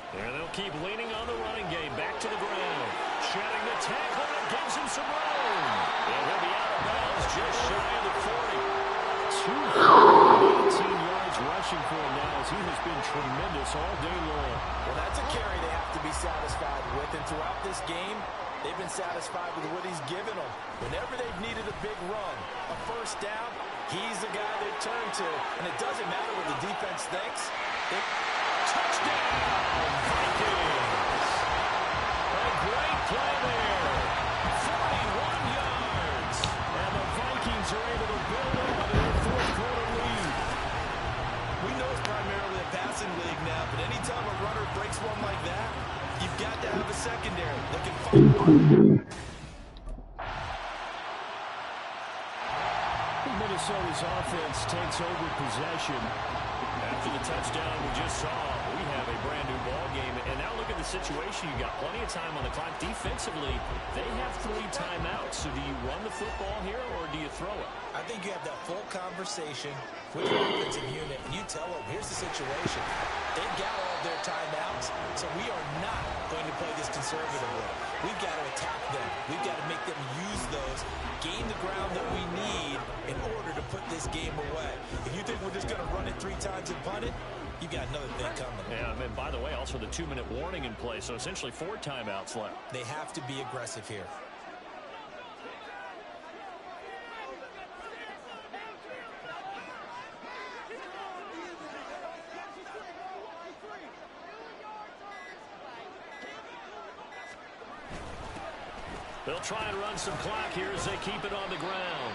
And they'll keep leaning on the running game. Back to the ground. Shedding the tackle. It gives him some room. And he'll be out of bounds just shy of the 40. 218 yards rushing for him now as he has been tremendous all day long. Well, that's a carry they have to be satisfied with. And throughout this game, they've been satisfied with what he's given them. Whenever they've needed a big run, a 1st down, he's the guy they turn to. And it doesn't matter what the defense thinks. Touchdown, Vikings! A great play there. 41 yards. And the Vikings are able to build on their 4th quarter lead. We know it's primarily a passing league now, but anytime a runner breaks one like that, you've got to have a secondary that can fight. Minnesota's offense takes over possession. After the touchdown we just saw, we have a brand new ball game. And now look at the situation. You got plenty of time on the clock. Defensively, they have 3 timeouts. So do you run the football here or do you throw it? I think think you have that full conversation with your offensive unit, and you tell them, here's the situation. They've got all of their timeouts, so we are not going to play this conservatively. We've got to attack them. We've got to make them use those, gain the ground that we need in order to put this game away. If you think we're just going to run it 3 times and punt it, you got another thing coming. Yeah, and by the way, also the 2-minute warning in play, so essentially 4 timeouts left. They have to be aggressive here. They'll try and run some clock here as they keep it on the ground.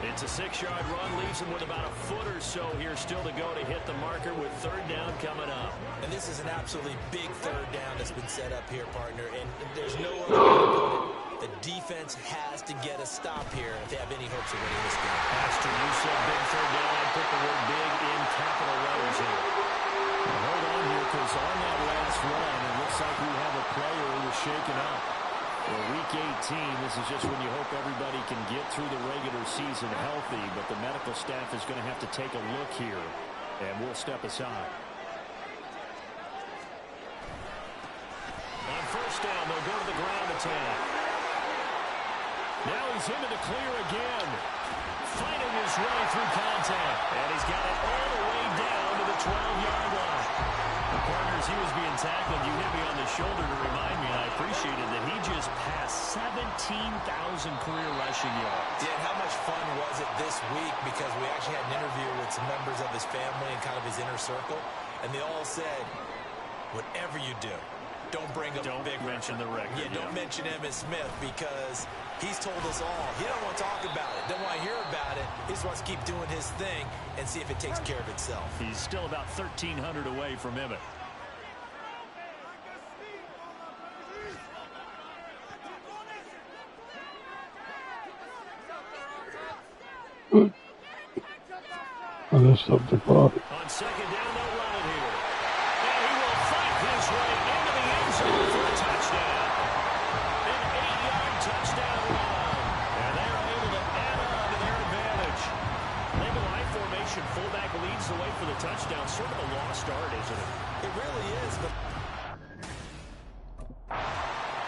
It's a 6-yard run, leaves them with about a foot or so here still to go to hit the marker with 3rd down coming up. And this is an absolutely big 3rd down that's been set up here, partner, and there's no other way to put it. The defense has to get a stop here if they have any hopes of winning this game. Pastor, you said big 3rd down. I put the word big in capital letters here. Now hold on here, because on that last run, it looks like we have a player who was shaken up. Well, week 18, this is just when you hope everybody can get through the regular season healthy, but the medical staff is going to have to take a look here, and we'll step aside. On 1st down, they'll go to the ground attack. Now he's into the clear again, fighting his way through contact, and he's got it all the way down to the 12-yard line. Partners, he was being tackled. You hit me on the shoulder to remind me, and I appreciated that he just passed 17,000 career rushing yards. Yeah, how much fun was it this week? Because we actually had an interview with some members of his family and kind of his inner circle, and they all said, whatever you do, don't bring up Don't mention the record. Yeah, don't mention Emmitt Smith, because he's told us all he don't want to talk about it, don't want to hear about it. He just wants to keep doing his thing and see if it takes care of itself. He's still about 1,300 away from Emmitt. Oh, that's up the clock. On 2nd down, they'll run it here. And he will fight his way into the end zone for a touchdown. An 8-yard touchdown run. And they are able to add on to their advantage. Label I formation, fullback leads the way for the touchdown. Sort of a lost art, isn't it? It really is, but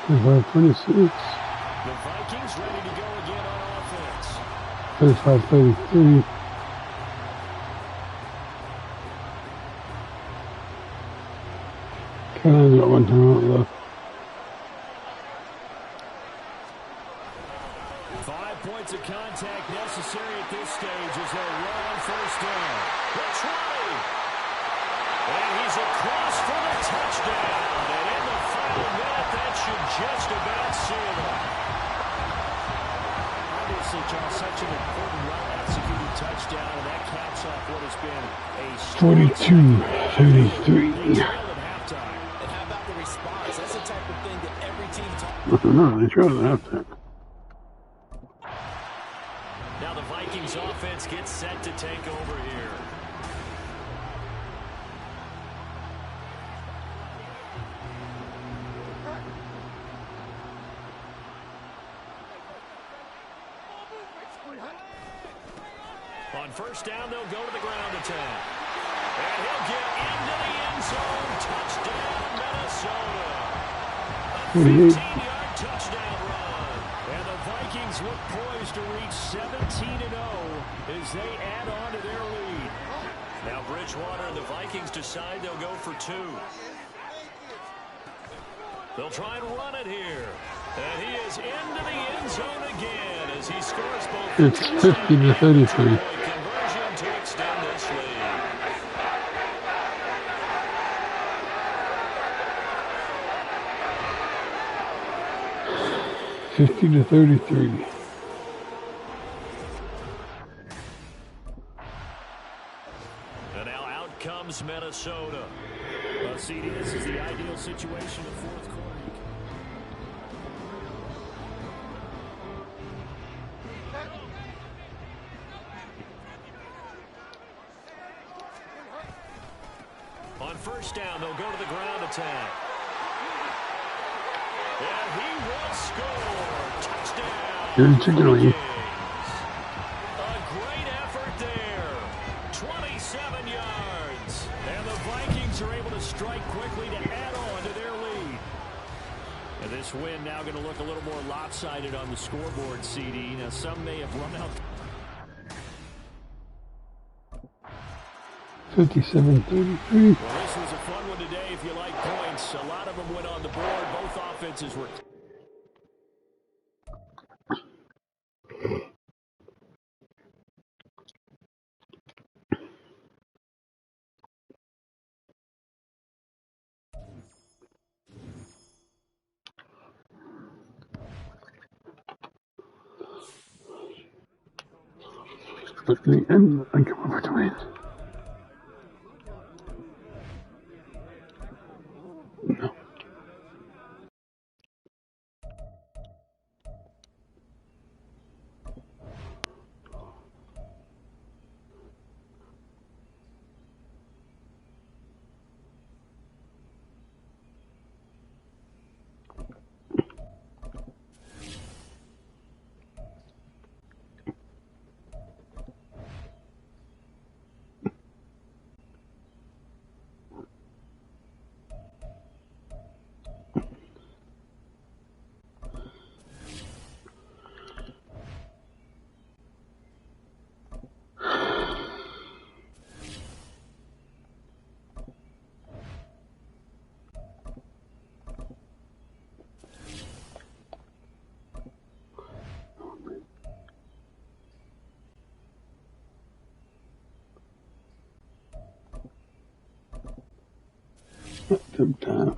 25-26. The Vikings ready to go again on offense. 35-33. Carolina's got 1 timeout left. 5 points of contact necessary at this stage as they run on 1st down. That's right. And he's across for the touchdown. And in the final minute, that should just about seal it. Obviously, John, such an important, well-executed touchdown, and that caps off what has been a 42-33. and how about the response? That's the type of thing that every team talks. No, they tried that. Now the Vikings offense gets set to take over here. On 1st down, they'll go to the ground attack. And he'll get into the end zone. Touchdown, Minnesota. A 15-yard touchdown run. And the Vikings look poised to reach 17-0 as they add on to their lead. Now Bridgewater and the Vikings decide they'll go for 2. They'll try and run it here. And he is into the end zone again as he scores both. It's 50-33. Conversion to extend this lead. $50-33. And now out comes Minnesota. Well, CD, this is the ideal situation of 4th quarter. On 1st down, they'll go to the ground attack. And he will score. Touchdown. Here's the green. A great 7 yards. And the Vikings are able to strike quickly to add on to their lead. And this win now going to look a little more lopsided on the scoreboard, CD. Now, some may have run out. 57-33. Well, this was a fun one today if you like points. A lot of them went on the board. Both offenses were... Quickly and come over to win. No. Good time.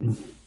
Mm-hmm.